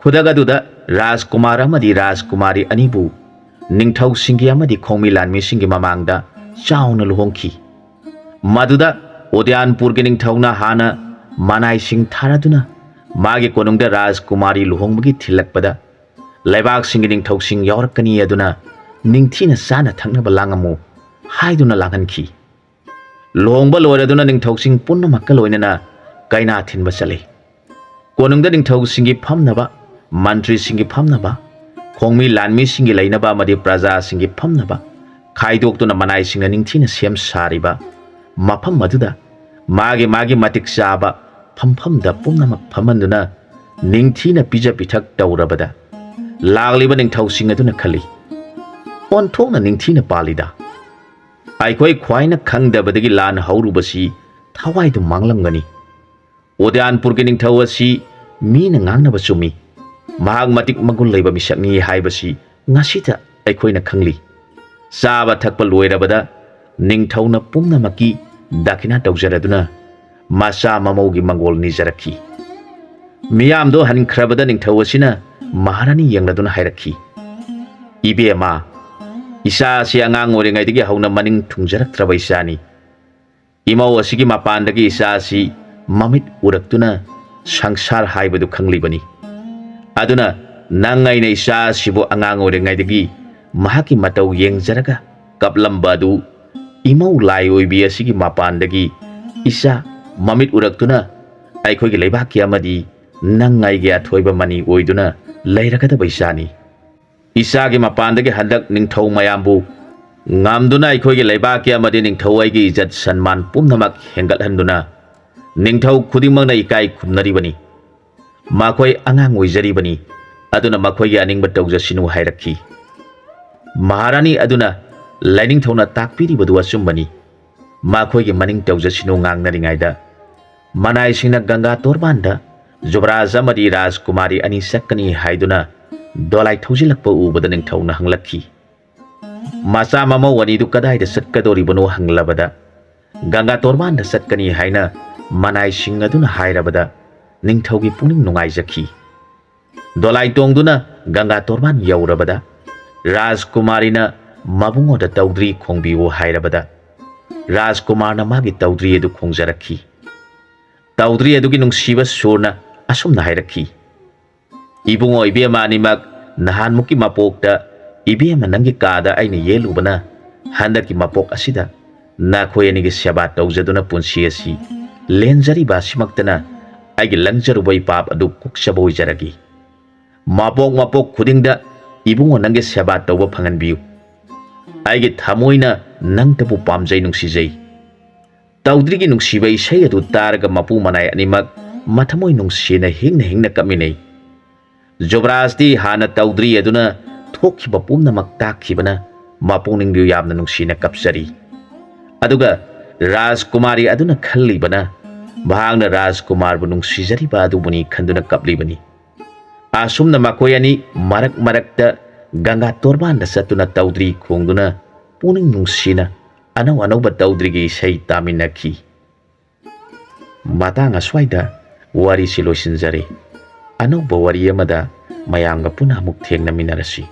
ꯈꯨꯗꯛ ꯑꯗꯨꯗ ꯔꯥꯖꯀꯨꯃꯥꯔ ꯑꯃꯗꯤ ꯔꯥꯖꯀꯨꯃꯥꯔꯤ ꯑꯅꯤꯕꯨ ꯅꯤꯡꯊꯧꯁꯤꯡꯒꯤ ꯑꯃꯗꯤ ꯈꯣꯡꯃꯤ ꯂꯥꯟꯃꯤꯁꯤꯡꯒꯤ ꯃꯃꯥꯡꯗ ꯆꯥꯎꯅ ꯂꯨꯍꯣꯡꯈꯤ ꯃꯗꯨꯗ ꯎꯗꯌꯥꯟꯄꯨꯔꯒꯤ ꯅꯤꯡꯊꯧꯅ ꯍꯥꯟꯅ ꯃꯅꯥꯏꯁꯤꯡ ꯊꯥꯔꯗꯨꯅ ꯃꯥꯒꯤ ꯀꯣꯅꯨꯡꯗ ꯔꯥꯖꯀꯨꯃꯥꯔꯤ ꯂꯨꯍꯣꯡꯕꯒꯤ ꯊꯤꯜꯂꯛꯄꯗ ꯂꯩꯕꯥꯛꯁꯤꯡꯒꯤ ꯅꯤꯡꯊꯧꯁꯤꯡ ꯌꯥꯎꯔꯛꯀꯅꯤ ꯑꯗꯨꯅ ꯅꯤꯡꯊꯤꯅ ꯆꯥꯅ ꯊꯛꯅꯕ ꯂꯥꯡꯉꯝꯃꯨ ꯍꯥꯏꯗꯨꯅ ꯂꯥꯡꯍꯟꯈꯤ ꯂꯨꯍꯣꯡꯕ ꯂꯣꯏꯔꯗꯨꯅ ꯅꯤꯡꯊꯧꯁꯤꯡ ꯄꯨꯝꯅꯃꯛꯀ ꯂꯣꯏꯅꯅ ꯀꯩꯅꯥ ꯊꯤꯟꯕ ꯆꯠꯂꯤ ꯀꯣꯅꯨꯡꯗ ꯅꯤꯡꯊꯧꯁꯤꯡꯒꯤ ꯐꯝꯅꯕ ꯃꯟꯇ꯭ꯔꯤꯁꯤꯡꯒꯤ ꯐꯝꯅꯕ ꯈꯣꯡꯃꯤ ꯂꯥꯟꯃꯤꯁꯤꯡꯒꯤ ꯂꯩꯅꯕ ꯑꯃꯗꯤ ꯄ꯭ꯔꯖꯥꯁꯤꯡꯒꯤ ꯐꯝꯅꯕ ꯈꯥꯏꯗꯣꯛꯇꯨꯅ ꯃꯅꯥꯏꯁꯤꯡꯅ ꯅꯤꯡꯊꯤꯅ ꯁꯦꯝ ꯁꯥꯔꯤꯕ ꯃꯐꯝ ꯑꯗꯨꯗ ꯃꯥꯒꯤ ꯃꯇꯤꯛ ꯆꯥꯕ ꯐꯝꯐꯝꯗ ꯄꯨꯝꯅꯃꯛ ꯐꯝꯍꯟꯗꯨꯅ ꯅꯤꯡꯊꯤꯅ ꯄꯤꯖ ꯄꯤꯊꯛ ꯇꯧꯔꯕꯗ ꯂꯥꯛꯂꯤꯕ ꯅꯤꯡꯊꯧꯁꯤꯡ ꯑꯗꯨꯅ ꯈꯜꯂꯤ ꯑꯣꯟꯊꯣꯛꯅ ꯅꯤꯡꯊꯤꯅ ꯄꯥꯜꯂꯤꯗ ꯑꯩꯈꯣꯏ ꯈ꯭ꯋꯥꯏꯅ ꯈꯪꯗꯕꯗꯒꯤ ꯂꯥꯟ ꯍꯧꯔꯨꯕꯁꯤ ꯊꯋꯥꯏꯗꯨ ꯃꯥꯡꯂꯝꯒꯅꯤ ꯎꯗꯌꯥꯟꯄꯨꯔꯒꯤ ꯅꯤꯡꯊꯧ ꯑꯁꯤ ꯃꯤꯅ ꯉꯥꯡꯅꯕ ꯆꯨꯝꯃꯤ ꯃꯍꯥꯛ ꯃꯇꯤꯛ ꯃꯒꯨꯟ ꯂꯩꯕ ꯃꯤꯁꯛꯅꯤ ꯍꯥꯏꯕꯁꯤ ꯉꯁꯤꯗ ꯑꯩꯈꯣꯏꯅ ꯈꯪꯂꯤ ꯆꯥꯕ ꯊꯛꯄ ꯂꯣꯏꯔꯕꯗ ꯅꯤꯡꯊꯧꯅ ꯄꯨꯝꯅꯃꯛꯀꯤ ꯗꯥꯈꯤꯅꯥ ꯇꯧꯖꯔꯗꯨꯅ ꯃꯆꯥ ꯃꯃꯧꯒꯤ ꯃꯪꯒꯣꯜ ꯅꯤꯖꯔꯛꯈꯤ ꯃꯤꯌꯥꯝꯗꯣ ꯍꯟꯈ꯭ꯔꯕꯗ ꯅꯤꯡꯊꯧ ꯑꯁꯤꯅ ꯃꯍꯥꯔꯥꯅꯤ ꯌꯦꯡꯂꯗꯨꯅ ꯍꯥꯏꯔꯛꯈꯤ ꯏꯕꯦꯝꯃ ꯏꯆꯥ ꯑꯁꯤ ꯑꯉꯥꯡ ꯑꯣꯏꯔꯤꯉꯩꯗꯒꯤ ꯍꯧꯅ ꯃꯅꯤꯡ ꯊꯨꯡꯖꯔꯛꯇ꯭ꯔꯕ ꯏꯆꯥꯅꯤ ꯏꯃꯧ ꯑꯁꯤꯒꯤ ꯃꯄꯥꯟꯗꯒꯤ ꯏꯆꯥ ꯑꯁꯤ ꯃꯃꯤꯠ ꯎꯔꯛꯇꯨꯅ ꯁꯪꯁꯥꯔ ꯍꯥꯏꯕꯗꯨ ꯈꯪꯂꯤꯕꯅꯤ ꯑꯗꯨꯅ ꯅꯪ ꯑꯩꯅ ꯏꯆꯥ ꯑꯁꯤꯕꯨ ꯑꯉꯥꯡ ꯑꯣꯏꯔꯤꯉꯩꯗꯒꯤ ꯃꯍꯥꯛꯀꯤ ꯃꯇꯧ ꯌꯦꯡꯖꯔꯒ ꯀꯞꯂꯝꯕ ꯑꯗꯨ ꯏꯃꯧ ꯂꯥꯏ ꯑꯣꯏꯕꯤ ꯑꯁꯤꯒꯤ ꯃꯄꯥꯟꯗꯒꯤ ꯏꯆꯥ ꯃꯃꯤꯠ ꯎꯔꯛꯇꯨꯅ ꯑꯩꯈꯣꯏꯒꯤ ꯂꯩꯕꯥꯛꯀꯤ ꯑꯃꯗꯤ ꯅꯪ ꯑꯩꯒꯤ ꯑꯊꯣꯏꯕ ꯃꯅꯤ ꯑꯣꯏꯗꯨꯅ ꯂꯩꯔꯒꯗꯕ ꯏꯆꯥꯅꯤ ꯏꯆꯥꯒꯤ ꯃꯄꯥꯟꯗꯒꯤ ꯍꯟꯗꯛ ꯅꯤꯡꯊꯧ ꯃꯌꯥꯝꯕꯨ ꯉꯝꯗꯨꯅ ꯑꯩꯈꯣꯏꯒꯤ ꯂꯩꯕꯥꯛꯀꯤ ꯑꯃꯗꯤ ꯅꯤꯡꯊꯧ ꯑꯩꯒꯤ ꯏꯖꯠ ꯁꯟꯃꯥꯟ ꯄꯨꯝꯅꯃꯛ ꯍꯦꯟꯒꯠꯍꯟꯗꯨꯅ ꯅꯤꯡꯊꯧ ꯈꯨꯗꯤꯡꯃꯛꯅ ꯏꯀꯥꯏ ꯈꯨꯝꯅꯔꯤꯕꯅꯤ ꯃꯈꯣꯏ ꯑꯉꯥꯡ ꯑꯣꯏꯖꯔꯤꯕꯅꯤ ꯑꯗꯨꯅ ꯃꯈꯣꯏꯒꯤ ꯑꯅꯤꯡꯕ ꯇꯧꯖꯁꯤꯅꯨ ꯍꯥꯏꯔꯛꯈꯤ ꯃꯍꯥꯔꯥꯅꯤ ꯑꯗꯨꯅ ꯂꯥꯏꯅꯤꯡꯊꯧꯅ ꯇꯥꯛꯄꯤꯔꯤꯕꯗꯨ ꯑꯆꯨꯝꯕꯅꯤ ꯃꯈꯣꯏꯒꯤ ꯃꯅꯤꯡ ꯇꯧꯖꯁꯤꯅꯨ ꯉꯥꯡꯅꯔꯤꯉꯩꯗ ꯃꯅꯥꯏꯁꯤꯡꯅ ꯒꯪꯒꯥ ꯇꯣꯔꯕꯥꯟꯗ ꯖꯨꯕ꯭ꯔꯥꯖ ꯑꯃꯗꯤ ꯔꯥꯖꯀꯨꯃꯥꯔꯤ ꯑꯅꯤ ꯆꯠꯀꯅꯤ ꯍꯥꯏꯗꯨꯅ ꯗꯣꯂꯥꯏ ꯊꯧꯖꯤꯜꯂꯛꯄ ꯎꯕꯗ ꯅꯤꯡꯊꯧꯅ ꯍꯪꯂꯛꯈꯤ ꯃꯆꯥ ꯃꯃꯧ ꯑꯅꯤꯗꯨ ꯀꯗꯥꯏꯗ ꯆꯠꯀꯗꯧꯔꯤꯕꯅꯣ ꯍꯪꯂꯕꯗ ꯒꯪꯒꯥ ꯇꯣꯔꯕꯥꯟꯗ ꯆꯠꯀꯅꯤ ꯍꯥꯏꯅ ꯃꯅꯥꯏꯁꯤꯡ ꯑꯗꯨꯅ ꯍꯥꯏꯔꯕꯗ ꯅꯤꯡꯊꯧꯒꯤ ꯄꯨꯛꯅꯤꯡ ꯅꯨꯡꯉꯥꯏꯖꯈꯤ ꯗꯣꯂꯥꯏ ꯇꯣꯡꯗꯨꯅ ꯒꯪꯒꯥ ꯇꯣꯔꯕꯥꯟ ꯌꯧꯔꯕꯗ ꯔꯥꯖꯀꯨꯃꯥꯔꯤꯅ ꯃꯕꯨꯡꯉꯣꯗ ꯇꯧꯗ꯭ꯔꯤ ꯈꯣꯡꯕꯤꯌꯨ ꯍꯥꯏꯔꯕꯗ ꯔꯥꯖꯀꯨꯃꯥꯔꯅ ꯃꯥꯒꯤ ꯇꯧꯗ꯭ꯔꯤ ꯑꯗꯨ ꯈꯣꯡꯖꯔꯛꯈꯤ ꯇꯧꯗ꯭ꯔꯤ ꯑꯗꯨꯒꯤ ꯅꯨꯡꯁꯤꯕ ꯁꯨꯔꯅ ꯑꯁꯨꯝꯅ ꯍꯥꯏꯔꯛꯈꯤ ꯏꯕꯨꯡꯉꯣ ꯏꯕꯦꯝꯃ ꯑꯅꯤꯃꯛ ꯅꯍꯥꯟꯃꯨꯛꯀꯤ ꯃꯄꯣꯛꯇ ꯏꯕꯦꯝꯃ ꯅꯪꯒꯤ ꯀꯥꯗ ꯑꯩꯅ ꯌꯦꯜꯂꯨꯕꯅ ꯍꯟꯗꯛꯀꯤ ꯃꯄꯣꯛ ꯑꯁꯤꯗ ꯅꯈꯣꯏ ꯑꯅꯤꯒꯤ ꯁꯦꯕꯥ ꯇꯧꯖꯗꯨꯅ ꯄꯨꯟꯁꯤ ꯑꯁꯤ ꯂꯦꯟꯖꯔꯤꯕ ꯑꯁꯤꯃꯛꯇꯅ ꯑꯩꯒꯤ ꯂꯪꯖꯔꯨꯕ ꯏꯄꯥꯞ ꯑꯗꯨ ꯀꯣꯛꯆꯕ ꯑꯣꯏꯖꯔꯒꯦ ꯃꯄꯣꯛ ꯈꯨꯗꯤꯡꯗ ꯏꯕꯨꯡꯉꯣ ꯅꯪꯒꯤ ꯁꯦꯕꯥ ꯇꯧꯕ ꯐꯪꯍꯟꯕꯤꯌꯨ ꯑꯩꯒꯤ ꯊꯃꯣꯏꯅ ꯅꯪꯇꯕꯨ ꯄꯥꯝꯖꯩ ꯅꯨꯡꯁꯤꯖꯩ ꯇꯧꯗ꯭ꯔꯤꯒꯤ ꯅꯨꯡꯁꯤꯕ ꯏꯁꯩ ꯑꯗꯨ ꯇꯥꯔꯒ ꯃꯄꯨ ꯃꯅꯥꯏ ꯑꯅꯤꯃꯛ ꯃꯊꯃꯣꯏ ꯅꯨꯡꯁꯤꯅ ꯍꯤꯡꯅ ꯀꯞꯃꯤꯟꯅꯩ ꯖꯨꯕ꯭ꯔꯥꯖꯇꯤ ꯍꯥꯟꯅ ꯇꯧꯗ꯭ꯔꯤ ꯑꯗꯨꯅ ꯊꯣꯛꯈꯤꯕ ꯄꯨꯝꯅꯃꯛ ꯇꯥꯛꯈꯤꯕꯅ ꯃꯄꯨꯡꯅꯤꯡꯗꯨ ꯌꯥꯝꯅ ꯅꯨꯡꯁꯤꯅ ꯀꯞꯆꯔꯤ ꯑꯗꯨꯒ ꯔꯥꯖꯀꯨꯃꯥꯔꯤ ꯑꯗꯨꯅ ꯈꯜꯂꯤꯕꯅ ꯃꯍꯥꯛꯅ ꯔꯥꯖꯀꯨꯃꯥꯔꯕꯨ ꯅꯨꯡꯁꯤꯖꯔꯤꯕ ꯑꯗꯨꯕꯨꯅꯤ ꯈꯟꯗꯨꯅ ꯀꯞꯂꯤꯕꯅꯤ ꯑꯁꯨꯝꯅ ꯃꯈꯣꯏ ꯑꯅꯤ ꯃꯔꯛꯇ ꯒꯪꯒꯥ ꯇꯣꯔꯕꯥꯟꯗ ꯆꯠꯇꯨꯅ ꯇꯧꯗ꯭ꯔꯤ ꯈꯣꯡꯗꯨꯅ ꯄꯨꯛꯅꯤꯡ ꯅꯨꯡꯁꯤꯅ ꯑꯅꯧꯕ ꯇꯧꯗ꯭ꯔꯤꯒꯤ ꯏꯁꯩ ꯇꯥꯃꯤꯟꯅꯈꯤ ꯃꯇꯥꯡ ꯑꯁ꯭ꯋꯥꯏꯗ ꯋꯥꯔꯤꯁꯤ ꯂꯣꯏꯁꯤꯟꯖꯔꯦ ꯑꯅꯧꯕ ꯋꯥꯔꯤ ꯑꯃꯗ ꯃꯌꯥꯝꯒ ꯄꯨꯟꯅ ꯑꯃꯨꯛ ꯊꯦꯡꯅꯃꯤꯟꯅꯔꯁꯤ